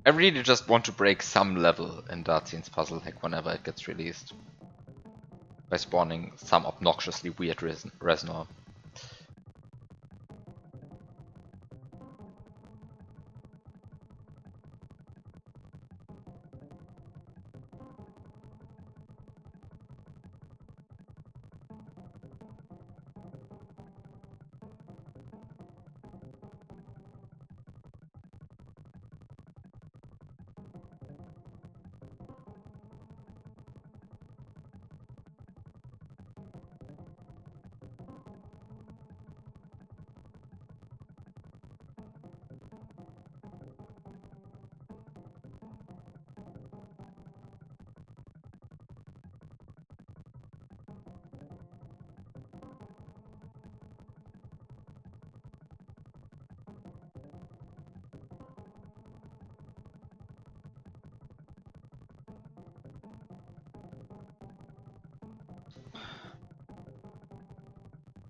I really just want to break some level in Datsun's puzzle like whenever it gets released. By spawning some obnoxiously weird Resnor.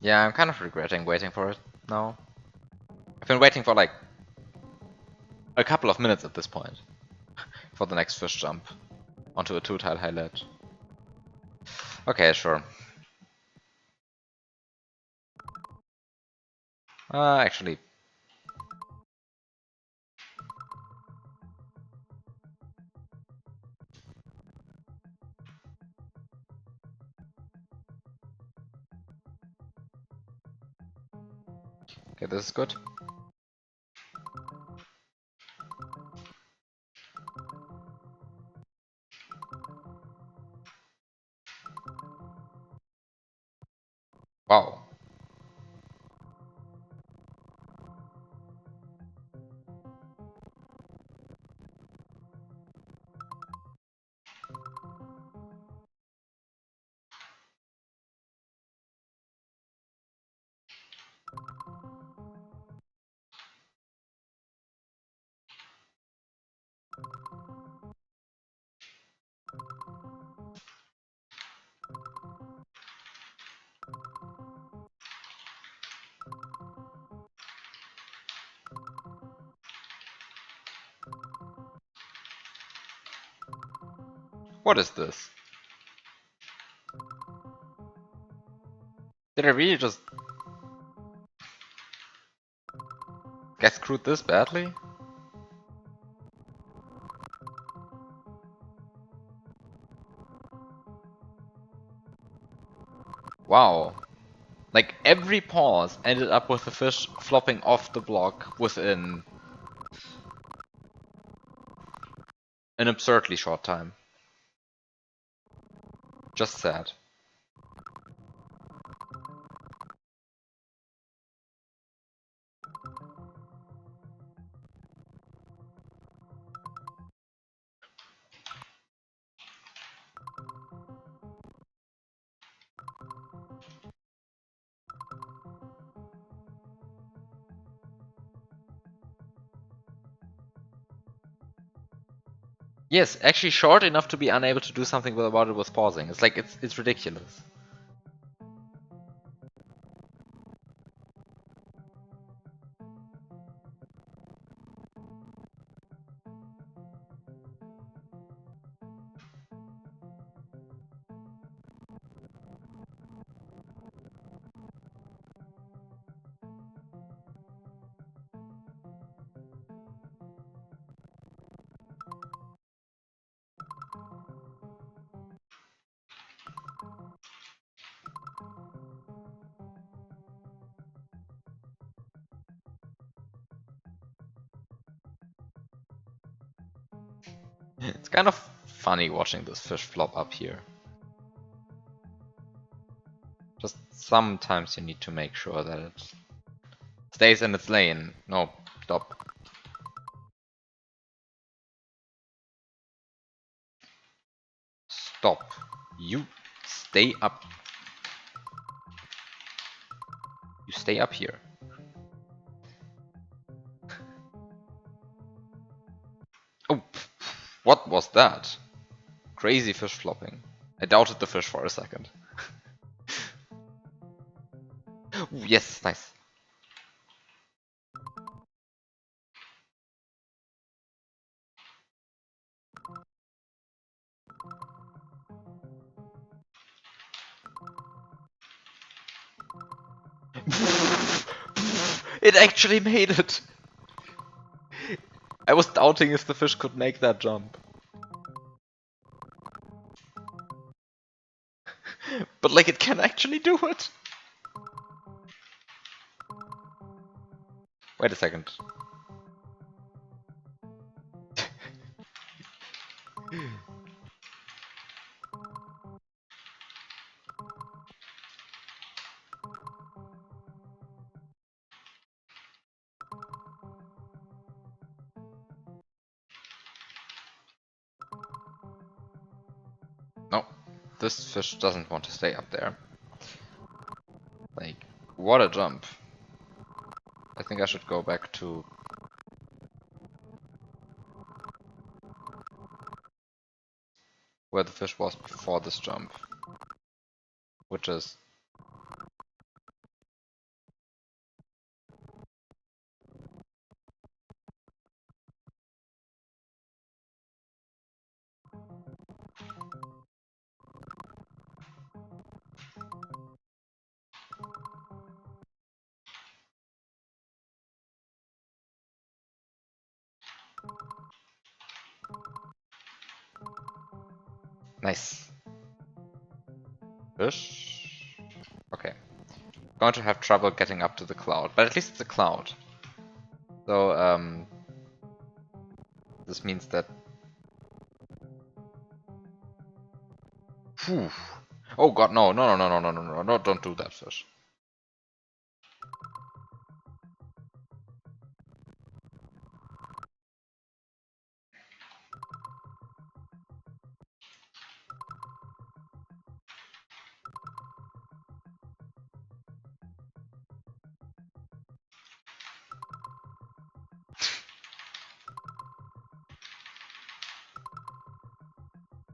Yeah, I'm kind of regretting waiting for it now. I've been waiting for like a couple of minutes at this point for the next fish jump onto a 2-tile high ledge. Okay, sure. Actually. Okay, this is good. Wow. What is this? Did I really just get screwed this badly? Wow. Like every pause ended up with the fish flopping off the block within an absurdly short time. Just sad. Yes, actually short enough to be unable to do something about it with pausing. It's like it's ridiculous. It's kind of funny watching this fish flop up here. Just sometimes you need to make sure that it stays in its lane. No, stop. Stop. You stay up. You stay up here. Oh, what was that? Crazy fish flopping. I doubted the fish for a second. Ooh, yes, nice. It actually made it! I was doubting if the fish could make that jump. But like it can actually do it! Wait a second. No, this fish doesn't want to stay up there. Like, what a jump. I think I should go back to... where the fish was before this jump. Which is... nice. Fish? Okay. Going to have trouble getting up to the cloud, but at least it's a cloud. So, this means that... Phew. Oh god, no, no, no, no, no, no, no, no, don't do that, fish.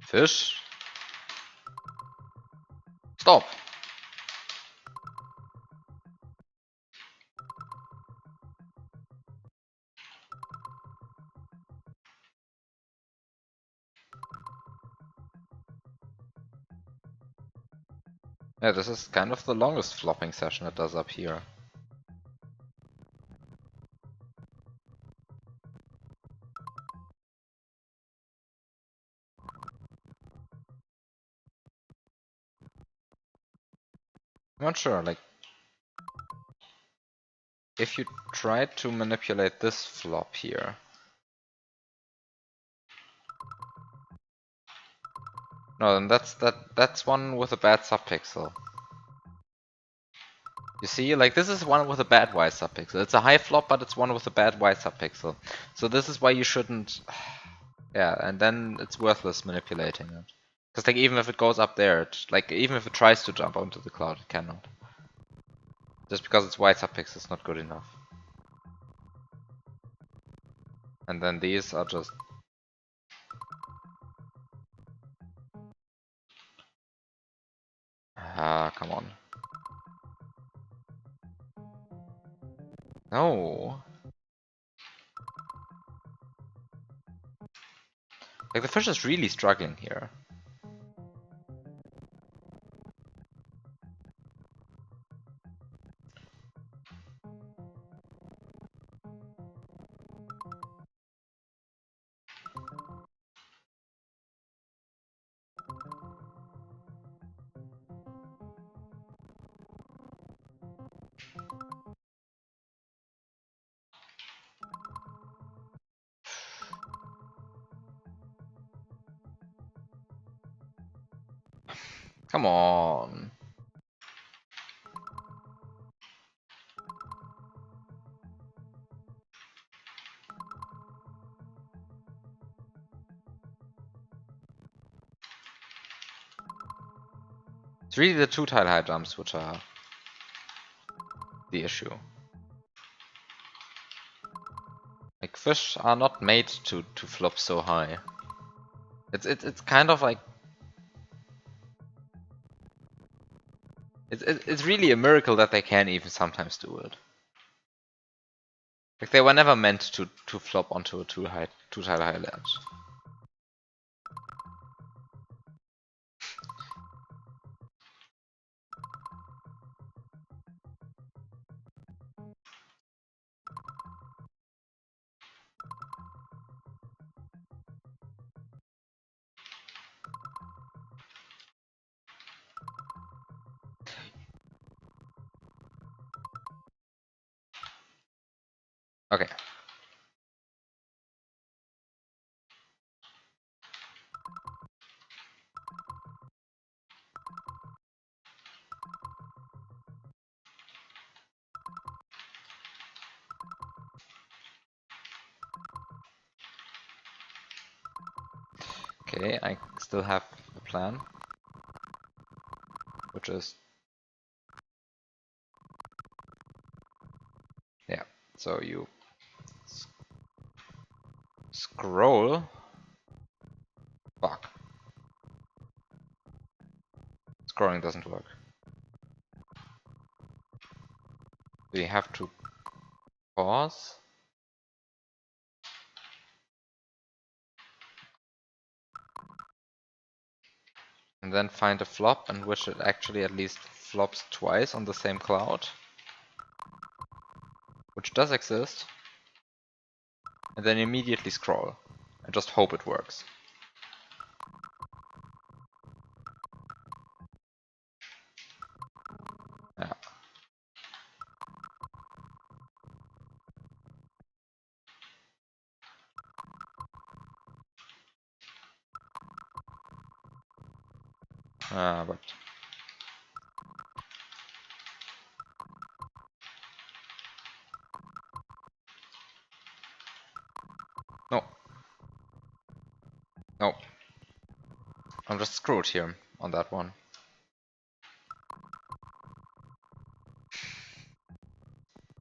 Fish? Stop! Yeah, this is kind of the longest flopping session it does up here. I'm not sure, like... if you try to manipulate this flop here... No, then that's one with a bad subpixel. You see, like this is one with a bad Y subpixel. It's a high flop, but it's one with a bad Y subpixel. So this is why you shouldn't... Yeah, and then it's worthless manipulating it. Because like even if it goes up there, like even if it tries to jump onto the cloud, it cannot. Just because it's Y subpixel is not good enough. And then these are just... Like, the fish is really struggling here. Come on. It's really the 2-tile high jumps which are the issue. Like, fish are not made to flop so high. It's kind of like it's really a miracle that they can even sometimes do it. Like, they were never meant to flop onto a 2-tile high ledge. Okay. Okay, I still have a plan, which is, yeah, so you scroll. Fuck. Scrolling doesn't work. We have to pause. And then find a flop in which it actually at least flops twice on the same cloud. Which does exist. And then immediately scroll. And just hope it works. Yeah. But no. No. I'm just screwed here on that one.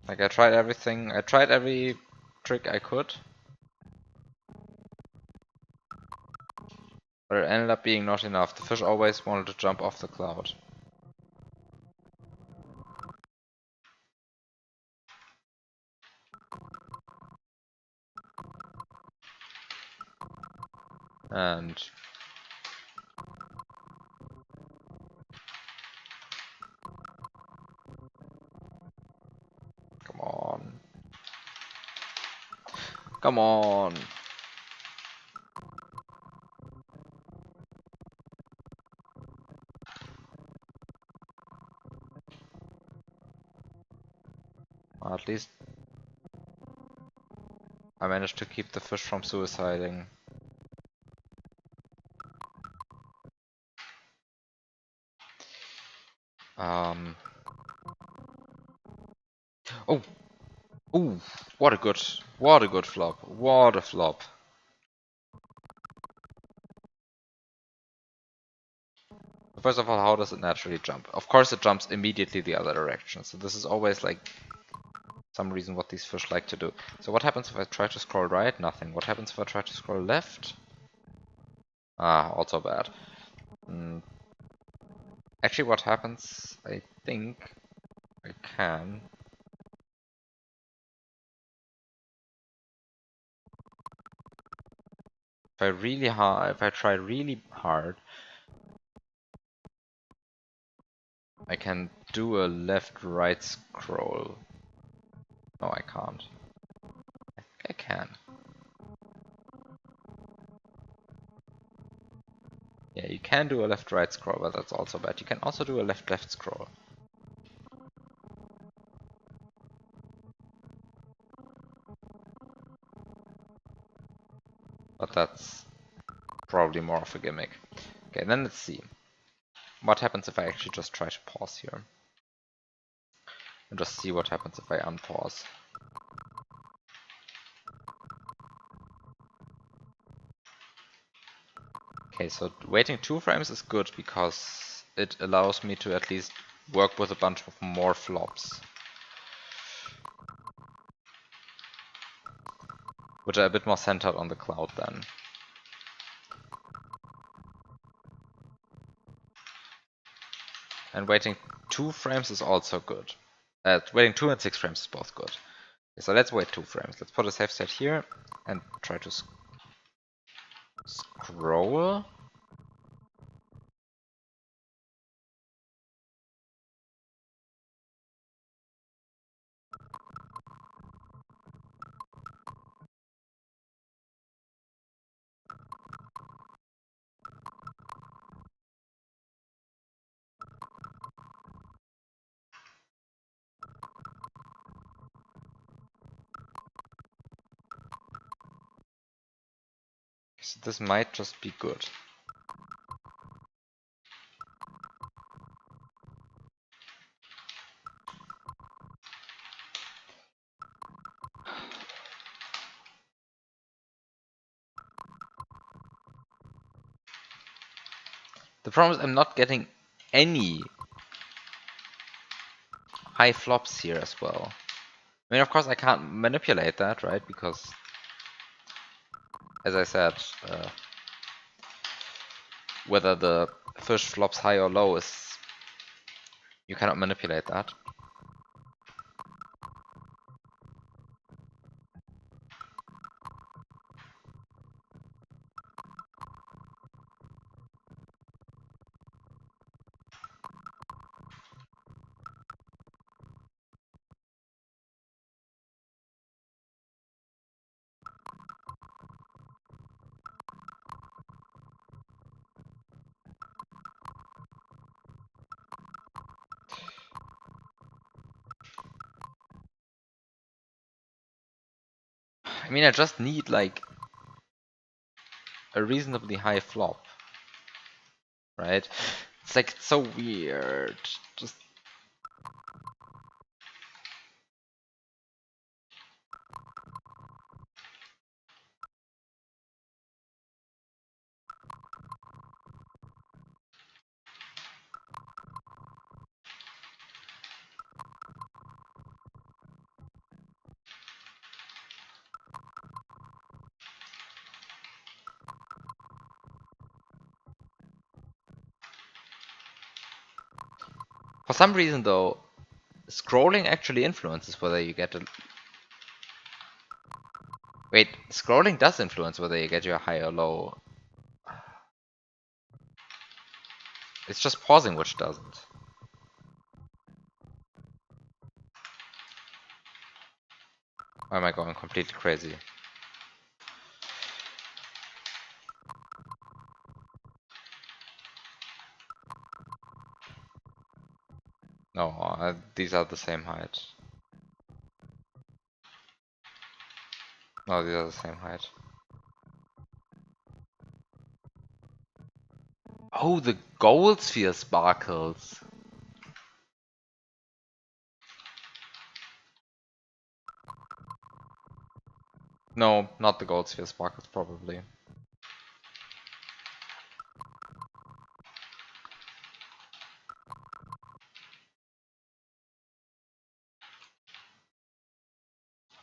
Like, I tried everything. I tried every trick I could. But it ended up being not enough. The fish always wanted to jump off the cloud. And come on. Come on. Well, at least I managed to keep the fish from suiciding. Oh, ooh, what a good flop. What a flop. First of all, how does it naturally jump? Of course it jumps immediately the other direction. So this is always like some reason what these fish like to do. So what happens if I try to scroll right? Nothing. What happens if I try to scroll left? Ah, also bad. Actually, what happens, I think I can. if I try really hard, I can do a left-right scroll. No, I can't. I can. Yeah, you can do a left-right scroll, but that's also bad. You can also do a left-left scroll. But that's probably more of a gimmick. Okay, then let's see. What happens if I actually just try to pause here? And just see what happens if I unpause. Okay, so waiting 2 frames is good because it allows me to at least work with a bunch of more flops. Which are a bit more centered on the cloud then. And waiting 2 frames is also good. Waiting 2 and 6 frames is both good. Okay, so let's wait 2 frames. Let's put a save state here and try to scroll. So this might just be good. The problem is I'm not getting any high flops here as well. I mean, of course I can't manipulate that, right? Because, as I said, whether the fish flops high or low is... you cannot manipulate that. I mean, I just need like a reasonably high flop, right? It's like it's so weird. Just for some reason though, scrolling actually influences whether you get a... Wait, scrolling does influence whether you get your high or low. It's just pausing which doesn't. Why am I going completely crazy? No, these are the same height. No, these are the same height. Oh, the gold sphere sparkles. No, not the gold sphere sparkles, probably.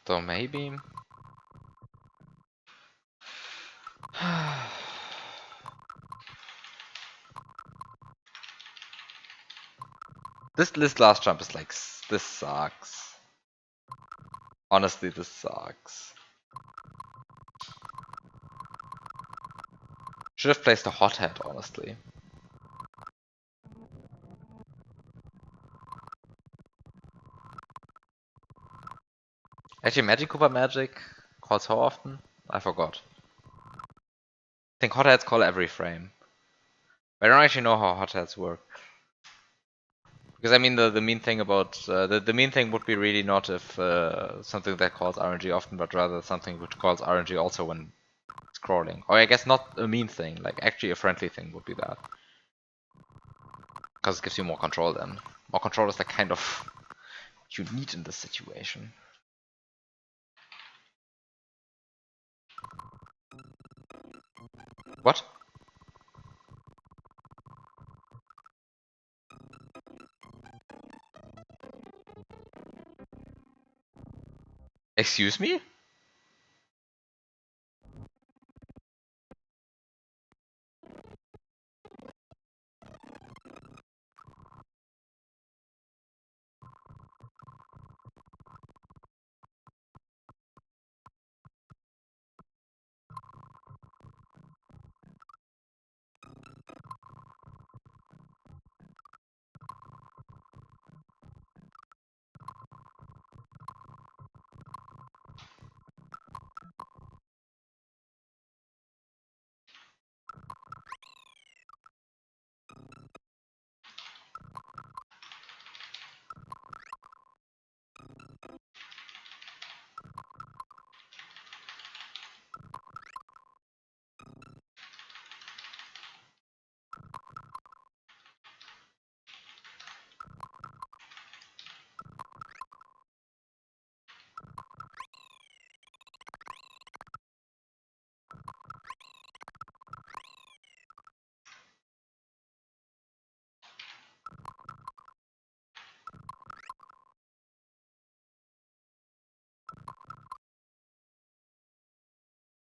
Though maybe. This last jump is like, this sucks. Honestly, this sucks. Should have placed a hothead, honestly. Actually, Magic Cooper Magic calls how often? I forgot. I think hotheads call every frame. I don't actually know how hotheads work. Because I mean, the mean thing about the mean thing would be really not if something that calls RNG often, but rather something which calls RNG also when scrolling. Or I guess not a mean thing, like actually a friendly thing would be that. Because it gives you more control then. More control is like kind of what you need in this situation. What? Excuse me?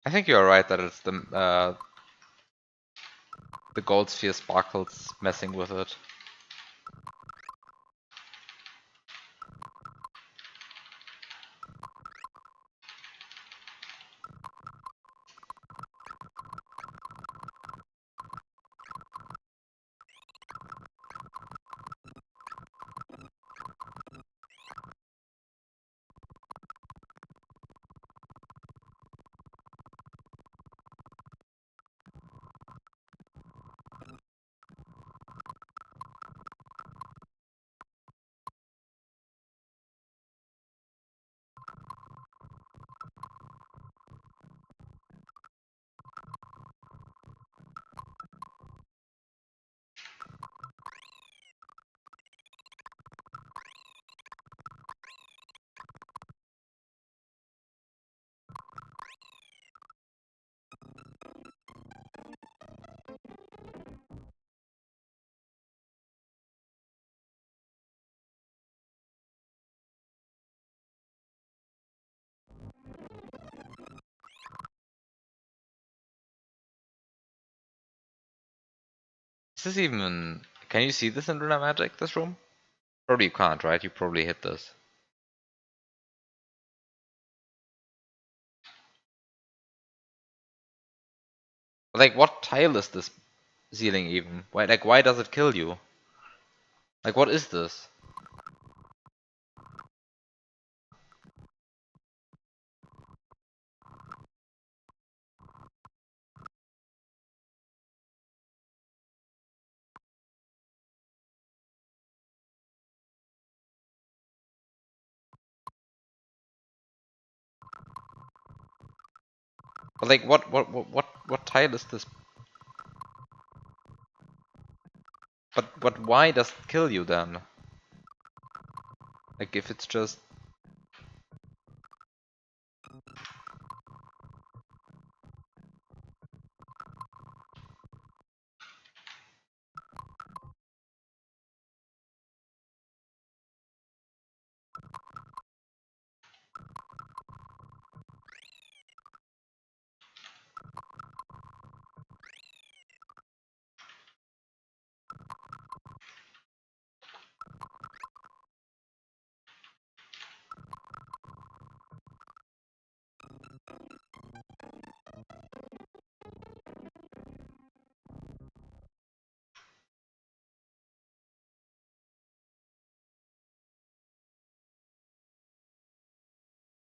I think you're right that it's the gold sphere sparkles messing with it. Is this even... Can you see this in Lunar Magic, this room? Probably you can't, right? You probably hit this. Like, what tile is this ceiling even? Why, like, why does it kill you? Like, what is this? But like, what tile is this? But why does it kill you then? Like, if it's just...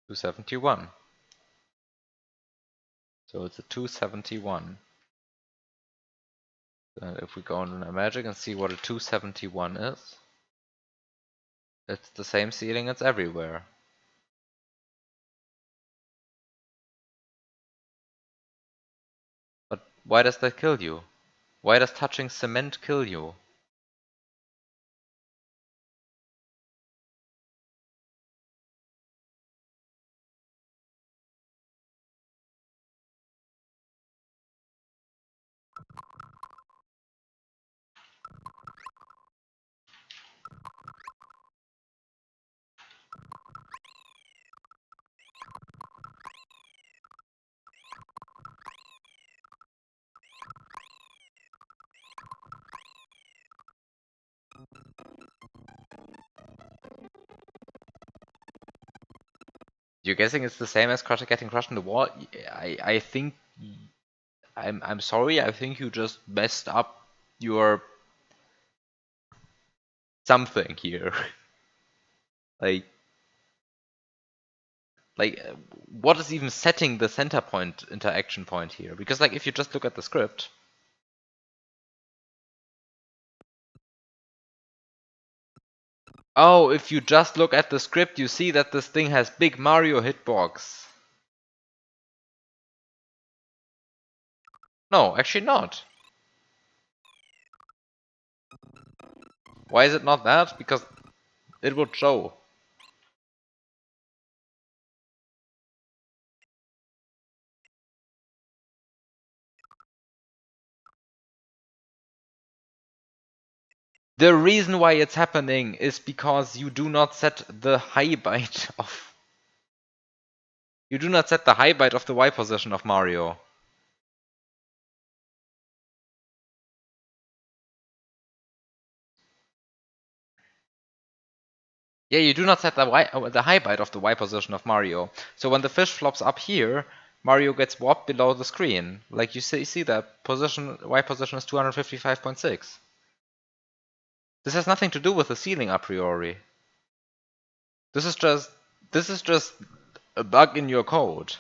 271. So it's a 271. If we go into Magic and see what a 271 is, it's the same ceiling, it's everywhere. But why does that kill you? Why does touching cement kill you? You're guessing it's the same as getting crushed in the wall? I think I'm sorry, I think you just messed up your something here. like like what is even setting the center point interaction point here? Because like if you just look at the script, oh, if you just look at the script, you see that this thing has big Mario hitbox. No, actually not. Why is it not that? Because it would show. The reason why it's happening is because you do not set the high byte of... You do not set the high byte of the Y position of Mario. Yeah, you do not set the high byte of the Y position of Mario. So when the fish flops up here, Mario gets warped below the screen. Like you see that position, Y position is 255.6. This has nothing to do with the ceiling a priori. This is just a bug in your code.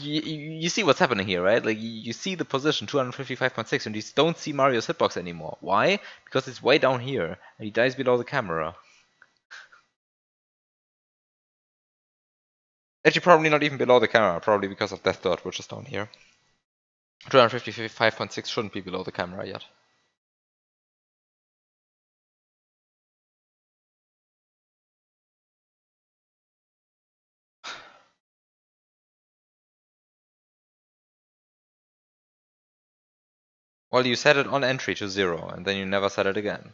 You see what's happening here, right? Like you see the position 255.6 and you don't see Mario's hitbox anymore. Why? Because it's way down here and he dies below the camera. Actually, probably not even below the camera, probably because of Death Dot, which is down here. 255.6 shouldn't be below the camera yet. Well, you set it on entry to 0 and then you never set it again.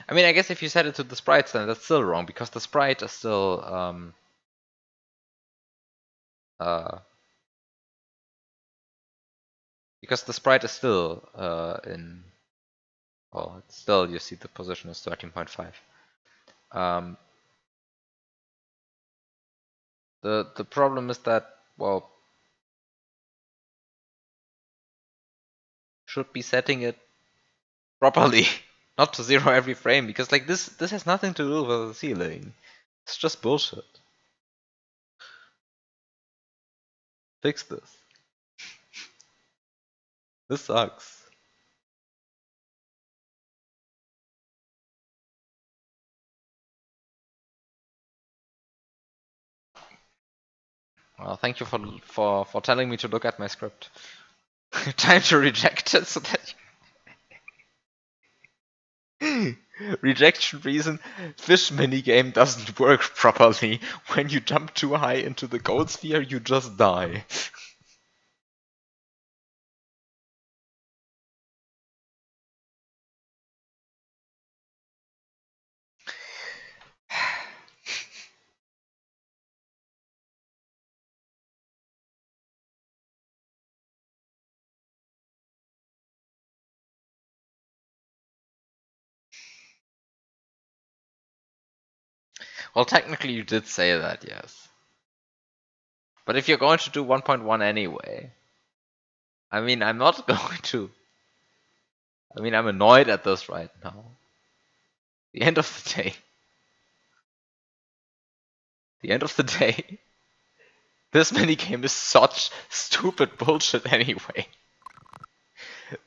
I mean, I guess if you set it to the sprites, then that's still wrong because the sprite is still because the sprite is still in. Well, it's still, you see the position is 13.5. The problem is that, well, should be setting it properly, not to 0 every frame, because like this has nothing to do with the ceiling. It's just bullshit. Fix this. This sucks. Well, thank you for telling me to look at my script. Time to reject it so that rejection reason, fish minigame doesn't work properly. When you jump too high into the gold sphere, you just die. Well, technically you did say that, yes. But if you're going to do 1.1 anyway, I mean, I'm not going to. I mean, I'm annoyed at this right now. The end of the day. The end of the day. This minigame is such stupid bullshit anyway.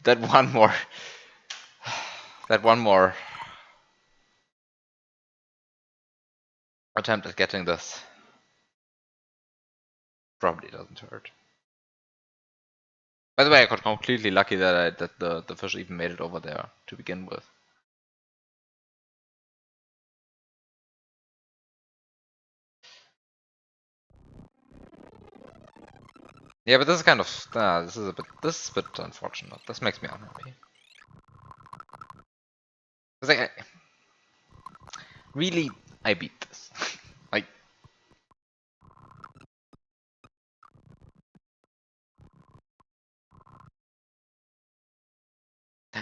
That one more. That one more attempt at getting this probably doesn't hurt. By the way, I got completely lucky that the fish even made it over there to begin with. Yeah, but this is kind of this is a bit unfortunate. This makes me unhappy. Like, really, I beat this. Like,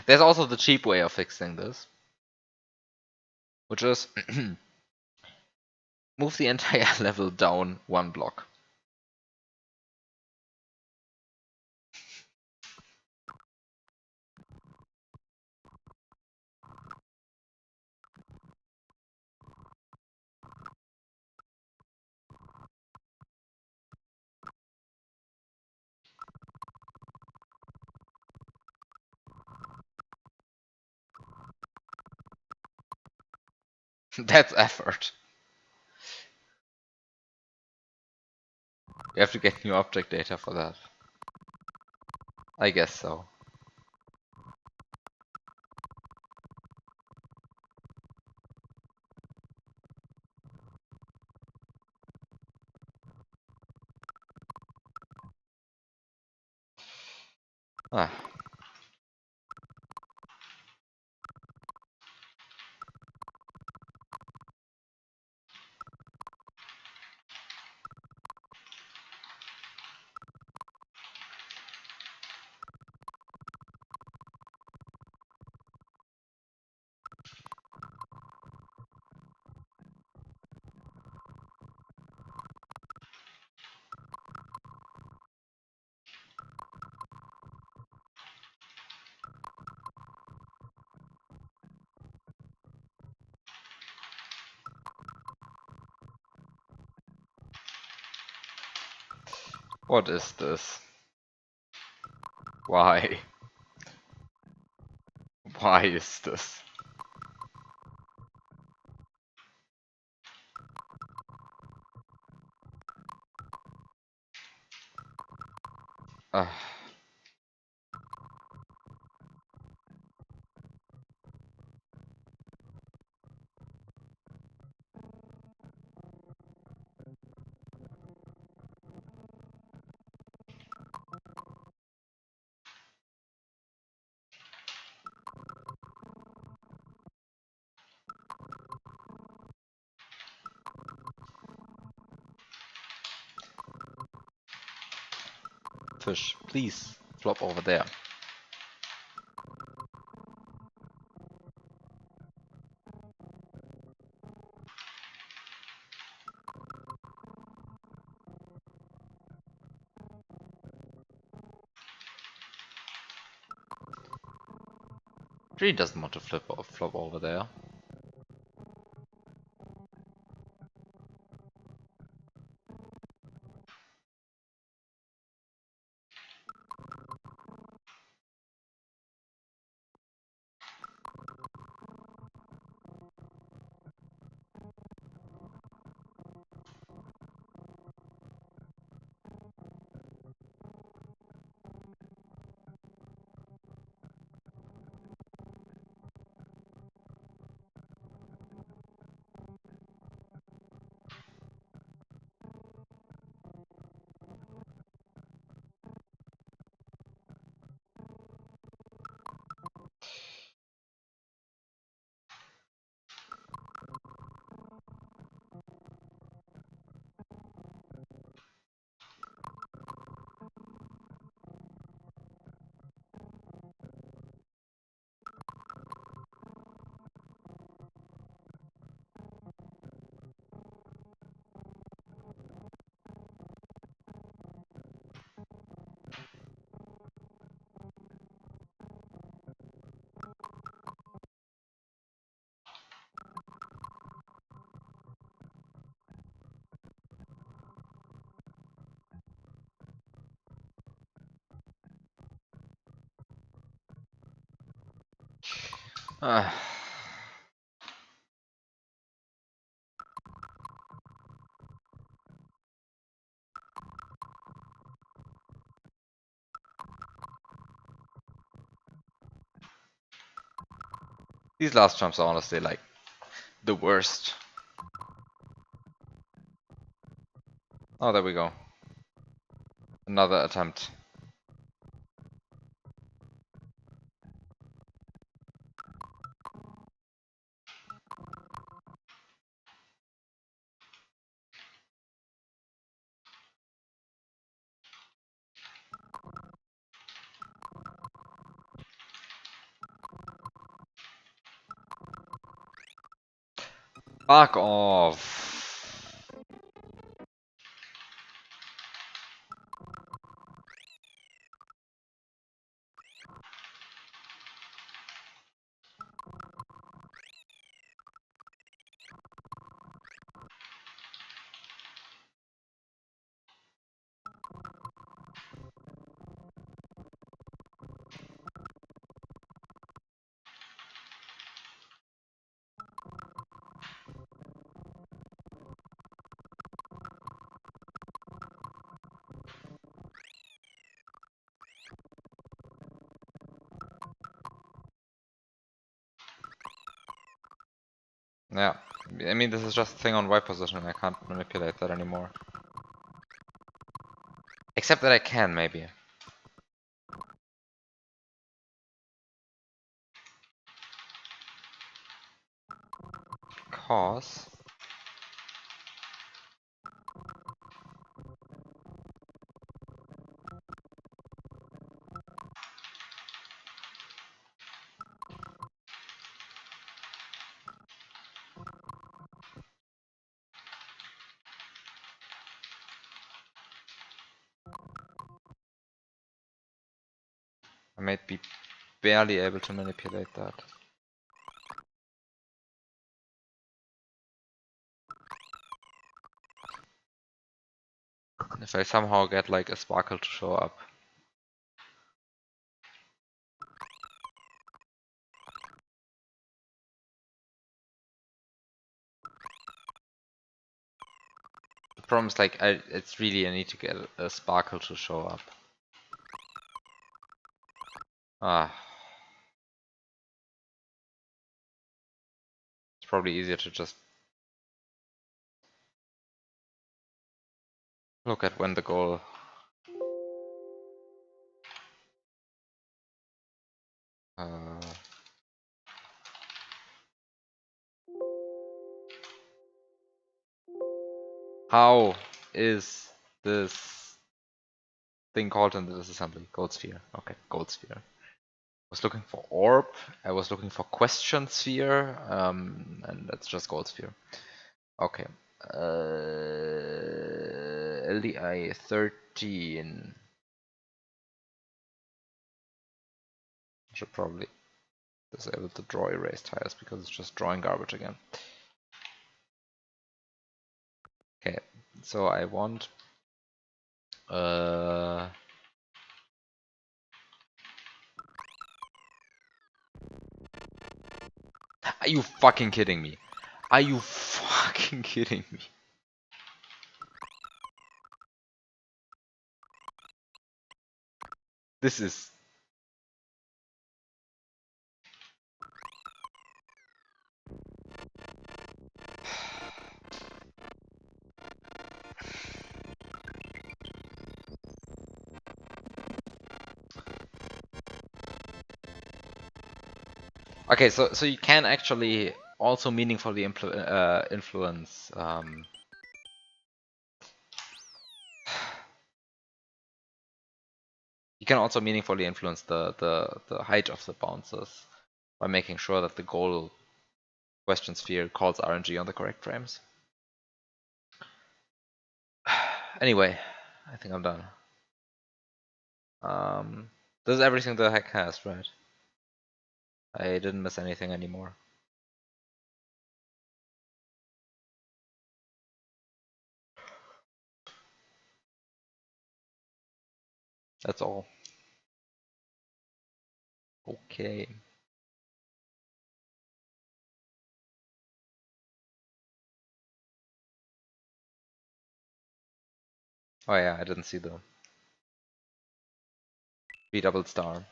there's also the cheap way of fixing this, which is move the entire level down one block. That's effort. You have to get new object data for that. I guess so. Ah. What is this? Why? Why is this? Ah. Fish, please flop over there. Really doesn't want to flop over there. Ah. These last jumps are honestly like the worst. Oh, there we go. Another attempt. Fuck off. Yeah, I mean, this is just a thing on Y position. I can't manipulate that anymore. Except that I can, maybe. Cause... I might be barely able to manipulate that. If I somehow get like a sparkle to show up. The problem is like, it's really, I need to get a sparkle to show up. Ah. It's probably easier to just look at when the goal... How is this thing called in the disassembly? Gold sphere. Okay, gold sphere. I was looking for orb, I was looking for question sphere, and that's just gold sphere. Okay. LDI 13. Should probably disable the draw erase tiles because it's just drawing garbage again. Okay, so I want are you fucking kidding me? Are you fucking kidding me? This is... Okay, so you can actually also meaningfully influence you can also meaningfully influence the height of the bounces by making sure that the goal question sphere calls RNG on the correct frames. Anyway, I think I'm done. This is everything the hack has, right? I didn't miss anything anymore. That's all. Okay. Oh yeah, I didn't see the 3 double star.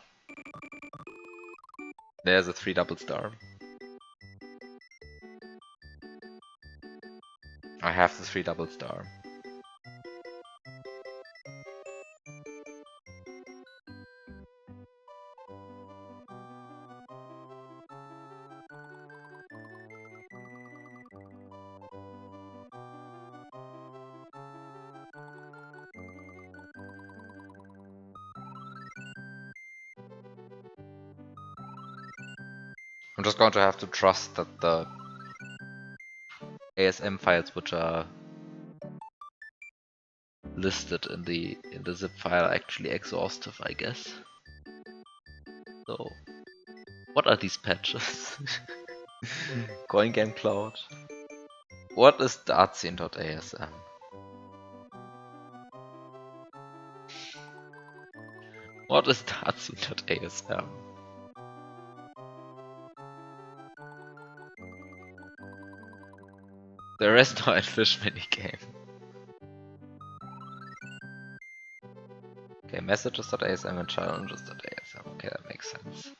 There's a 3 double star. I have the 3 double star. I'm just going to have to trust that the ASM files which are listed in the zip file are actually exhaustive, I guess. So, what are these patches? Coin Game Cloud. What is dartscene.asm? What is dartscene.asm? There is no Fish minigame. Okay, messages.asm and challenges.asm. Okay, that makes sense.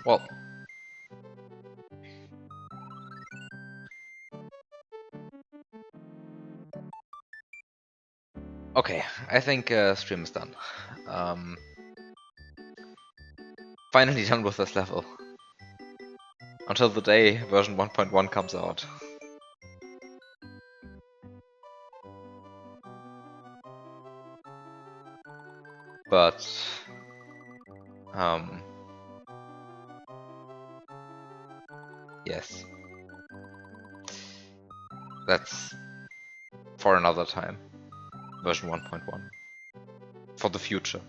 Well, okay, I think stream is done. Finally done with this level. Until the day version 1.1 comes out. But yes, that's for another time. Version 1.1 for the future.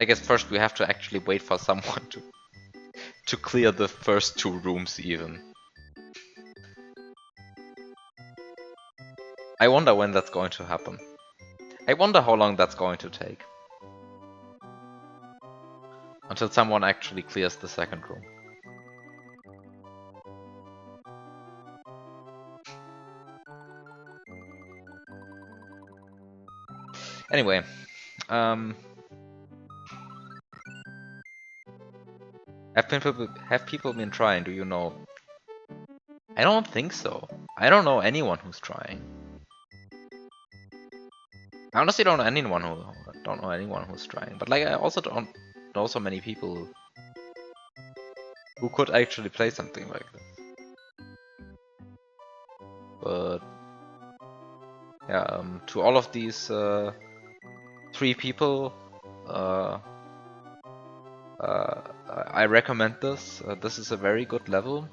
I guess first we have to actually wait for someone to clear the first 2 rooms even. I wonder when that's going to happen. I wonder how long that's going to take. Until someone actually clears the second room. Anyway, have people been trying? Do you know? I don't think so. I don't know anyone who's trying. I honestly don't know anyone who's trying. But like, I also don't know so many people who could actually play something like this. But yeah, to all of these 3 people, I recommend this. This is a very good level.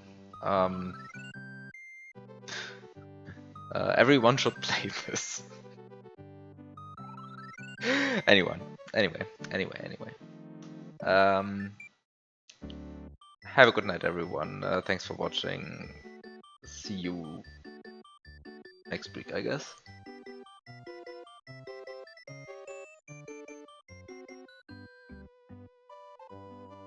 Everyone should play this. Anyway. Have a good night, everyone. Thanks for watching. See you next week, I guess.